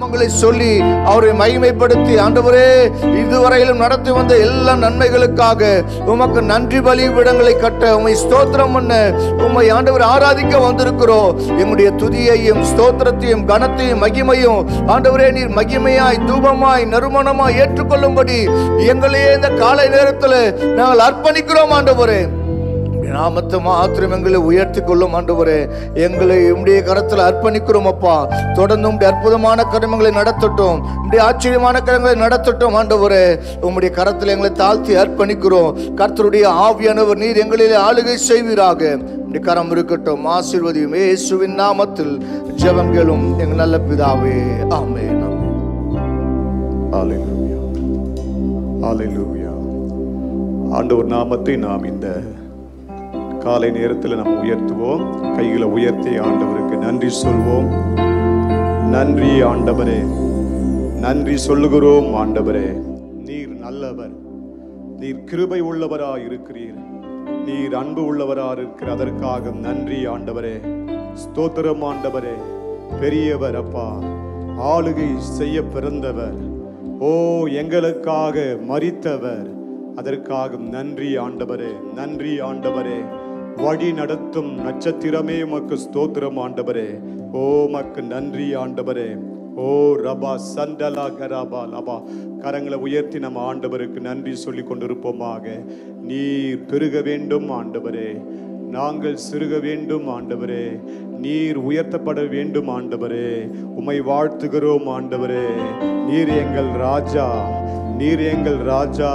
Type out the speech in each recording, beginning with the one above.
நாமங்களை சொல்லி அவரை மகிமைப்படுத்தி, ஆண்டவரே இதுவரையிலும் நடத்தி வந்த எல்லா நன்மைகளுக்காக உமக்கு நன்றி பலிபீடங்களை கட்ட உம்மை ஸ்தோத்திரம் பண்ண உம்மை ஆண்டவர் ஆராதிக்க வந்திருக்கிறோம். எங்களுடைய துதியையும் ஸ்தோத்திரத்தையும் கனத்தையும் மகிமையும் ஆண்டவரே நீர் மகிமையாய் தூபமாய் நறுமணமாய் ஏற்றுக்கொள்ளும்படி எங்களையே இந்த காலை நேரத்தில் நாங்கள் அர்ப்பணிக்கிறோம். ஆண்டவரே நாமத்தை மாத்திரம் எங்களை உயர்த்தி கொள்ளும். ஆண்டவரே எங்களை உம்முடைய கரத்தில் அர்ப்பணிக்கிறோம். அப்பா தொடர்ந்து உம்முடைய அற்புதமான கருமங்களை நடத்தட்டும், உம்முடைய ஆச்சரியமான கருமங்களை நடத்தட்டும். ஆண்டவரே உம்முடைய கரத்தில் எங்களை தாழ்த்தி அர்ப்பணிக்கிறோம். கர்த்தருடைய ஆவியானவர் நீர் எங்களிலே ஆளுகை செய்வீராக. உம்முடைய கரம் இருக்கட்டும். ஆசீர்வதியும் இயேசுவின் நாமத்தில் ஜெபம் கேளும் எங்கள் நல்ல பிதாவே, ஆமென். ஹல்லேலூயா, ஹல்லேலூயா. ஆண்டவர் நாமத்தை நாம் இந்த காலை நேரத்தில் நாம் உயர்த்துவோம். கைகளை உயர்த்தி ஆண்டவருக்கு நன்றி சொல்வோம். நன்றி ஆண்டவரே, நன்றி சொல்லுகிறோம். ஆண்டவரே நீர் நல்லவர், நீர் கிருபை உள்ளவராய் இருக்கிறீர், நீர் அன்பு உள்ளவராய் இருக்கிற அதற்காக நன்றி ஆண்டவரே. ஸ்தோத்திரம் ஆண்டவரே. பெரியவர் அப்பா, ஆளுகை செய்ய பிறந்தவர், ஓ எங்களுக்காக மரித்தவர், அதற்காக நன்றி ஆண்டவரே. நன்றி ஆண்டவரே. வழி நடத்தும் நட்சத்திரமே உமக்கு ஸ்தோத்திரம் ஆண்டவரே. ஓ உமக்கு நன்றி ஆண்டவரே. ஓ ரபா சண்டலா கராபா லபா. கரங்களை உயர்த்தி நம்ம ஆண்டவருக்கு நன்றி சொல்லி கொண்டிருப்போமாக. நீர் பெருக வேண்டும் ஆண்டவரே, நாங்கள் சிறுக வேண்டும் ஆண்டவரே. நீர் உயர்த்தப்பட வேண்டும் ஆண்டவரே. உம்மை வாழ்த்துகிறோம் ஆண்டவரே. நீர் எங்கள் ராஜா, நீர் எங்கள் ராஜா,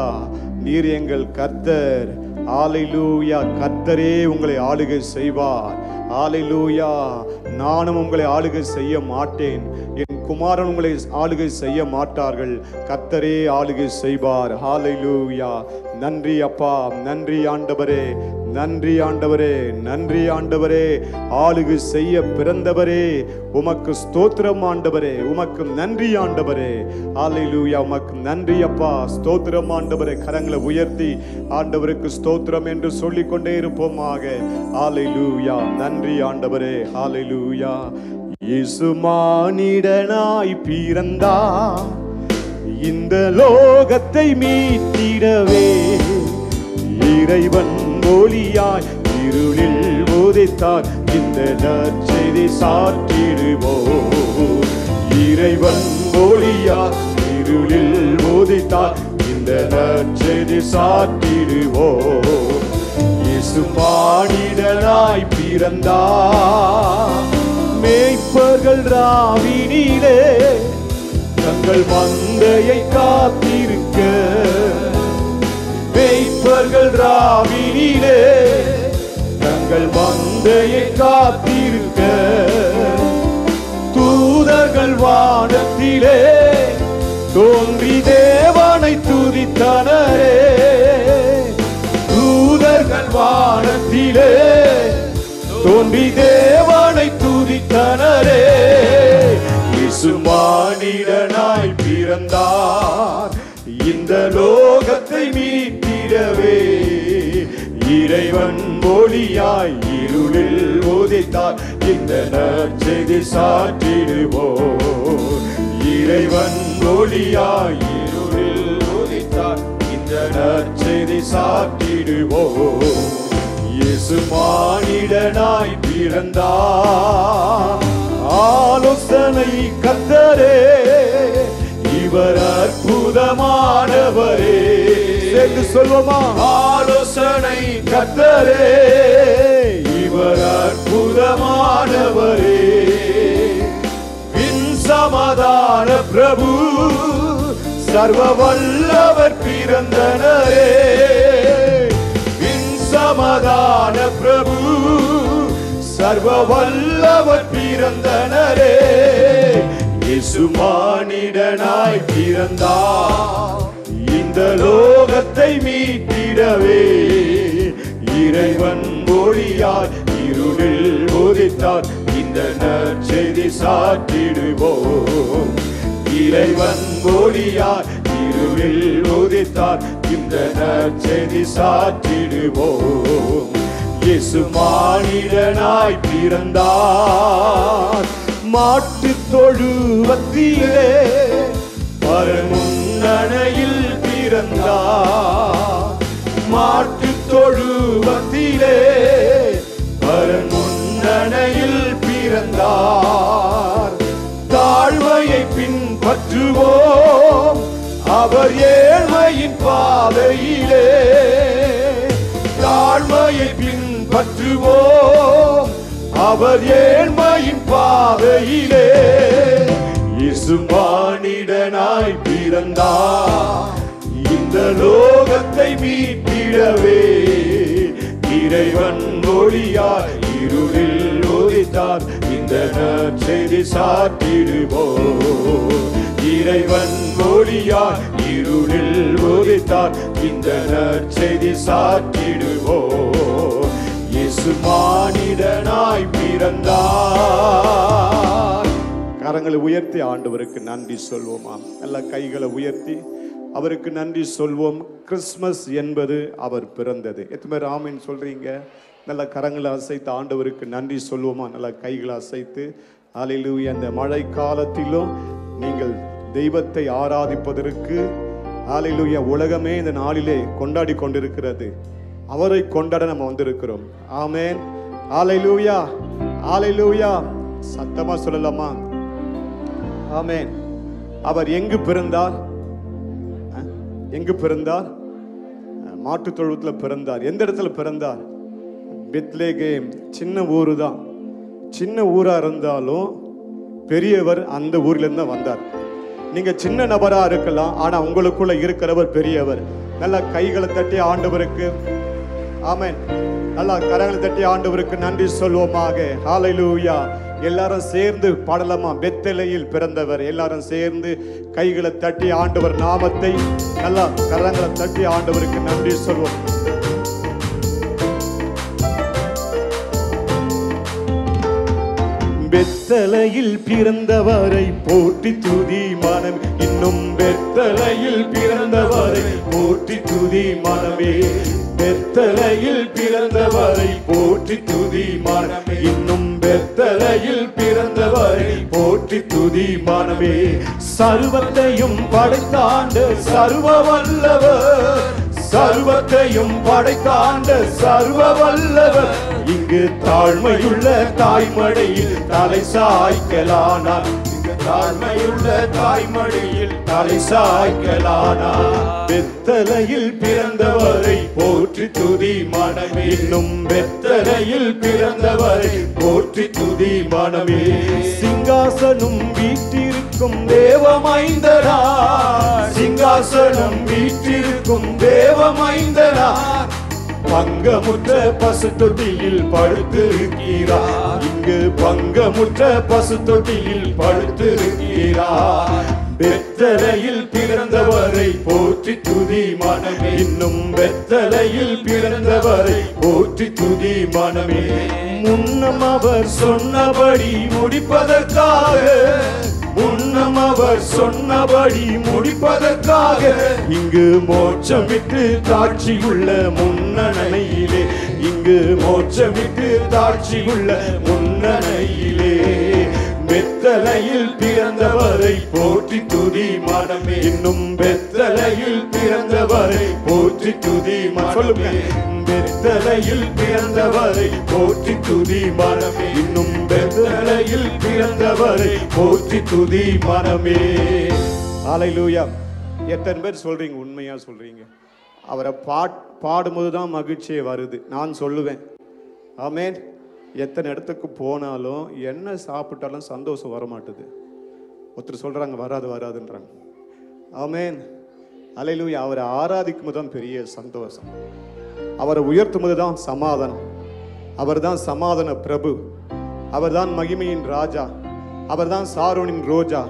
நீர் எங்கள் கர்த்தர். ஹல்லேலூயா. கர்த்தரே உங்களை ஆளுகை செய்வார். ஹல்லேலூயா. நானும் உங்களை ஆளுகை செய்ய மாட்டேன், என் குமாரன் உங்களை ஆளுகை செய்ய மாட்டார்கள், கர்த்தரே ஆளுகை செய்வார். ஹல்லேலூயா. நன்றி அப்பா, நன்றி ஆண்டவரே, நன்றி ஆண்டவரே, நன்றி ஆண்டவரே. ஆளுகை செய்ய பிறந்தவரே உமக்கு ஸ்தோத்திரம் ஆண்டவரே, உமக்கு நன்றி ஆண்டவரே. ஹல்லேலூயா. உமக்கு நன்றி அப்பா, ஸ்தோத்திரம் ஆண்டவரே. கரங்களை உயர்த்தி ஆண்டவருக்கு ஸ்தோத்திரம் என்று சொல்லிக்கொண்டே இருப்போமாக. ஹல்லேலூயா. நன்றி ஆண்டவரே. ஹல்லேலூயா. இயேசு மானிடனாய் பிறந்தார், இந்த லோகத்தை மீட்டிடவே. இறைவன் ஒளியாய் இருளில் உதித்தார், இந்த நற்செய்தி சாற்றிடுவோம். இறைவன் ஒளியாய் இருளில் உதித்தார், இந்த நற்செய்தி சாற்றிடுவோம். இயேசு மானிடனாய் பிறந்தார், மேய்ப்பர்கள் ராவினிலே தங்கள் மந்தையை காத்திருக்க. மேய்ப்பர்கள் ராவினிலே தங்கள் மந்தையை காத்திருக்க. தூதர்கள் வானத்திலே தோன்றி தேவனை துதித்தனரே. தூதர்கள் வானத்திலே தோன்றி தேவனை துதித்தனரே. இயேசு மானிடனாய் பிறந்தார், இந்த லோகத்தை மீட்டிடவே. இறைவன் ஒளியாய் இருளில் உதித்தார், இந்த நற்செய்தி சாற்றிடுவோம். இறைவன் ஒளியாய் இருளில் உதித்தார், இந்த நற்செய்தி சாற்றிடுவோம். இயேசு மானிடனாய் பிறந்தார், ஆலோசனை கர்த்தரே, இவர் அற்புதமானவரே. சேர்ந்து சொல்வோமா? ஆலோசனை கர்த்தரே, இவர் அற்புதமானவரே. வின் சமாதான பிரபு, சர்வ வல்லவர் பிறந்தனரே. வின் சமாதான பிரபு, சர்வ வல்லவர் பிறந்தனரே. இயேசு மானிடனாய் பிறந்தார், இந்த லோகத்தை மீட்டிடவே. இறைவன் ஒளியாய் இருளில் உதித்தார், இந்த நற்செய்தி சாற்றிடுவோம். இறைவன் ஒளியாய் இருளில் உதித்தார், இந்த நற்செய்தி சாற்றிடுவோம். இயேசு மானிடனாய் பிறந்தார், மாட்டு தொழுவத்திலே பரமுன்னணையில் பிறந்தார். மாட்டு தொழுவத்திலே பரமுன்னணையில் பிறந்தார். தாழ்மையை பின்பற்றுவோம் அவர் ஏழ்மையின் பாதையிலே. தாழ்மையை பின்பற்றுவோம் அவர் ஏழ்மையின் பாதையிலே. இயேசு மானிடனாய் பிறந்தார் இந்த லோகத்தை மீட்டிடவே. இறைவன் ஒளியாய் இருளில் உதித்தார் இந்த நற்செய்தி சாற்றிடுவோம். இறைவன் ஒளியாய் இருளில் உதித்தார் இந்த நற்செய்தி சாற்றிடுவோம். இயேசு மானிடனாய் பிறந்தார். கரங்களை உயர்த்தி ஆண்டவருக்கு நன்றி சொல்வோமா? எல்லா கைகளை உயர்த்தி அவருக்கு நன்றி சொல்வோம். கிறிஸ்மஸ் என்பது அவர் பிறந்தது. எத்தனை பேர் ஆமீன் சொல்றீங்க? நல்ல கரங்களை அசைத்து ஆண்டவருக்கு நன்றி சொல்வோமா? நல்ல கைகளை அசைத்து ஹல்லேலூயா. அந்த மழை காலத்திலும் நீங்கள் தெய்வத்தை ஆராதிப்பதற்கு ஹல்லேலூயா உலகமே இந்த நாளிலே கொண்டாடி கொண்டிருக்கிறது. அவரை கொண்டாட நம்ம வந்திருக்கிறோம். ஆமென். ஹல்லேலூயா, ஹல்லேலூயா. சத்தமா சொல்லலாமா? ஆமென். அவர் எங்கு பிறந்தார்? எங்கு பிறந்தார்? மாட்டு தொழுவத்தில் பிறந்தார். எந்த இடத்துல பிறந்தார்? பெத்லகேம். சின்ன ஊரு தான். சின்ன ஊரா இருந்தாலும் பெரியவர் அந்த ஊர்ல இருந்து வந்தார். நீங்க சின்ன நபரா இருக்கலாம், ஆனா உங்களுக்குள்ள இருக்கிறவர் பெரியவர். நல்லா கைகளை தட்டி ஆண்டவருக்கு ஆமென். நல்லா கரங்களை தட்டி ஆண்டவருக்கு நன்றி சொல்வோமாக. ஹல்லேலூயா. எல்லாரும் சேர்ந்து பாடலாமா? பெத்லகேமில் பிறந்தவர். எல்லாரும் சேர்ந்து கைகளை தட்டி ஆண்டவர் நாமத்தை நல்லா கரங்களை தட்டி ஆண்டவருக்கு நன்றி சொல்வோம். பெத்லகேமில் பிறந்தவரை போற்றி துதி மனம். இன்னும் பெத்லகேமில் பிறந்தவரை போற்றி துதி மனமே. பெத்லகேமில் பிறந்தவரை போற்றி துதி மனமே. இன்னும் பெத்லகேமில் பிறந்தவரை போற்றி துதி மனமே. சர்வத்தையும் படைத்தாண்ட சர்வ வல்லவர். சர்வத்தையும் படைத்தாண்ட சர்வ வல்லவர். இங்கு தாழ்மையுள்ள தாய்மடியில் தலை சாய்க்கலானார். இங்கு தாழ்மையுள்ள தாய்மடியில் தலை சாய்க்கலானார். பெத்லகேமில் பிறந்தவரை போற்றி துதி மனமே. இன்னும் பெத்லகேமில் பிறந்தவரை போற்றி துதி மனமே. சிங்காசனம் வீற்றிருக்கும் தேவமைந்தனா. சிங்காசனம் வீற்றிருக்கும் தேவமைந்தனா. பங்கமுற்ற பசு தொட்டியில் படுத்திருக்கிறார். இங்கு பங்கமுற்ற பசு தொட்டியில் படுத்திருக்கிறார். பெத்லகேமில் பிறந்தவரை போற்றி துதி மனமே. இன்னும் பெத்லகேமில் பிறந்தவரை போற்றி துதி மனமே. முன்னம் அவர் சொன்னபடி முடிப்பதற்காக. முன்னம் அவர் சொன்னபடி முடிப்பதற்காக இங்கு மோட்சமிட்டு தாட்சி உள்ள முன்னணையிலே. இங்கு மோட்சமிட்டு தாட்சி உள்ள முன்னணையிலே. பெத்லகேமில் பிறந்தவரை போற்றி துதி மனமே. இன்னும் பெத்லகேமில் பிறந்தவரை போற்றி துதி மனமே. பெத்லகேமில் பிறந்தவரை போற்றி துதி மனமே. இன்னும் பெத்லகேமில் பிறந்தவரை போற்றி துதி மனமே. ஹல்லேலூயா. எத்தனை பேர் சொல்றீங்க? உண்மையா சொல்றீங்க? அவரை பாடும்போது தான் மகிழ்ச்சியே வருது. நான் சொல்லுவேன் ஆமென். எத்தனை இடத்துக்கு போனாலும் என்ன சாப்பிட்டாலும் சந்தோஷம் வரமாட்டுது. ஒருத்தர் சொல்றாங்க வராது வராதுன்றாங்க. ஆமென். ஹல்லேலூயா. அவரை ஆராதிக்கும் போது தான் பெரிய சந்தோஷம். அவரை உயர்த்தும் போது தான் சமாதானம். அவர் தான் சமாதான பிரபு. அவர் தான் மகிமையின் ராஜா. அவர் தான் சாரோனின் ரோஜா.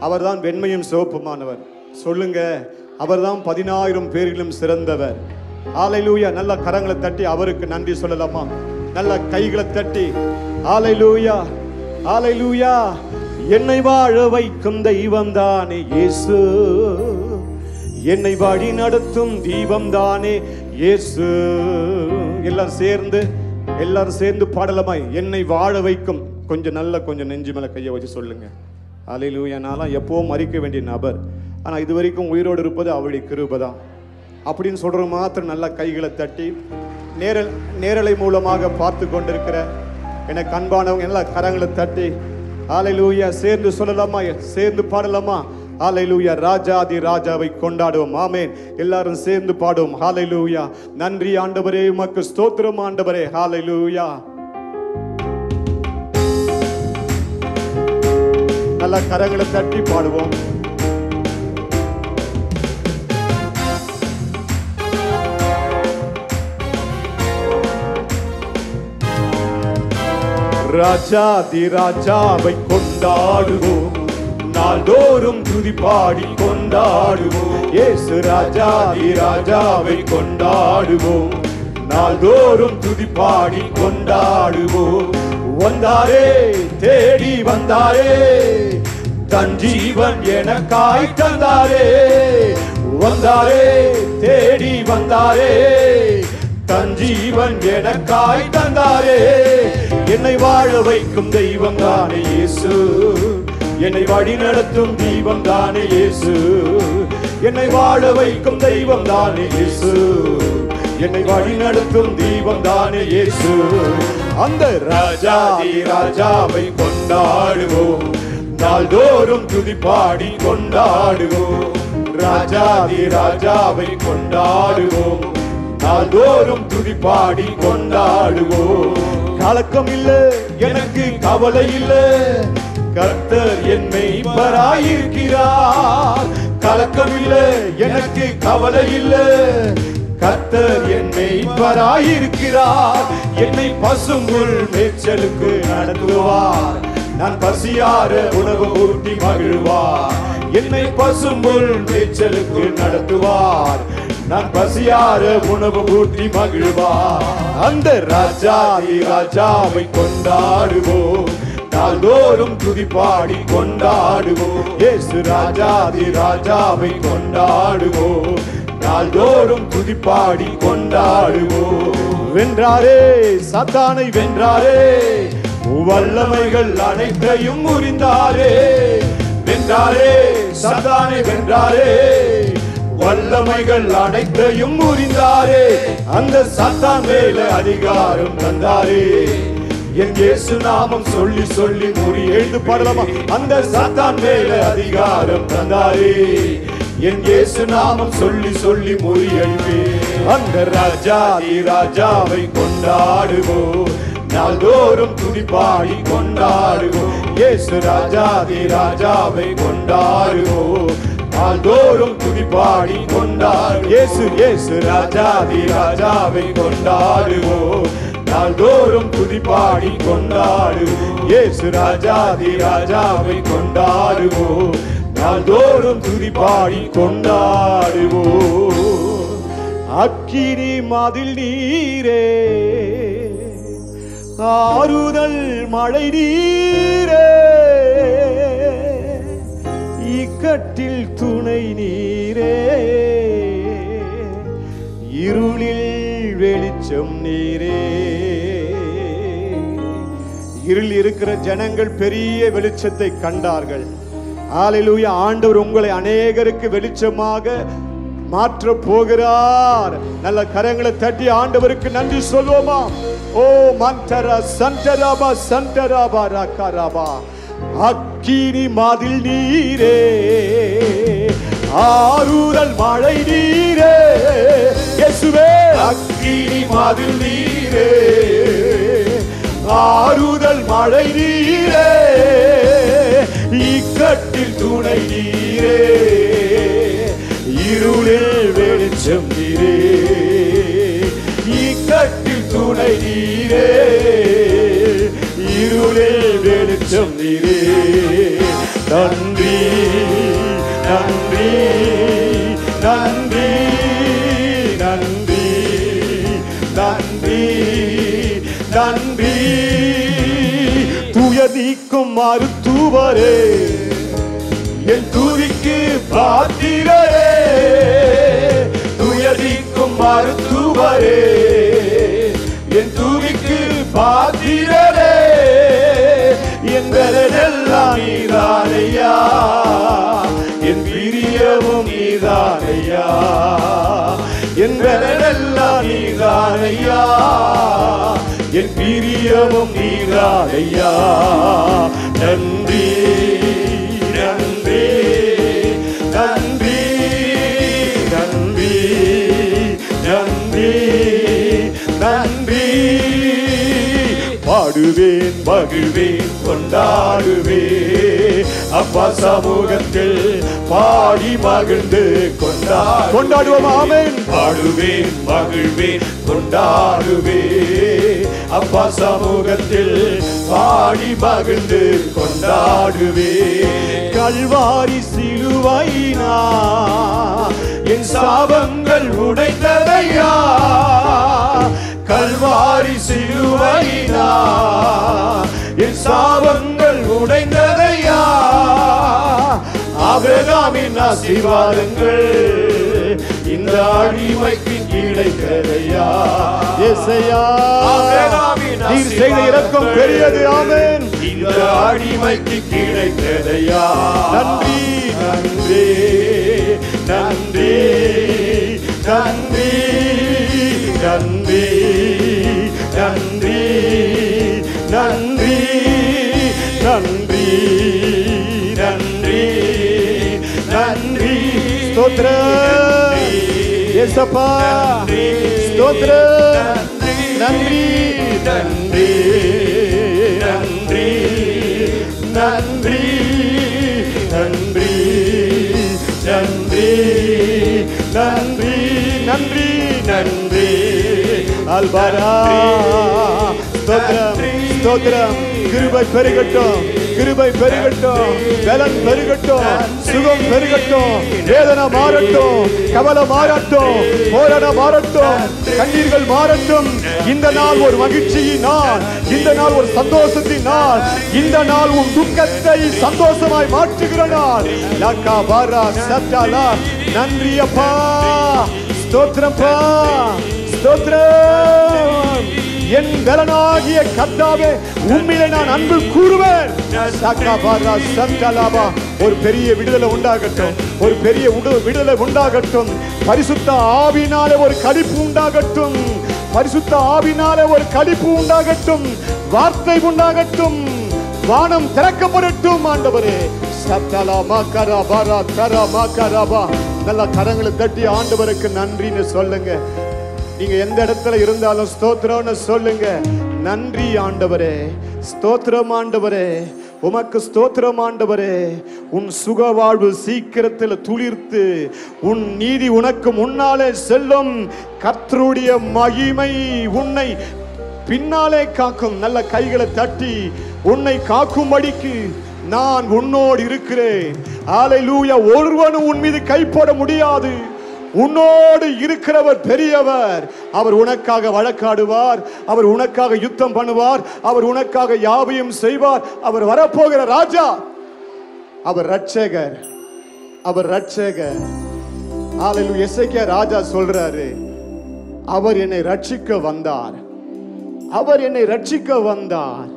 அவர் தான் வெண்மையும் சிவப்புமானவர். சொல்லுங்க, அவர் தான் 10,000 பேரிலும் சிறந்தவர். ஹல்லேலூயா. நல்ல கரங்களை தட்டி அவருக்கு நன்றி சொல்லலாமா? நல்ல கைகளை தட்டி ஹல்லேலூயா, ஹல்லேலூயா. என்னை வாழ வைக்கும் தெய்வம் தானே இயேசு. என்னை வழி நடத்தும் தீபம் தானே இயேசு. எல்லாரும் சேர்ந்து பாடலாமாய்? என்னை வாழ வைக்கும். கொஞ்சம் நெஞ்சு மேலே கையை வச்சு சொல்லுங்க. அல்லேலூயா. நான்லாம் எப்பவும் மறிக்க வேண்டிய நபர், ஆனால் இது வரைக்கும் உயிரோடு இருப்பது அவருடைய கிருபை தான் அப்படின்னு சொல்கிற மாத்திரம் நல்லா கைகளை தட்டி நேரலை மூலமாக பார்த்து கொண்டிருக்கிற எனக்கு அன்பானவங்க எல்லா கரங்களை தட்டி அல்லேலூயா சேர்ந்து சொல்லலாமா, சேர்ந்து பாடலாமா? ஹல்லேலூயா. ராஜாதி ராஜாவை கொண்டாடுவோம். ஆமென். எல்லாரும் சேர்ந்து பாடுவோம். ஹல்லேலூயா. நன்றி ஆண்டவரே, உமக்கு ஸ்தோத்திரம் ஆண்டவரே. ஹல்லேலூயா. நல்ல கரங்களை தட்டி பாடுவோம். ராஜாதி ராஜாவை கொண்டாடுவோம், நாள்தோறும் துதி பாடி கொண்டாடுவோம். இயேசு ராஜாதி ராஜாவை கொண்டாடுவோம், நாள்தோறும் துதி பாடி கொண்டாடுவோம். வந்தாரே, தேடி வந்தாரே, தன் ஜீவன் எனக்காய் தந்தாரே. வந்தாரே, தேடி வந்தாரே, தன் ஜீவன் எனக்காய் தந்தாரே. என்னை வாழ வைக்கும் தெய்வம் தானே இயேசு, என்னை வழி நடத்தும் தெய்வம் தானே இயேசு. என்னை வாழ வைக்கும் தெய்வம் தானே இயேசு, என்னை வழி நடத்தும் தெய்வம் தானே இயேசு. அந்த ராஜாதி ராஜாவை கொண்டாடுவோம், நாள்தோறும் துதி பாடி கொண்டாடுவோம். ராஜாதி ராஜாவை கொண்டாடுவோம், நாள்தோறும் துதி பாடி கொண்டாடுவோம். கலக்கம் இல்லை எனக்கு, கவலை இல்லை, கர்த்தர் என் மேய்ப்பராயிருக்கிறார். கலக்கம் இல்லை எனக்கு, கவலை இல்லை, கர்த்தர் என் மேய்ப்பராயிருக்கிறார். என்னை பசும்புல் மேய்ச்சலுக்கு நடத்துவார், நான் பசியார உணவு ஊட்டி மகிழ்வார். என்னை பசும்புல் மேய்ச்சலுக்கு நடத்துவார், நான் பசியார உணவு ஊட்டி மகிழ்வார். அந்த ராஜாதி ராஜாவை கொண்டாடுவோம், நாள்தோறும் துதி பாடி கொண்டாடுவோம். இயேசு ராஜாதி ராஜாவை கொண்டாடுவோம், நாள்தோறும் துதி பாடி கொண்டாடுவோம். வென்றாரே, சாத்தானை வென்றாரே, வல்லமைகள் அனைத்தையும் முறிந்தாரே. வென்றாரே, சாத்தானை வென்றாரே, வல்லமைகள் அனைத்தையும் முறிந்தாரே. அந்த சாத்தான் மேல அதிகாரம் தந்தாரே. என் இயேசு நாமம் சொல்லி சொல்லி முறி எழுந்து பாடலாமா? அந்த சாத்தான் மேல அதிகாரம் தந்தாரே. என் இயேசு நாமம் சொல்லி சொல்லி முறி எழுவே. அந்த ராஜாதி ராஜாவை கொண்டாடுவோம், நாள்தோறும் துதி பாடி கொண்டாடுவோம். இயேசு ராஜாதி ராஜாவை கொண்டாடுவோம், நாள்தோறும் துதி பாடி கொண்டாடு. இயேசு இயேசு ராஜாதி ராஜாவை கொண்டாடுவோம், நாள்தோறும் துதி பாடி கொண்டாடுவோம். இயேசு ராஜாதி ராஜாவை கொண்டாடுவோம், நாள்தோறும் துதி பாடி கொண்டாடுவோம். அக்கினி மதில் நீரே, ஆறுதல் மழை நீரே, இக்கட்டில் துணை நீரே, இருளில் வெளிச்சம் நீரே. இருள் இருக்கிற ஜனங்கள் பெரிய வெளிச்சத்தை கண்டார்கள். ஹல்லேலூயா. ஆண்டவர் உங்களை அநேகருக்கு வெளிச்சமாக மாற்ற போகிறார். நல்ல கரங்களை தட்டி ஆண்டவருக்கு நன்றி சொல்வோமா? ஓ மந்தரா சந்தராபா சந்தராபா ராகாராபா. அக்கினி மதில் நீரே, ஆறுதல் மழை நீரே. இயேசுவே, அக்கினி மதில் நீரே, ஆறுதல் மழை நீரே, இக்கட்டில் துணை நீரே, இருளில் வெளிச்சம் நீரே, இக்கட்டில் துணை நீரே, இருளில் வெளிச்சம் நீரே. நன்றி நன்றி நன்றி நன்றி நன்றி நன்றி. துயர் நீக்கும் மருத்துவரே, என் துதிக்கு பாத்திரரே. துயர் நீக்கும் மருத்துவரே, என் துதிக்கு பாத்திரரே. என் பலனெல்லாம் நீதானையா, என் பிரியமும் நீதானையா, என் பலனெல்லாம் நீதானையா, என் பிரியமும் நீதானையா. நன்றி நன்றி நன்றி நன்றி நன்றி நன்றி. பாடுவேன் மகிழ்வேன் கொண்டாடுவேன் அப்பா சமூகத்தில் பாடி மகிழ்ந்து கொண்டாடுவோம். ஆமென். பாடுவேன் மகிழ்வேன் கொண்டாடுவேன் அப்பா சமூகத்தில் பாடி மகிழ்ந்து கொண்டாடுவேன். கல்வாரி சிலுவையினா என் சாபங்கள் உடைந்ததையா, கல்வாரி சிலுவையினா என் சாபங்கள் உடைந்ததையா. ஆபிரகாமின் ஆசீர்வாதங்கள் இந்த அடிமைக்கு கிடைத்ததையா. இயேசையா, நீர் செய்த இரக்கம் பெரியது. ஆமென். இந்த அடிமைக்கு கிடைத்ததையா. நன்றி நன்றி நன்றி நன்றி நன்றி நன்றி நன்றி நன்றி நன்றி நன்றி. ஸ்தோத்திரம் இயேசப்பா, ஸ்தோத்திரம். நன்றி நன்றி நன்றி நன்றி நன்றி நன்றி நன்றி நன்றி நன்றி. அல்பரா ஸ்தோத்திரம் ஸ்தோத்திரம். கிருபை பெருகட்டும், கிருபை பெருகட்டும், பலன் பெருகட்டும், சுகம் பெருகட்டும், வேதனை மாறட்டும், கவலை மாறட்டும், போராட மாறட்டும், கண்ணீர்கள் மாறட்டும். இந்த நாள் ஒரு மகிழ்ச்சியின் நாள், இந்த நாள் ஒரு சந்தோஷத்தின் நாள், இந்த நாள் உன் துக்கத்தை சந்தோஷமாய் மாற்றுகிற நாள். லக்கா பாரா சத்தாலா. நன்றி அப்பா, ஸ்தோத்திரப்பா, ஸ்தோத்திரம். என் பலனாகிய கர்த்தாவே, உம்மிலே நான் அன்பு கூறுவேன். ஒரு பெரிய விடுதலை உண்டாகட்டும், ஒரு பெரிய விடுதலை உண்டாகட்டும். பரிசுத்த ஆவியினாலே ஒரு களிப்பு உண்டாகட்டும், பரிசுத்த ஆவியினாலே ஒரு களிப்பு உண்டாகட்டும், வார்த்தை உண்டாகட்டும், வானம் திறக்கப்படட்டும். ஆண்டவரே நல்ல கரங்களை தட்டி ஆண்டவருக்கு நன்றின்னு சொல்லுங்க. நீங்க எந்த இடத்துல இருந்தாலும் ஸ்தோத்திரம்னு சொல்லுங்க. நன்றி ஆண்டவரே, ஸ்தோத்திரம் ஆண்டவரே, உமக்கு ஸ்தோத்திரம் ஆண்டவரே. உன் சுக வாழ்வு சீக்கிரத்தில் துளிர்த்து உன் நீதி உனக்கு முன்னாலே செல்லும். கர்த்தருடைய மகிமை உன்னை பின்னாலே காக்கும். நல்ல கைகளை தட்டி உன்னை காக்கும்படிக்கு நான் உன்னோடு இருக்கிறேன். ஹல்லேலூயா. ஒருவனும் உன் மீது கை போட முடியாது. உன்னோடு இருக்கிறவர் பெரியவர். அவர் உனக்காக வழக்காடுவார், அவர் உனக்காக யுத்தம் பண்ணுவார், அவர் உனக்காக யாவையும் செய்வார். அவர் வரப்போகிற ராஜா, அவர் ரட்சகர், அவர் ரட்சகர். ஹல்லேலூயா. எசேக்கியா ராஜா சொல்றாரு, அவர் என்னை ரட்சிக்க வந்தார், அவர் என்னை ரட்சிக்க வந்தார்.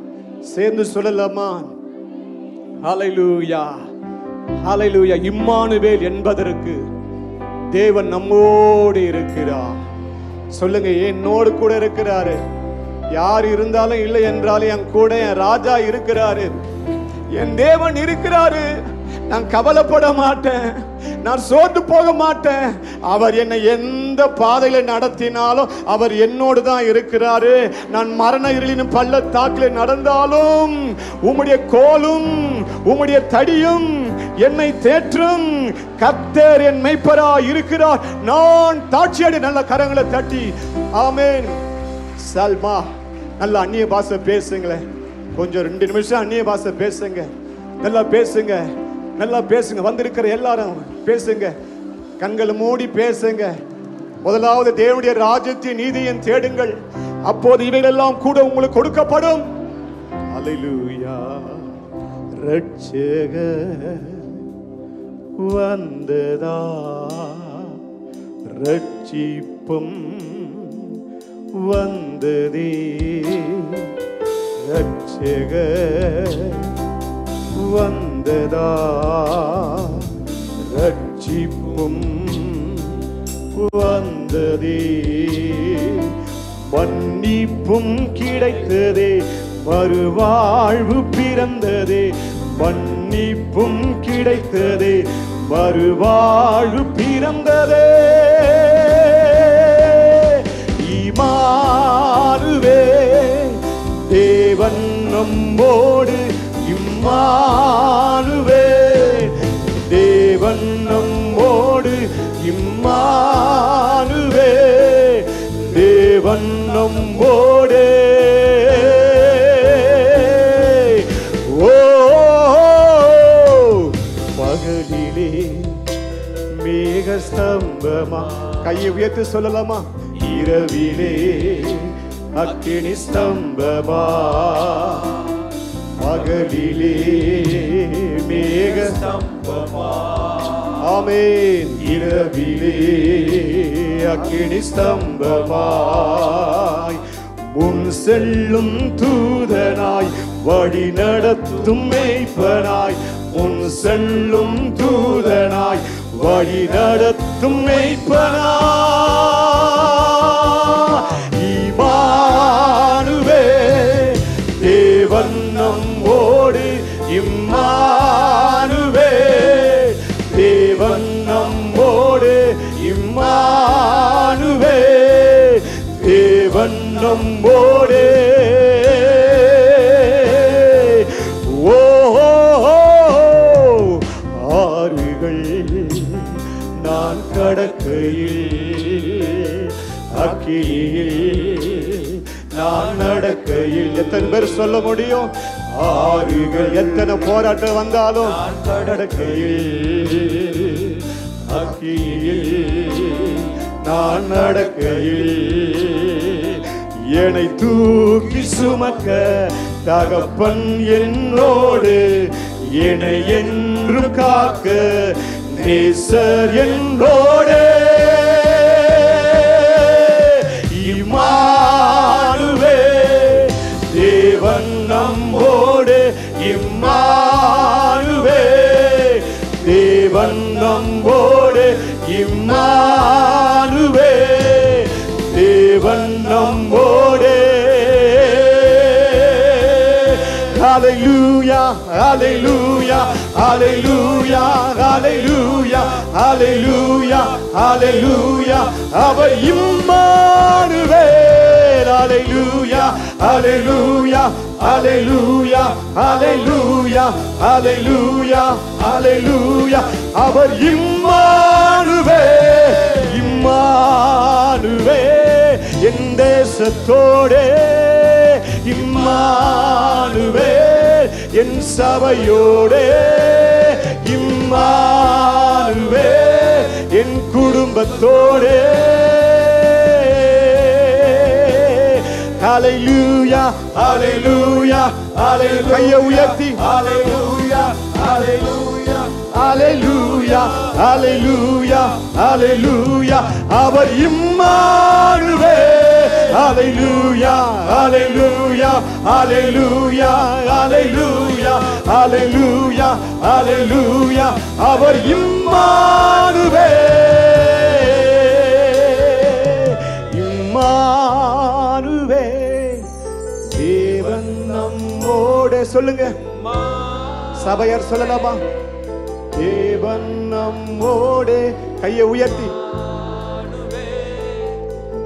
சேர்ந்து சொல்லலாமா? ஹல்லேலூயா, ஹல்லேலூயா. இம்மானுவேல் என்பதற்கு தேவன் நம்மோடு இருக்கிறார். சொல்லுங்க, என்னோடு கூட இருக்கிறாரு. யார் இருந்தாலும் இல்லை என்றாலும் என் கூட என் ராஜா இருக்கிறாரு, என் தேவன் இருக்கிறாரு. நான் கவலைப்பட மாட்டேன், நான் சோர்ந்து போக மாட்டேன். அவர் என்னை எந்த பாதையில நடத்தினாலும் அவர் என்னோடு தான் இருக்கிறாரு. நான் மரண இருளின் பள்ளத்தாக்கில் நடந்தாலும் உம்முடைய கோலும் உம்முடைய தடியும் என்னை தேற்றும். கர்த்தர் என் மெய்ப்பரா இருக்கிறார், நான் தாட்சியடை. நல்ல கரங்களை தட்டி ஆமென். சல்மா, நல்ல அந்நிய பாஷை பேசுங்களேன். கொஞ்சம் 2 நிமிஷம் அந்நிய பாஷை பேசுங்க. நல்லா பேசுங்க, நல்லா பேசுங்க. வந்திருக்கிற எல்லாரும் பேசுங்க, கண்களை மூடி பேசுங்க. முதலாவது தேவனுடைய ராஜ்யத்தின் நீதியின் தேடுங்கள், அப்போது இவைகளெல்லாம் கூட உங்களுக்கு கொடுக்கப்படும். அல்லேலூயா. ரட்சகர் வந்ததா, ரட்சிப்பும் வந்ததே. ரட்சகர் வந்ததா ரட்சிப்பும் வந்ததே மன்னிப்பும் கிடைத்ததே மறுவாழ்வு பிறந்ததே மன்னிப்பும் கிடைத்ததே மறுவாழ்வு பிறந்ததே இம்மானுவே தேவன் நம்மோடு இம்மானுவே தேவன் நம்மோடு இம்மானுவே தேவன் நம்மோடு பகலிலே மேகஸ்தம்பமா கையை உயர்த்தி சொல்லலாமா இரவிலே அக்கினி ஸ்தம்பமா பகலிலே மேகஸ்தம்பமா ஆமென் இரவிலே அக்கினி ஸ்தம்பமாய் முன் செல்லும் தூதனாய் வழி நடத்தும் மேய்ப்பனாய் முன் செல்லும் தூதனாய் வழி நடத்தும் மேய்ப்பனாய் இம்மானுவே தேவன் நம்மோடு இம்மானுவே தேவன் நம்மோடு இம்மானுவே தேவன் நம்மோடு ஆறுகள் நான் கடக்கையில் அக்கினியில் நான் நடக்கையில் எத்தனை பேர் சொல்ல முடியும் ஆறுகள் எத்தனை போராட்டம் வந்தாலும் கடக்கையில் அக்கினியில் நான் நடக்கையில் என்னை தூக்கி சுமக்க தகப்பன் என்னோடு என்னை என்றும் காக்க நேசர் என்னோடு இம்மானுவே தேவன் நம்மோடு இம்மானுவே தேவன் நம்மோடு இம்மானுவே தேவன் நம்மோடு Hallelujah, hallelujah, hallelujah, hallelujah, hallelujah, hallelujah. அவர் Emmanuel. Hallelujah, hallelujah, hallelujah, hallelujah, hallelujah, hallelujah. அவர் இம்மானுவேல், இம்மானுவேல் என் தேசத்தோடே இம்மானுவேல் என் சபையோடே இம்மானுவேல் என் குடும்பத்தோடே ஹalleluya ஹalleluya ஹalleluya கையை உயர்த்தி hallelujah hallelujah hallelujah hallelujah hallelujah அவர் Emmanuel hallelujah hallelujah hallelujah hallelujah hallelujah hallelujah அவர் இம்மானுவேல் இம்மானுவேல் தேவன் நம்மோடு சொல்லுங்க சபையார் சொல்லலாமா தேவன் நம்மோடு கையை உயர்த்தி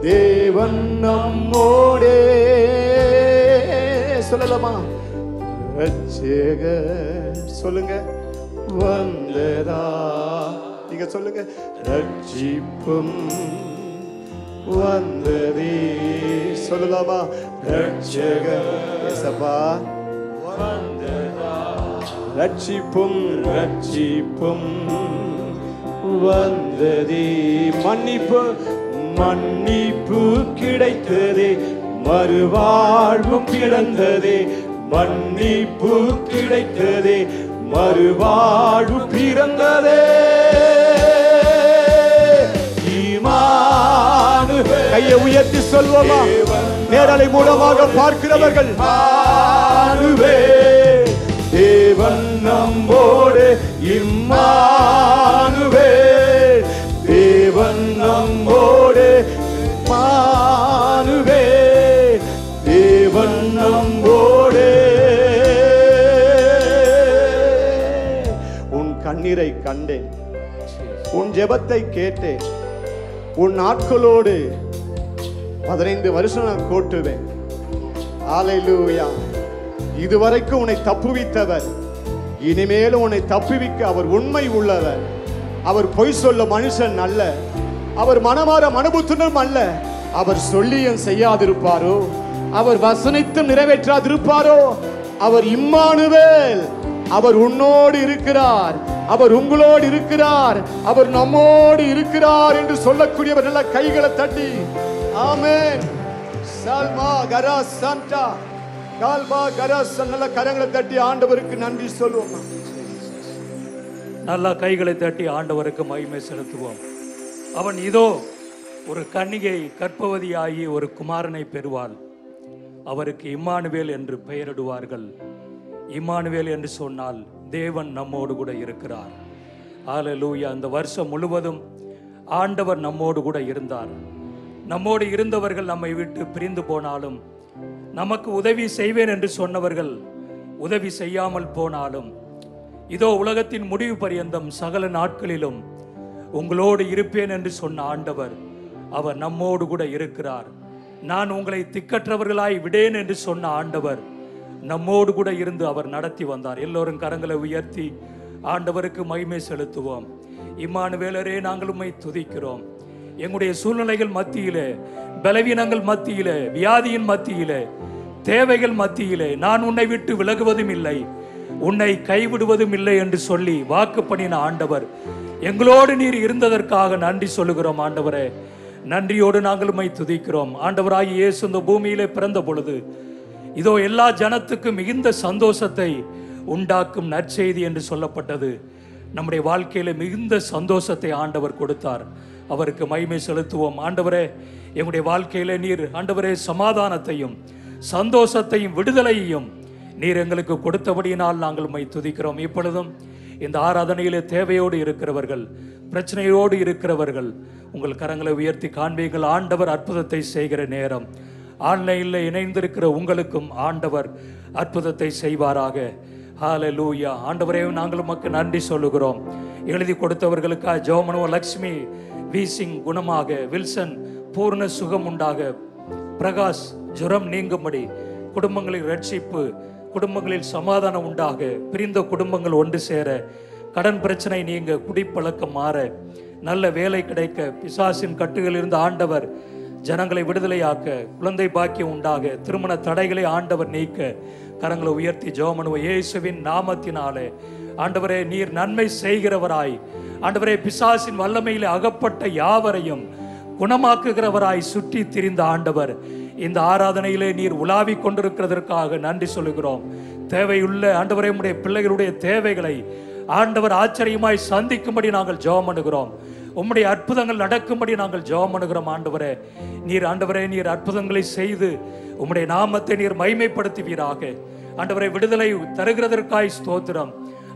தேவன் நம்மோடே சொல்லலாமா ரட்சகர் சொல்லுங்க வந்ததா நீங்க சொல்லுங்க ரட்சிப்பும் வந்ததே சொல்லலாமா ரட்சகர் இயேசப்பா வந்ததா ரட்சிப்பும் ரட்சிப்பும் வந்ததே மன்னிப்பு மன்னிப்பு கிடைத்ததே மறுவாழ்வு பிறந்ததே மன்னிப்பு கிடைத்ததே மறுவாழ்வு பிறந்ததே இம்மானுவேல் கையை உயர்த்தி சொல்வோமா நேரலை மூலமாக பார்க்கிறவர்கள் இம்மானுவேல் தேவன் நம்மோடு இம்மானுவேல், தேவன் நம்மோடு இம்மானுவேல், தேவன் நம்மோடு. உன் கண்ணீரை கண்டேன், உன் ஜெபத்தை கேட்டேன், உன் நாட்களோடு 15 வருஷம் நான் கூட்டுவேன். ஹல்லேலூயா. இதுவரைக்கும் உன்னை தப்புவித்தவர் இனிமேலும் உன்னை தப்புவிக்க அவர் உண்மை உள்ளவர். அவர் பொய் சொல்ல மனுஷன் அல்ல, அவர் மனமாற மனபுத்திரனும் அல்ல. அவர் சொல்லியும் செய்யாதிருப்பாரோ, அவர் வசனித்தும் நிறைவேற்றாதிருப்பாரோ. அவர் இம்மானுவேல், அவர் உன்னோடு இருக்கிறார், அவர் உங்களோடு இருக்கிறார், அவர் நம்மோடு இருக்கிறார் என்று சொல்லக்கூடியவர். நல்ல கைகளை தட்டி ஆமென். சல்மா கரா சண்டா கால்பா கரா நல்ல கரங்களை தட்டி ஆண்டவருக்கு நன்றி சொல்லுவோம். நல்ல கைகளை தட்டி ஆண்டவருக்கு மகிமை செலுத்துவோம். அவன் இதோ ஒரு கன்னிகை கர்ப்பவதியாகி ஒரு குமாரனை பெறுவாள், அவருக்கு இம்மானுவேல் என்று பெயரிடுவார்கள். இம்மானுவேல் என்று சொன்னால் தேவன் நம்மோடு கூட இருக்கிறார். ஹல்லேலூயா. அந்த வருஷம் முழுவதும் ஆண்டவர் நம்மோடு கூட இருந்தார். நம்மோடு இருந்தவர்கள் நம்மை விட்டு பிரிந்து போனாலும், நமக்கு உதவி செய்வேன் என்று சொன்னவர்கள் உதவி செய்யாமல் போனாலும், இதோ உலகத்தின் முடிவு பரியந்தம் சகல நாட்களிலும் உங்களோடு இருப்பேன் என்று சொன்ன ஆண்டவர் அவர் நம்மோடு கூட இருக்கிறார். நான் உங்களை திக்கற்றவர்களாய் விடேன் என்று சொன்ன ஆண்டவர் நம்மோடு கூட இருந்து அவர் நடத்தி வந்தார். எல்லோரும் கரங்களை உயர்த்தி ஆண்டவருக்கு மகிமை செலுத்துவோம். இம்மானுவேலரே, நாங்கள் உம்மை துதிக்கிறோம். எங்களுடைய சூழ்நிலைகள் மத்தியிலே, பலவீனங்கள் மத்தியிலே, வியாதியின் மத்தியிலே, தேவைகள் மத்தியிலே நான் உன்னை விட்டு விலகுவதும் இல்லை, உன்னை கைவிடுவதும் இல்லை என்று சொல்லி வாக்கு பண்ணின ஆண்டவர், எங்களோடு நீர் இருந்ததற்காக நன்றி சொல்லுகிறோம். ஆண்டவரே, நன்றியோடு நாங்கள் உம்மை துதிக்கிறோம். ஆண்டவராகிய இயேசு இந்த பூமியிலே பிறந்த பொழுது இதோ எல்லா ஜனத்துக்கும் மிகுந்த சந்தோஷத்தை உண்டாக்கும் நற்செய்தி என்று சொல்லப்பட்டது. நம்முடைய வாழ்க்கையில மிகுந்த சந்தோஷத்தை ஆண்டவர் கொடுத்தார். அவருக்கு மகிமை செலுத்துவோம். ஆண்டவரே, எங்களுடைய வாழ்க்கையில நீர் ஆண்டவரே சமாதானத்தையும் சந்தோஷத்தையும் விடுதலையையும் நீர் எங்களுக்கு கொடுத்தபடியினால் நாங்கள் உம்மை துதிக்கிறோம். இப்பொழுதும் இந்த ஆராதனையிலே தேவையோடு இருக்கிறவர்கள், பிரச்சனையோடு இருக்கிறவர்கள் உங்கள் கரங்களை உயர்த்தி காண்பீங்கள். ஆண்டவர் அற்புதத்தை செய்கிற நேரம். ஆன்லைனில் இணைந்திருக்கிற உங்களுக்கும் ஆண்டவர் அற்புதத்தை செய்வாராக. ஹல்லேலூயா. ஆண்டவரே, நாங்கள் உமக்கு நன்றி சொல்லுகிறோம். எழுதி கொடுத்தவர்களுக்காக ஜெபம். லக்ஷ்மி வீசிங் குணமாக, வில்சன் பூர்ண சுகம் உண்டாக, பிரகாஷ் ஜுரம் நீங்கும்படி, குடும்பங்களில் ரட்சிப்பு, குடும்பங்களில் சமாதானம் உண்டாக, பிரிந்த குடும்பங்கள் ஒன்று சேர, கடன் பிரச்சனை நீங்க, குடிப்பழக்கம் மாற, நல்ல வேலை கிடைக்க, பிசாசின் கட்டுகளில் இருந்து ஆண்டவர் ஜனங்களை விடுதலையாக்க, குழந்தை பாக்கியம் உண்டாக, திருமண தடைகளை ஆண்டவர் நீக்க, கரங்களை உயர்த்தி ஜெபம் பண்ணுவோம். இயேசுவின் நாமத்தினாலே ஆண்டவரே, நீர் நன்மை செய்கிறவராய், ஆண்டவரே பிசாசின் வல்லமையில் அகப்பட்ட யாவரையும் குணமாக்குகிறவராய் சுற்றி திரிந்த ஆண்டவர், இந்த ஆராதனையிலே நீர் உலாவி கொண்டிருக்கிறதற்காக நன்றி சொல்லுகிறோம். தேவையுள்ள ஆண்டவரே உம்முடைய பிள்ளைகளுடைய தேவைகளை ஆண்டவர் ஆச்சரியமாய் சந்திக்கும்படி நாங்கள் ஜெபம் பண்ணுகிறோம். உம்முடைய அற்புதங்கள் நடக்கும்படி நாங்கள் ஜெபம் பண்ணுகிறோம். ஆண்டவரே, நீர் அற்புதங்களை செய்து உம்முடைய நாமத்தை நீர் மகிமைப்படுத்துவீராக. ஆண்டவரே, விடுதலை தருகிறதற்காய் ஸ்தோத்திரம்.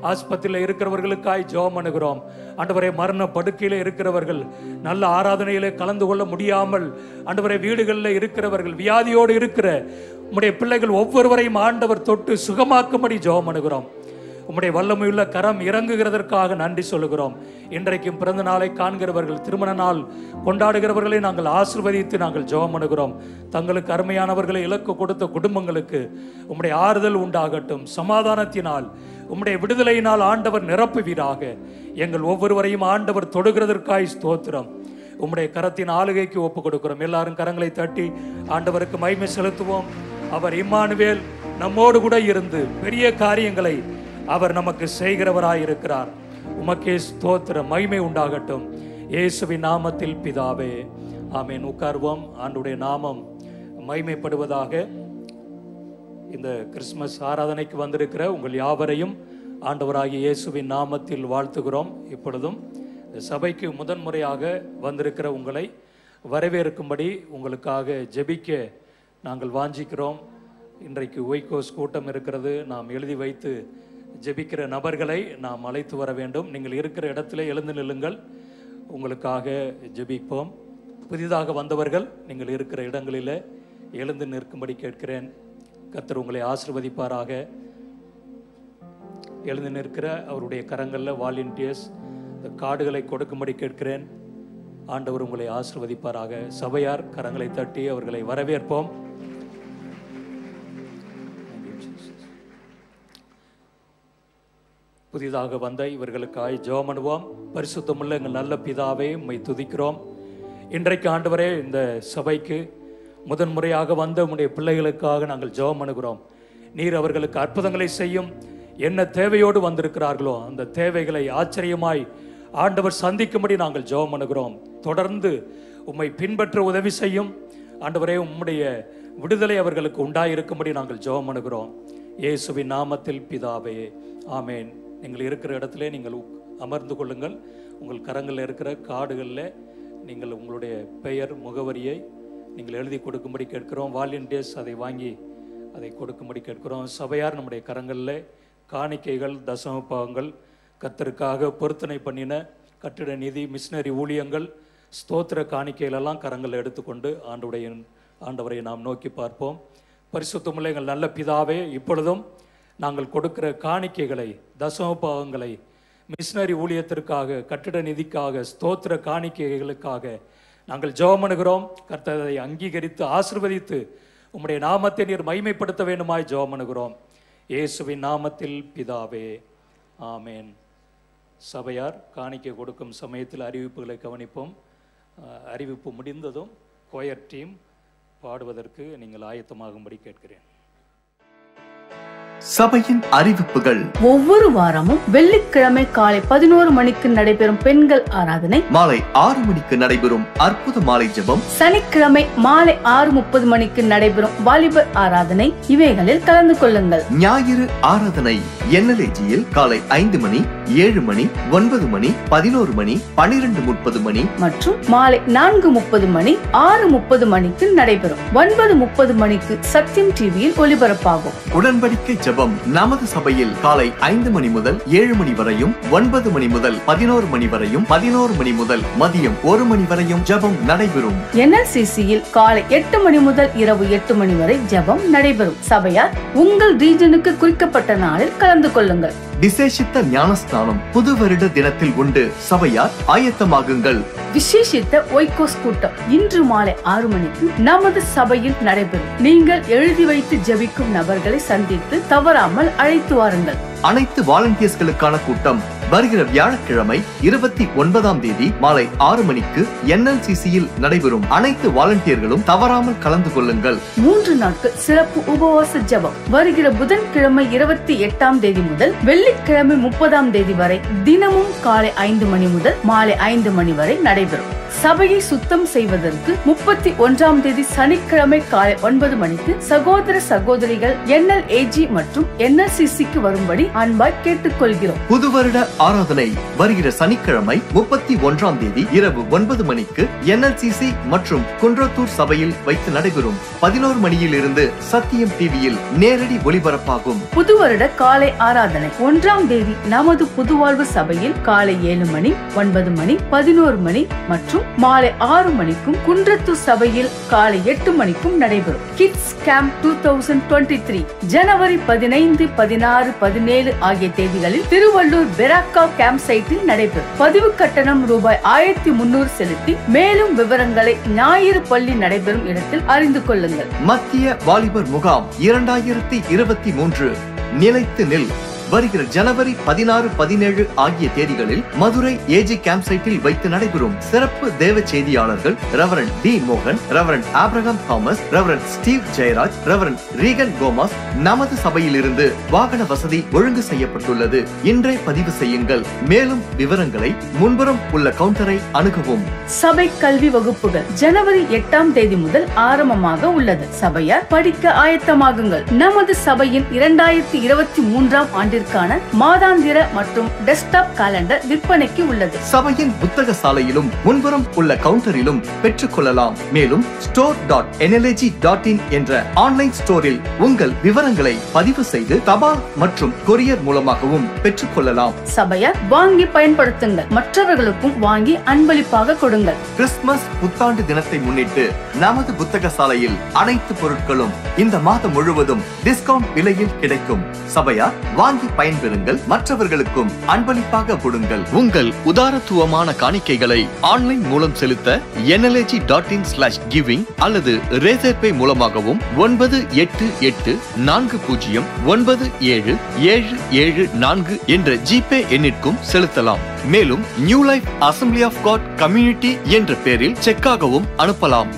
ஆஸ்பத்திரியில் இருக்கிறவர்களுக்காய் ஜெபம் பண்ணுகிறோம். ஆண்டவரே, மரண படுக்கையில் இருக்கிறவர்கள், நல்ல ஆராதனையிலே கலந்து கொள்ள முடியாமல் ஆண்டவரே வீடுகளில் இருக்கிறவர்கள், வியாதியோடு இருக்கிற உம்முடைய பிள்ளைகள் ஒவ்வொருவரையும் ஆண்டவர் தொட்டு சுகமாக்கும்படி ஜெபம் பண்ணுகிறோம். உம்முடைய வல்லமையுள்ள கரம் இறங்குகிறதற்காக நன்றி சொல்லுகிறோம். இன்றைக்கும் பிறந்த நாளை காண்கிறவர்கள், திருமண நாள் கொண்டாடுகிறவர்களை நாங்கள் ஆசீர்வதித்து நாங்கள் ஜெபம் பண்ணுகிறோம். தங்களுக்கு அருமையானவர்களை இலக்கு கொடுத்த குடும்பங்களுக்கு உம்முடைய ஆறுதல் உண்டாகட்டும். சமாதானத்தினால் உம்முடைய விடுதலையினால் ஆண்டவர் நிரப்புவீராக. எங்கள் ஒவ்வொருவரையும் ஆண்டவர் தொடுகிறதற்காய் ஸ்தோத்திரம். உம்முடைய கரத்தின் ஆளுகைக்கு ஒப்பு கொடுக்கிறோம். எல்லாரும் கரங்களை தட்டி ஆண்டவருக்கு மகிமை செலுத்துவோம். அவர் இம்மானுவேல், நம்மோடு கூட இருந்து பெரிய காரியங்களை அவர் நமக்கு செய்கிறவராயிருக்கிறார். உமக்கே ஸ்தோத்திரம், மகிமை உண்டாகட்டும். இயேசுவின் நாமத்தில் பிதாவே, ஆமென். உட்கார்வோம். ஆண்டுடைய நாமம் மகிமைப்படுவதாக. இந்த கிறிஸ்துமஸ் ஆராதனைக்கு வந்திருக்கிற உங்கள் யாவரையும் ஆண்டவராகிய இயேசுவின் நாமத்தில் வாழ்த்துகிறோம். இப்பொழுதும் இந்த சபைக்கு முதன்முறையாக வந்திருக்கிற உங்களை வரவேற்கும்படி உங்களுக்காக ஜெபிக்க நாங்கள் வாஞ்சிக்கிறோம். இன்றைக்கு ஒய்கோஸ் கூட்டம் இருக்கிறது. நாம் எழுதி வைத்து ஜெபிக்கிற நபர்களை நாம் அழைத்து வர வேண்டும். நீங்கள் இருக்கிற இடத்துல எழுந்து நில்லுங்கள், உங்களுக்காக ஜெபிப்போம். புதிதாக வந்தவர்கள் நீங்கள் இருக்கிற இடங்களில் எழுந்து நிற்கும்படி கேட்கிறேன். கர்த்தர் உங்களை ஆசீர்வதிப்பாராக. எழுந்து நிற்கிற அவருடைய கரங்களில் வாலண்டியர்ஸ் இந்த கார்டுகளை கொடுக்கும்படி கேட்கிறேன். ஆண்டவர் உங்களை ஆசீர்வதிப்பாராக. சபையார் கரங்களை தட்டி அவர்களை வரவேற்போம். புதிதாக வந்த இவர்களுக்காய் ஜெபம் பண்ணுவோம். பரிசுத்தமுள்ள எங்கள் நல்ல பிதாவே, உம்மை துதிக்கிறோம். இன்றைக்கு ஆண்டவரே, இந்த சபைக்கு முதன்முறையாக வந்த உம்முடைய பிள்ளைகளுக்காக நாங்கள் ஜெபம் பண்ணுகிறோம். நீர் அவர்களுக்கு அற்புதங்களை செய்யும். என்ன தேவையோடு வந்திருக்கிறார்களோ அந்த தேவைகளை ஆச்சரியமாய் ஆண்டவர் சந்திக்கும்படி நாங்கள் ஜெபம் பண்ணுகிறோம். தொடர்ந்து உம்மை பின்பற்ற உதவி செய்யும் ஆண்டவரே. உம்முடைய விடுதலை அவர்களுக்கு உண்டாயிருக்கும்படி நாங்கள் ஜெபம் பண்ணுகிறோம். இயேசுவின் நாமத்தில் பிதாவே, ஆமேன். நீங்கள் இருக்கிற இடத்துல நீங்கள் அமர்ந்து கொள்ளுங்கள். உங்கள் கரங்களில் இருக்கிற கார்டுகளில் நீங்கள் உங்களுடைய பெயர், முகவரியை நீங்கள் எழுதி கொடுக்கும்படி கேட்கிறோம். வாலண்டியர்ஸ் அதை வாங்கி அதை கொடுக்கும்படி கேட்கிறோம். சபையார் நம்முடைய கரங்களில் காணிக்கைகள், தசம பாகங்கள், கர்த்தருக்காக பொருத்தனை பண்ணின கட்டிட நிதி, மிஷினரி ஊழியங்கள், ஸ்தோத்திர காணிக்கைகளெல்லாம் கரங்களில் எடுத்துக்கொண்டு ஆண்டவரை நாம் நோக்கி பார்ப்போம். பரிசுத்தமுள்ள எங்கள் நல்ல பிதாவே, இப்பொழுதும் நாங்கள் கொடுக்கிற காணிக்கைகளை, தசம பாகங்களை, மிஷினரி ஊழியத்திற்காக, கட்டிட நிதிக்காக, ஸ்தோத்திர காணிக்கைகளுக்காக நாங்கள் ஜெபம் பண்ணுகிறோம். கர்த்தரை அங்கீகரித்து ஆசீர்வதித்து உம்முடைய நாமத்தை நீர் மகிமைப்படுத்த வேண்டுமாய் ஜெபம் பண்ணுகிறோம். இயேசுவின் நாமத்தில் பிதாவே, ஆமேன். சபையார் காணிக்கை கொடுக்கும் சமயத்தில் அறிவிப்புகளை கவனிப்போம். அறிவிப்பு முடிந்ததும் கோயர் டீம் பாடுவதற்கு நீங்கள் ஆயத்தமாகும்படி கேட்கிறேன். சபையின் அறிவிப்புகள். ஒவ்வொரு வாரமும் வெள்ளிக்கிழமை காலை 11 மணிக்கு நடைபெறும் பெண்கள் ஆராதனை, மாலை 6 மணிக்கு நடைபெறும் அற்புத மாலை ஜெபம், சனிக்கிழமை மாலை 6:30 மணிக்கு நடைபெறும் வாலிபர் ஆராதனை, இவைகளில் கலந்து கொள்ளுங்கள். ஞாயிறு ஆராதனை NLAGயில் காலை 5 மணி, 7 மணி, 9 மணி, 11 மணி, 12:30 மணி மற்றும் மாலை 4:30 மணி, 6:30 மணிக்கு நடைபெறும். 9:30 மணிக்கு சத்தியம் டிவியில் ஒளிபரப்பாகும். உடன்படிக்கை ஜெபம் நமது சபையில் காலை 5 மணி முதல் 7 மணி வரையும், 9 மணி முதல் 11 மணி வரையும், 11 மணி முதல் மதியம் 1 மணி வரையும் ஜெபம் நடைபெறும். NLCCயில் காலை 8 மணி முதல் இரவு 8 மணி வரை ஜெபம் நடைபெறும். சபையார் உங்கள் ரீஜனுக்கு குறிக்கப்பட்ட நாளில் கலந்து கொள்ளுங்கள். விசேஷித்த ஞானஸ்நானம் புது வருட தினத்தில் உண்டு. சபையார் ஆயத்தமாகுங்கள். விசேஷித்த ஒய்கோஸ் கூட்டம் இன்று மாலை 6 மணிக்கு நமது சபையில் நடைபெறும். நீங்கள் எழுதி வைத்து ஜெபிக்கும் நபர்களை சந்தித்து தவறாமல் அழைத்து வாருங்கள். அனைத்து வாலண்டியர்ஸ்களுக்கான கூட்டம் வருகிற வியாழக்கிழமை 29ஆம் தேதி மாலை 6 மணிக்கு NLCCயில் நடைபெறும். அனைத்து வாலண்டியர்களும் தவறாமல் கலந்து கொள்ளுங்கள். 3 நாட்கள் சிறப்பு உபவாச ஜெபம் வருகிற புதன்கிழமை 28ஆம் தேதி முதல் வெள்ளிக்கிழமை 30ஆம் தேதி வரை தினமும் காலை 5 மணி முதல் மாலை 5 மணி வரை நடைபெறும். சபையை சுத்தம் செய்வதற்கு 31ஆம் தேதி சனிக்கிழமை காலை 9 மணிக்கு சகோதர சகோதரிகள் NLAG மற்றும் NLCCக்கு வரும்படி அன்பாய் கேட்டுக்கொள்கிறோம். புது வருட ஆராதனை வருகிற சனிக்கிழமை 31ஆம் தேதி இரவு 9 மணிக்கு NLCC மற்றும் குன்றத்தூர் சபையில் வைத்து நடைபெறும். 11 மணியில் இருந்து சத்தியம் டிவியில் நேரடி ஒளிபரப்பாகும். புது வருட காலை ஆராதனை 1ஆம் தேதி நமது புதுவாழ்வு சபையில் காலை 7 மணி, 9 மணி, 11 மணி மற்றும் மாலை 6 மணிக்கும், குன்றத்தூர் சபையில் காலை 8 மணிக்கும் நடைபெறும். கிட்ஸ் கேம்ப் 2023 ஜனவரி 15, 16, 17 ஆகிய தேதிகளில் திருவள்ளூர் பெராக்கா கேம்ப் சைட்டில் நடைபெறும். பதிவு கட்டணம் ரூபாய் 1300 செலுத்தி மேலும் விவரங்களை ஞாயிறு பள்ளி நடைபெறும் இடத்தில் அறிந்து கொள்ளுங்கள். மத்திய வாலிபர் முகாம் 2023 நிலைத்து நில் வருகிற ஜனவரி 16, 17 ஆகிய தேதிகளில் மதுரை AG கேம்ப் சைட்டில் வைத்து நடைபெறும். சிறப்பு தேவ செய்தியாளர்கள் ரெவரண்ட் D. மோகன், reverend Abraham Thomas, reverend Steve Jeyaraj, reverend Reagan Gomes. நமது சபையில் இருந்து வாகன வசதி ஒழுங்கு செய்யப்பட்டுள்ளது. இன்றே பதிவு செய்யுங்கள். மேலும் விவரங்களை முன்புறம் உள்ள கவுண்டரை அணுகவும். சபை கல்வி வகுப்புகள் ஜனவரி 8ஆம் தேதி முதல் ஆரம்பமாக உள்ளது. சபையார் படிக்க ஆயத்தமாகுங்கள். நமது சபையின் 2023ஆம் ஆண்டிற்கு மாதத்திற்கான மாதாந்திர மற்றும் டெஸ்க்டாப் காலண்டர் விற்பனைக்கு உள்ளது. சபையின் புத்தக சாலையிலும் முன்புறம் உள்ள கவுண்டரிலும் பெற்றுக் கொள்ளலாம். மேலும் store.nlg.in என்ற ஆன்லைன் ஸ்டோரில் உங்கள் விவரங்களை பதிவு செய்து தபால் மற்றும் கொரியர் மூலமாகவும் பெற்றுக் கொள்ளலாம். சபையார் வாங்கி பயன்படுத்துங்கள், மற்றவர்களுக்கும் வாங்கி அன்பளிப்பாக கொடுங்கள். கிறிஸ்துமஸ் புத்தாண்டு தினத்தை முன்னிட்டு நமது புத்தக சாலையில் அனைத்து பொருட்களும் இந்த மாதம் முழுவதும் டிஸ்கவுண்ட் விலையில் கிடைக்கும். சபையார் வாங்கி பயன்பெறுங்கள், மற்றவர்களுக்கும் அன்பளிப்பாக கொடுங்கள். உங்கள் உதாரத்துவமான காணிக்கைகளை ஆன்லைன் மூலம் செலுத்த nlg.in/giving அல்லது ரேசர் பே மூலமாகவும் 9840907774 என்ற ஜிபே எண்ணிற்கும் செலுத்தலாம். மேலும் new life assembly of God community என்ற பெயரில் செக்காகவும் அனுப்பலாம்.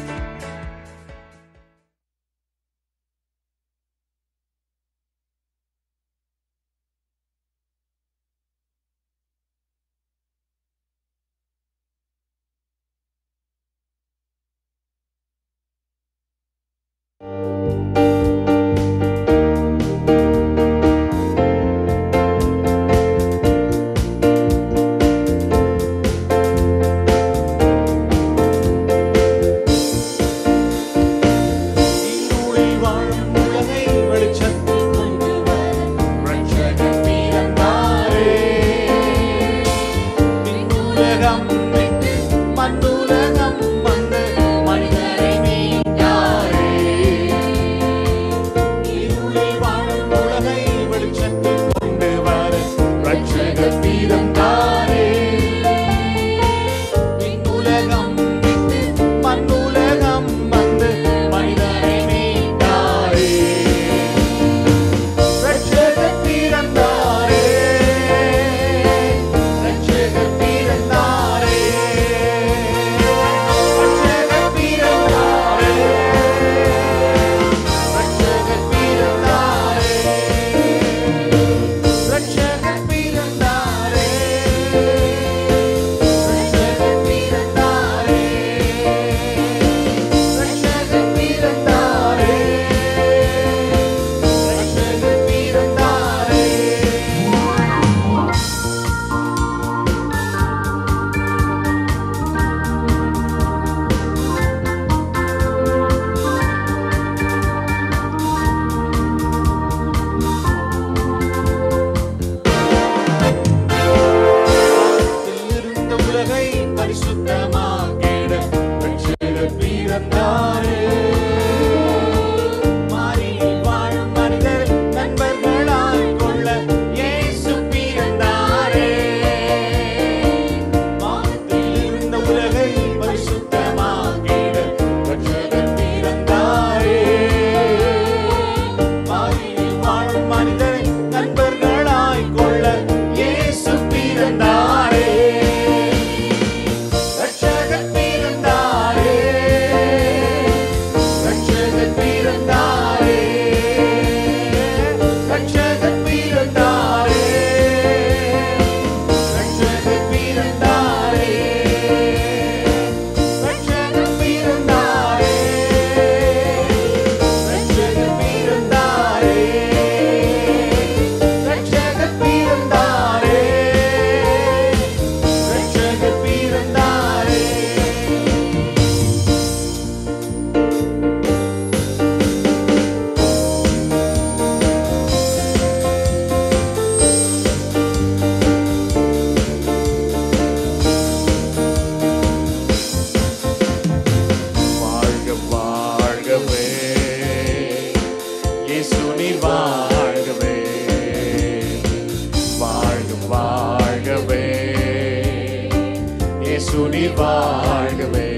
வாழ்கவே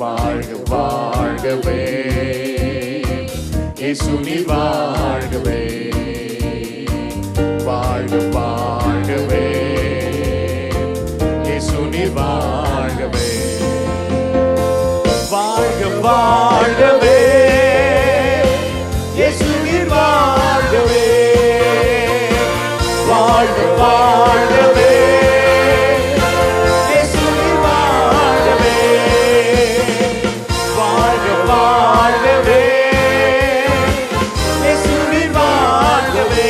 வாழ்க வாழ்கவே இயேசு நீர் வாழ்கவே வாழ்க வாழ்கவே இயேசு நீர் வாழ்கவே வாழ்க வாழ்கவே இயேசு நீர் வாழ்கவே வாழ்க வாழ்கவே வாழ்கவே இயேசு நீர் வாழ்கவே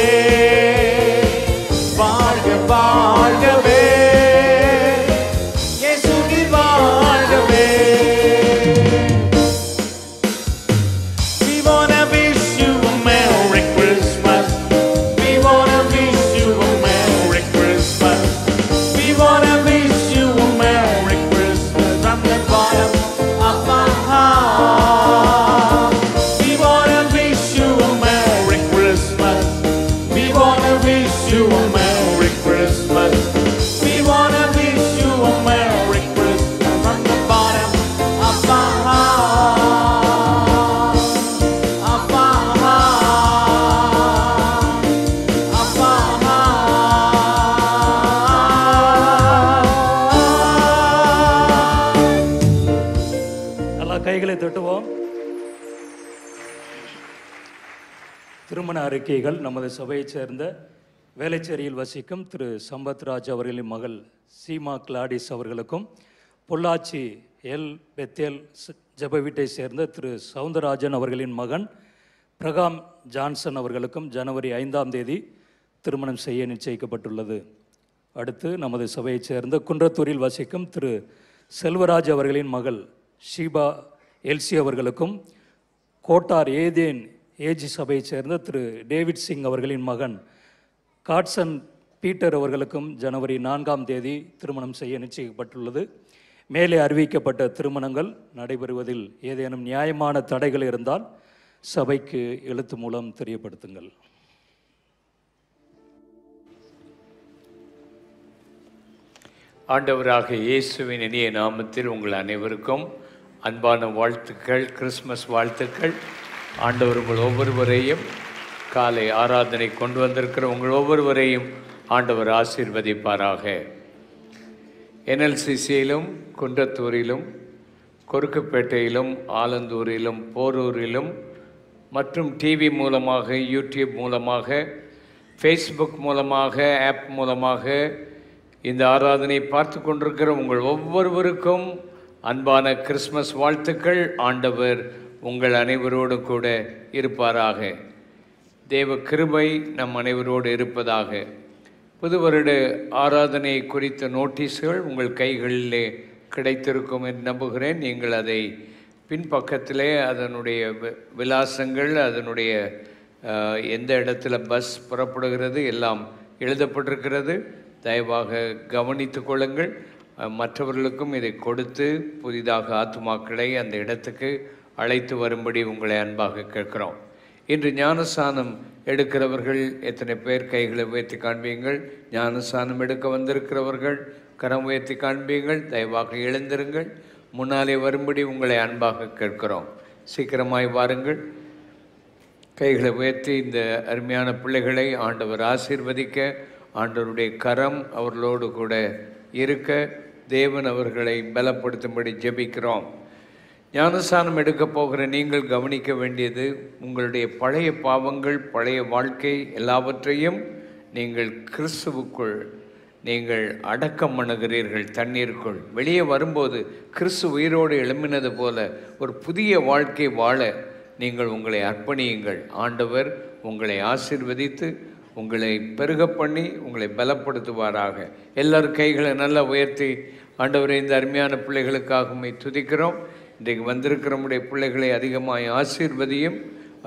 திருமண அறிக்கைகள் நமது சபையைச் சேர்ந்த வேலைச்சேரியில் வசிக்கும் திரு சம்பத்ராஜ் அவர்களின் மகள் சீமா கிளாடிஸ் அவர்களுக்கும், பொள்ளாச்சி எல் பெத்தேல் ஜெப வீட்டை சேர்ந்த திரு சவுந்தரராஜன் அவர்களின் மகன் பிரகாம் ஜான்சன் அவர்களுக்கும் ஜனவரி 5ஆம் தேதி திருமணம் செய்ய நிச்சயிக்கப்பட்டுள்ளது. அடுத்து நமது சபையைச் சேர்ந்த குன்றத்தூரில் வசிக்கும் திரு செல்வராஜ் அவர்களின் மகள் ஷீபா எல்சி அவர்களுக்கும், கோட்டார் ஏதேன் ஏஜி சபையைச் சேர்ந்த திரு டேவிட் சிங் அவர்களின் மகன் காட்சன் பீட்டர் அவர்களுக்கும் ஜனவரி 4ஆம் தேதி திருமணம் செய்ய நிச்சயிக்கப்பட்டுள்ளது. மேலே அறிவிக்கப்பட்ட திருமணங்கள் நடைபெறுவதில் ஏதேனும் நியாயமான தடைகள் இருந்தால் சபைக்கு எழுத்து மூலம் தெரியப்படுத்துங்கள். ஆண்டவராக இயேசுவின் இனிய நாமத்தில் உங்கள் அனைவருக்கும் அன்பான வாழ்த்துக்கள், கிறிஸ்மஸ் வாழ்த்துக்கள். ஆண்டவர் உங்கள் ஒவ்வொருவரையும் காலை ஆராதனை கொண்டு வந்திருக்கிற உங்கள் ஒவ்வொருவரையும் ஆண்டவர் ஆசீர்வதிப்பாராக. NLCCயிலும் குன்றத்தூரிலும் கொருக்குப்பேட்டையிலும் ஆலந்தூரிலும் போரூரிலும் மற்றும் டிவி மூலமாக, யூடியூப் மூலமாக, ஃபேஸ்புக் மூலமாக, ஆப் மூலமாக இந்த ஆராதனை பார்த்து கொண்டிருக்கிற உங்கள் ஒவ்வொருவருக்கும் அன்பான கிறிஸ்மஸ் வாழ்த்துக்கள். ஆண்டவர் உங்கள் அனைவரோடு கூட இருப்பாராக. தேவ கிருபை நம் அனைவரோடு இருப்பதாக. புது வருட ஆராதனை குறித்த நோட்டீஸ்கள் உங்கள் கைகளிலே கிடைத்திருக்கும் என்று நம்புகிறேன். நீங்கள் அதை பின்பக்கத்திலே அதனுடைய விலாசங்கள், அதனுடைய எந்த இடத்துல பஸ் புறப்படுகிறது எல்லாம் எழுதப்பட்டிருக்கிறது. தயவாக கவனித்து கொள்ளுங்கள். மற்றவர்களுக்கும் இதை கொடுத்து புதிதாக ஆத்துமாக்களை அந்த இடத்துக்கு அழைத்து வரும்படி உங்களை அன்பாக கேட்கிறோம். இன்று ஞானஸ்நானம் எடுக்கிறவர்கள் எத்தனை பேர் கைகளை உயர்த்தி காண்பீங்கள்? ஞானஸ்நானம் எடுக்க வந்திருக்கிறவர்கள் கரம் உயர்த்தி காண்பீங்கள். தயவாக எழுந்திருங்கள். முன்னாலே வரும்படி உங்களை அன்பாக கேட்கிறோம். சீக்கிரமாய் வாருங்கள். கைகளை உயர்த்தி இந்த அருமையான பிள்ளைகளை ஆண்டவர் ஆசீர்வதிக்க, ஆண்டவருடைய கரம் அவர்களோடு கூட இருக்க, தேவன் அவர்களை பலப்படுத்தும்படி ஜெபிக்கிறோம். ஞானஸ்நானம் எடுக்க போகிற நீங்கள் கவனிக்க வேண்டியது, உங்களுடைய பழைய பாவங்கள், பழைய வாழ்க்கை எல்லாவற்றையும் நீங்கள் கிறிஸ்துவுக்குள் நீங்கள் அடக்கம் பண்ணுகிறீர்கள். தண்ணீருக்குள் வெளியே வரும்போது கிறிஸ்து உயிரோடு எழும்பினது போல ஒரு புதிய வாழ்க்கை வாழ நீங்கள் உங்களை அர்ப்பணியுங்கள். ஆண்டவர் உங்களை ஆசீர்வதித்து உங்களை பெருக பண்ணி உங்களை பலப்படுத்துவாராக. எல்லாரும் கைகளை நல்லா உயர்த்தி, ஆண்டவரை இந்த அருமையான பிள்ளைகளுக்காக துதிக்கிறோம். இன்றைக்கு வந்திருக்கிற நம்முடைய பிள்ளைகளை அதிகமாய் ஆசீர்வதியும்.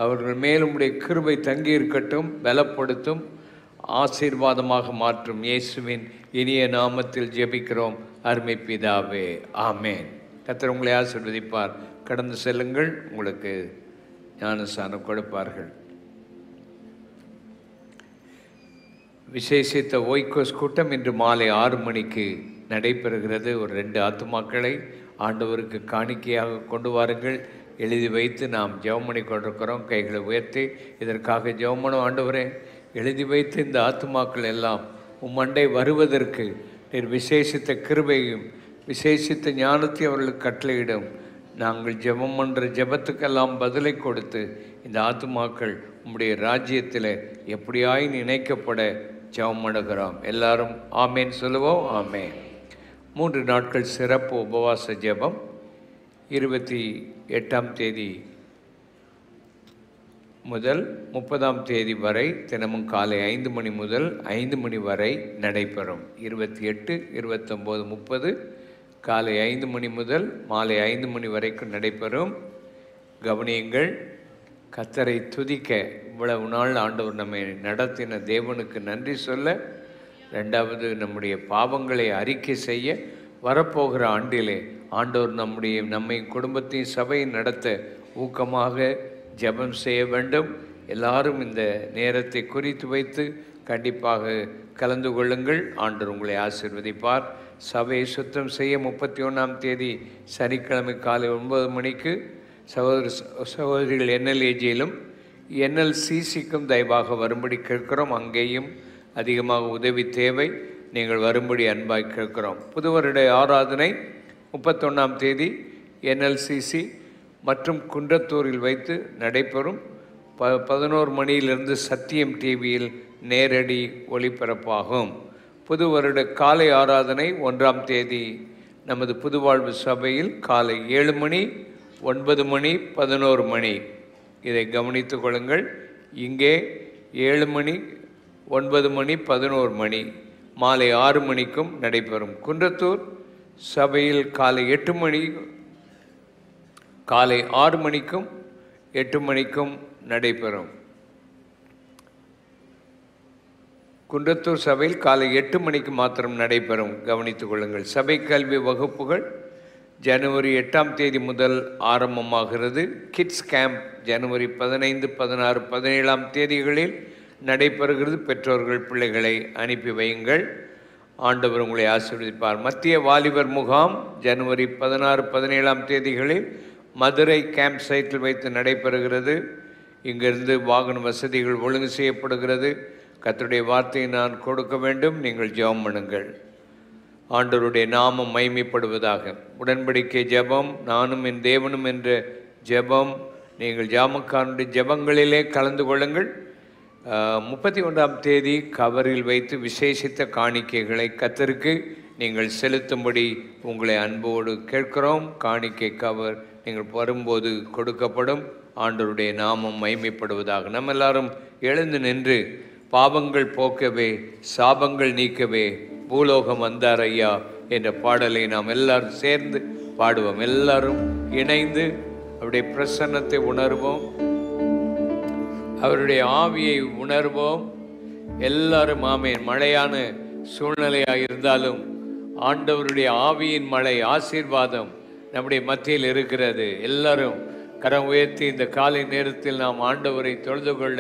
அவர்கள் மேலும் உடைய கிருபை தங்கி இருக்கட்டும், பலப்படுத்தும், ஆசீர்வாதமாக மாற்றும். இயேசுவின் இனிய நாமத்தில் ஜெபிக்கிறோம் அருமை பிதாவே, ஆமேன். கர்த்தர் உங்களை ஆசீர்வதிப்பார். கடந்து செல்லுங்கள், உங்களுக்கு ஞானஸ்நானம் கொடுப்பார்கள். விசேஷித்த ஓய்கோஸ் கூட்டம் இன்று மாலை 6 மணிக்கு நடைபெறுகிறது. ஒரு 2 ஆத்துமாக்களை ஆண்டவருக்கு காணிக்கையாக கொண்டு வாருங்கள். எழுதி வைத்து நாம் ஜெபம் பண்ணி கொண்டிருக்கிறோம். கைகளை உயர்த்தி இதற்காக ஜெபம் பண்ணும். ஆண்டவரே, எழுதி வைத்து இந்த ஆத்துமாக்கள் எல்லாம் உம்மண்டை வருவதற்கு நீர் விசேஷித்த கிருபையும் விசேஷித்த ஞானத்தை அவர்களுக்கு கட்டளையிடும். நாங்கள் ஜெபம் பண்ணுற ஜெபத்துக்கெல்லாம் பதிலை கொடுத்து இந்த ஆத்துமாக்கள் உம்முடைய ராஜ்யத்தில் எப்படியாய் நினைக்கப்பட ஜெபம் பண்ணுகிறோம். எல்லாரும் ஆமேன் சொல்லுவோம். ஆமேன். 3 நாட்கள் சிறப்பு உபவாச ஜெபம் 28ஆம் தேதி முதல் 30ஆம் தேதி வரை தினமும் காலை 5 மணி முதல் 5 மணி வரை நடைபெறும். 28, 29, 30 காலை 5 மணி முதல் மாலை 5 மணி வரைக்கும் நடைபெறும். கவனியுங்கள். கர்த்தரை துதிக்க இவ்வளவு நாள் ஆண்டவர் நம்மை நடத்தின தேவனுக்கு நன்றி சொல்ல, 2வது நம்முடைய பாவங்களை அறிக்கை செய்ய, வரப்போகிற ஆண்டிலே ஆண்டவர் நம்மை குடும்பத்தையும் சபையை நடத்த ஊக்கமாக ஜெபம் செய்ய வேண்டும். எல்லாரும் இந்த நேரத்தை குறித்து வைத்து கண்டிப்பாக கலந்து கொள்ளுங்கள். ஆண்டவர் உங்களை ஆசீர்வதிப்பார். சபையை சுத்தம் செய்ய 31ஆம் தேதி சனிக்கிழமை காலை 9 மணிக்கு சகோதரிகள் NLAGயிலும் NLCCக்கும் தயவாக வரும்படி கேட்கிறோம். அங்கேயும் அதிகமாக உதவி தேவை. நீங்கள் வரும்படி அன்பாய் கேட்கிறோம். புது வருட ஆராதனை 31ஆம் தேதி NLCC மற்றும் குன்றத்தூரில் வைத்து நடைபெறும். 11 மணியிலிருந்து சத்தியம் டிவியில் நேரடி ஒளிபரப்பாகும். புது வருட காலை ஆராதனை 1ஆம் தேதி நமது புதுவாழ்வு சபையில் காலை 7 மணி, 9 மணி, 11 மணி. இதை கவனித்துக் கொள்ளுங்கள். இங்கே 7 மணி, 9 மணி, 11 மணி, மாலை 6 மணிக்கும் நடைபெறும். குன்றத்தூர் சபையில் காலை 8 மணி, காலை 6 மணிக்கும் 8 மணிக்கும் நடைபெறும். குன்றத்தூர் சபையில் காலை 8 மணிக்கு மாத்திரம் நடைபெறும். கவனித்துக் கொள்ளுங்கள். சபை கல்வி வகுப்புகள் ஜனவரி 8ஆம் தேதி முதல் ஆரம்பமாகிறது. கிட்ஸ் கேம்ப் ஜனவரி 15, 16, 17ஆம் தேதிகளில் நடைபெறுகிறது. பெற்றோர்கள் பிள்ளைகளை அனுப்பி வையுங்கள். ஆண்டவர் உங்களை ஆசீர்வதிப்பார். மத்திய வாலிபர் முகாம் ஜனவரி 16, 17ஆம் தேதிகளில் மதுரை கேம்ப் சைட்டில் வைத்து நடைபெறுகிறது. இங்கிருந்து வாகன வசதிகள் ஒழுங்கு செய்யப்படுகிறது. கர்த்தருடைய வார்த்தையை நான் கொடுக்க வேண்டும். நீங்கள் ஜெபம் பண்ணுங்கள். ஆண்டவருடைய நாமம் மகிமைப்படுவதாக. உடன்படிக்கை ஜெபம், நானும் என் தேவனும் என்ற ஜெபம், நீங்கள் ஜாமக்காரனுடைய ஜெபங்களிலே கலந்து கொள்ளுங்கள். 31ஆம் தேதி கவரில் வைத்து விசேஷித்த காணிக்கைகளை கர்த்தருக்கு நீங்கள் செலுத்தும்படி உங்களை அன்போடு கேட்கிறோம். காணிக்கை கவர் நீங்கள் வரும்போது கொடுக்கப்படும். ஆண்டவருடைய நாமம் மகிமைப்படுவதாக. நம்ம எல்லாரும் எழுந்து நின்று பாவங்கள் போக்கவே சாபங்கள் நீக்கவே பூலோகம் வந்தார் ஐயா என்ற பாடலை நாம் எல்லாரும் சேர்ந்து பாடுவோம். எல்லாரும் இணைந்து அவருடைய பிரசன்னத்தை உணர்வோம், அவருடைய ஆவியை உணர்வோம். எல்லாரும் ஆமென். மழையான சூழ்நிலையாக இருந்தாலும் ஆண்டவருடைய ஆவியின் மழை ஆசீர்வாதம் நம்முடைய மத்தியில் இருக்கிறது. எல்லாரும் கரம் உயர்த்தி இந்த காலை நேரத்தில் நாம் ஆண்டவரை தொழுது கொள்ள,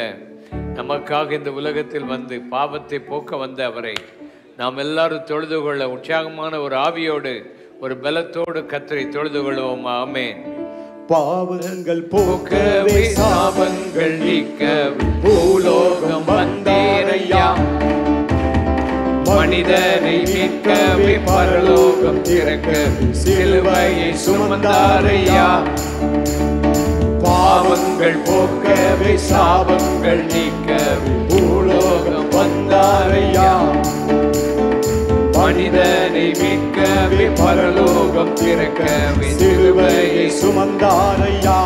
நமக்காக இந்த உலகத்தில் வந்து பாவத்தை போக்க வந்த அவரை நாம் எல்லாரும் தொழுது கொள்ள உற்சாகமான ஒரு ஆவியோடு ஒரு பலத்தோடு கர்த்தரை தொழுது கொள்வோம். ஆமென். பாவங்கள் போக்கவே சாபங்கள் நீக்கவே பூலோகம் வந்தேரையா, மனிதனை மீட்கவே பரலோகம் திறக்கவே சிலுவையை சுமந்தாரையா. பாவங்கள் போக்கவே சாபங்கள் நீக்கவே பூலோகம் வந்தாரையா, மனிதனை மீட்கவே பரலோகம் திறக்கவே சிலுவையை சுமந்தாரையா.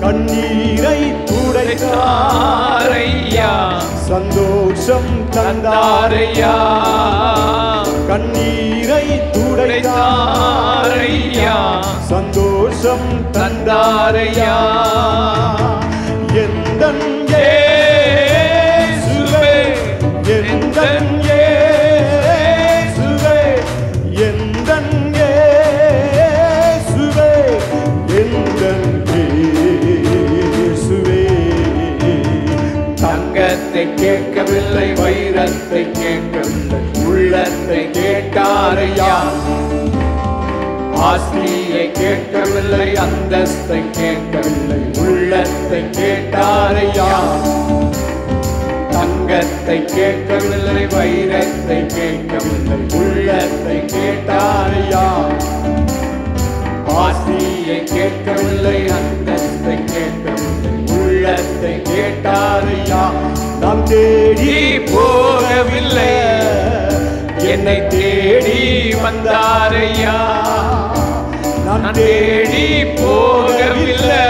கண்ணீரை துடைத்தாரையா, சந்தோஷம் தந்தாரையா. கண்ணீரை துடைத்தாரையா, சந்தோஷம் தந்தாரையா. எந்தன் இயேசுவே, எந்தன் இயேசுவே, எந்தன் இயேசுவே, எந்தன் இயேசுவே. தங்கத்தை கேட்கவில்லை, வைரத்தை கேட்கவில்லை, உள்ளத்தை கேட்டாரையா. ஆஸ்தியை கேட்கவில்லை, அந்தஸ்தை கேட்கவில்லை, உள்ளத்தை கேட்டாரையா. தங்கத்தை கேட்கவில்லை, வைரத்தை கேட்கவில்லை, உள்ளத்தை கேட்டாரையா. ஆஸ்தியை கேட்கவில்லை, அந்தஸ்தை கேட்கவில்லை, உள்ளத்தை கேட்டாரையா. நாம் தேடி போகவில்லை, என்னை தேடி வந்தாரையா. நான் தேடி போகவில்லை,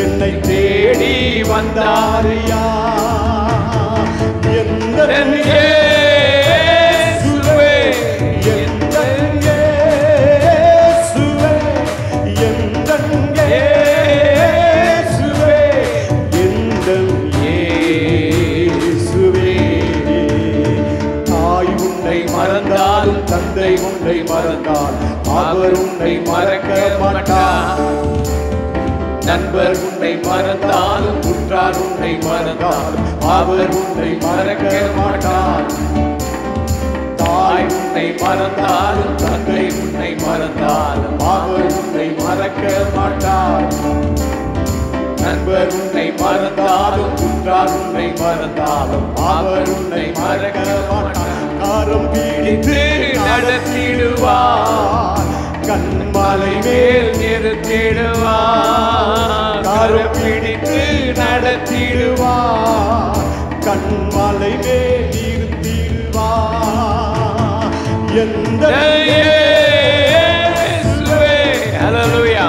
என்னை தேடி வந்தாரையா. எந்தன் இயேசுவே, எந்தன் இயேசுவே, எந்தன் இயேசுவே, எந்தன் இயேசுவே. தாய் உன்னை மறந்தால், தந்தை உன்னை மறந்தால், அவர் உன்னை மறக்க மாட்டார். நண்பர் உன்னை மறந்தாலும், உற்றார் உன்னை மறந்தாலும், அவர் உன்னை மறக்க மாட்டார். தாய் உன்னை மறந்தாலும், தந்தை உன்னை மறந்தாலும், அவர் உன்னை மறக்க மாட்டார். நண்பர் உன்னை மறந்தாலும், உற்றார் உன்னை மறந்தாலும், அவர் உன்னை மறக்க மாட்டார். காரம் பிடித்து நடத்திடுவார், கண்மலை மேல் நிறுத்திடுவார். காரம் பிடித்து நடத்திடுவார், கண்மலை மேல் நிறுத்திடுவார். எந்த இயேசுவே, ஹல்லேலூயா.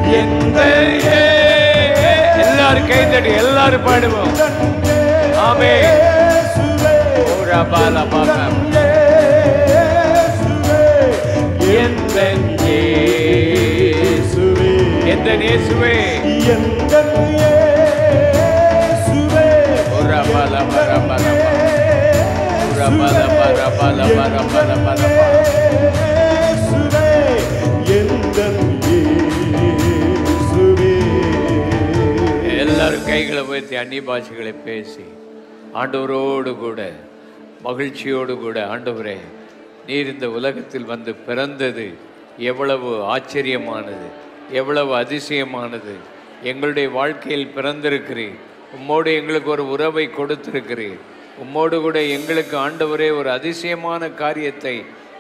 இயேசுவே, எல்லாரும் கைதடி, எல்லாரும் பாடுவோம். ஆமென். ஓரா பாலா பாலா. எந்த இயேசுவே, எந்த இயேசுவே, எந்த இயேசுவே. ஓரா பாலா பாலா பாலா. ஓரா பாலா பாலா பாலா பாலா பாலா பாலா. எல்லாரும் கைகளை உயர்த்தி அந்நிய பாஷைகளை பேசி ஆண்டவரோடு கூட மகிழ்ச்சியோடு கூட, ஆண்டவரே, நீர் இந்த உலகத்தில் வந்து பிறந்தது எவ்வளவு ஆச்சரியமானது, எவ்வளவு அதிசயமானது. எங்களுடைய வாழ்க்கையில் பிறந்திருக்கிறீர், உம்மோடு எங்களுக்கு ஒரு உறவை கொடுத்திருக்கிறீர், உம்மோடு கூட எங்களுக்கு ஆண்டவரே ஒரு அதிசயமான காரியத்தை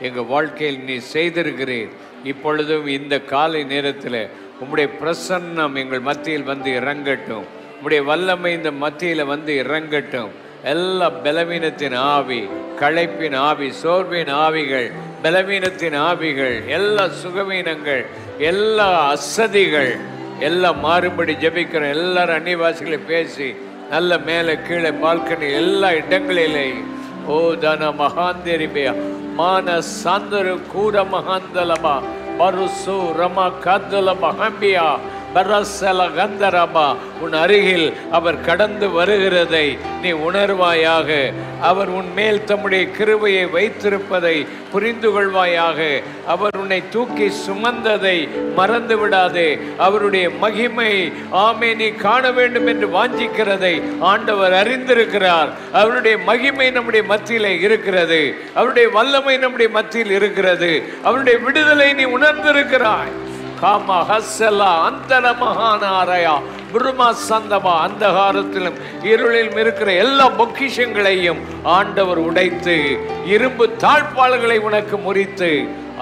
எங்கள் வாழ்க்கையில் நீ செய்திருக்கிறீர். இப்பொழுதும் இந்த காலை நேரத்தில் உம்முடைய பிரசன்னம் எங்கள் மத்தியில் வந்து இறங்கட்டும், உம்முடைய வல்லமை இந்த மத்தியில் வந்து இறங்கட்டும். எல்லா பலவீனத்தின் ஆவி, களைப்பின் ஆவி, சோர்வின் ஆவிகள், பலவீனத்தின் ஆவிகள், எல்லா சுகவீனங்கள், எல்லா அசதிகள் எல்லாம் மாறுபடி ஜெபிக்கிறோம். எல்லாரும் அந்நியவாசிகளை பேசி நல்ல மேலே கீழே பால்கனி எல்லா இடங்களிலேயும் ஓ தன மகாந்தரிபியா மான சாந்தரு கூர மகாந்தலபா பருசு ரமா காந்தலபா ஹம்பியா பரசல கந்தரபா. உன் அருகில் அவர் கடந்து வருகிறதை நீ உணர்வாயாக. அவர் உன் மேல் தம்முடைய கிருபையை வைத்திருப்பதை புரிந்து கொள்வாயாக. அவர் உன்னை தூக்கி சுமந்ததை மறந்து விடாதே. அவருடைய மகிமை ஆமே நீ காண வேண்டும் என்று வாஞ்சிக்கிறதை ஆண்டவர் அறிந்திருக்கிறார். அவருடைய மகிமை நம்முடைய மத்தியிலே இருக்கிறது, அவருடைய வல்லமை நம்முடைய மத்தியில் இருக்கிறது, அவருடைய விடுதலை நீ உணர்ந்திருக்கிறாய். காம ஹஸ்ஸலா அந்தர மகானாரயா புருமா சந்தமா. அந்தகாரத்திலும் இருளிலும் இருக்கிற எல்லா பொக்கிஷங்களையும் ஆண்டவர் உடைத்து இரும்பு தாழ்பாள்களை உனக்கு முறித்து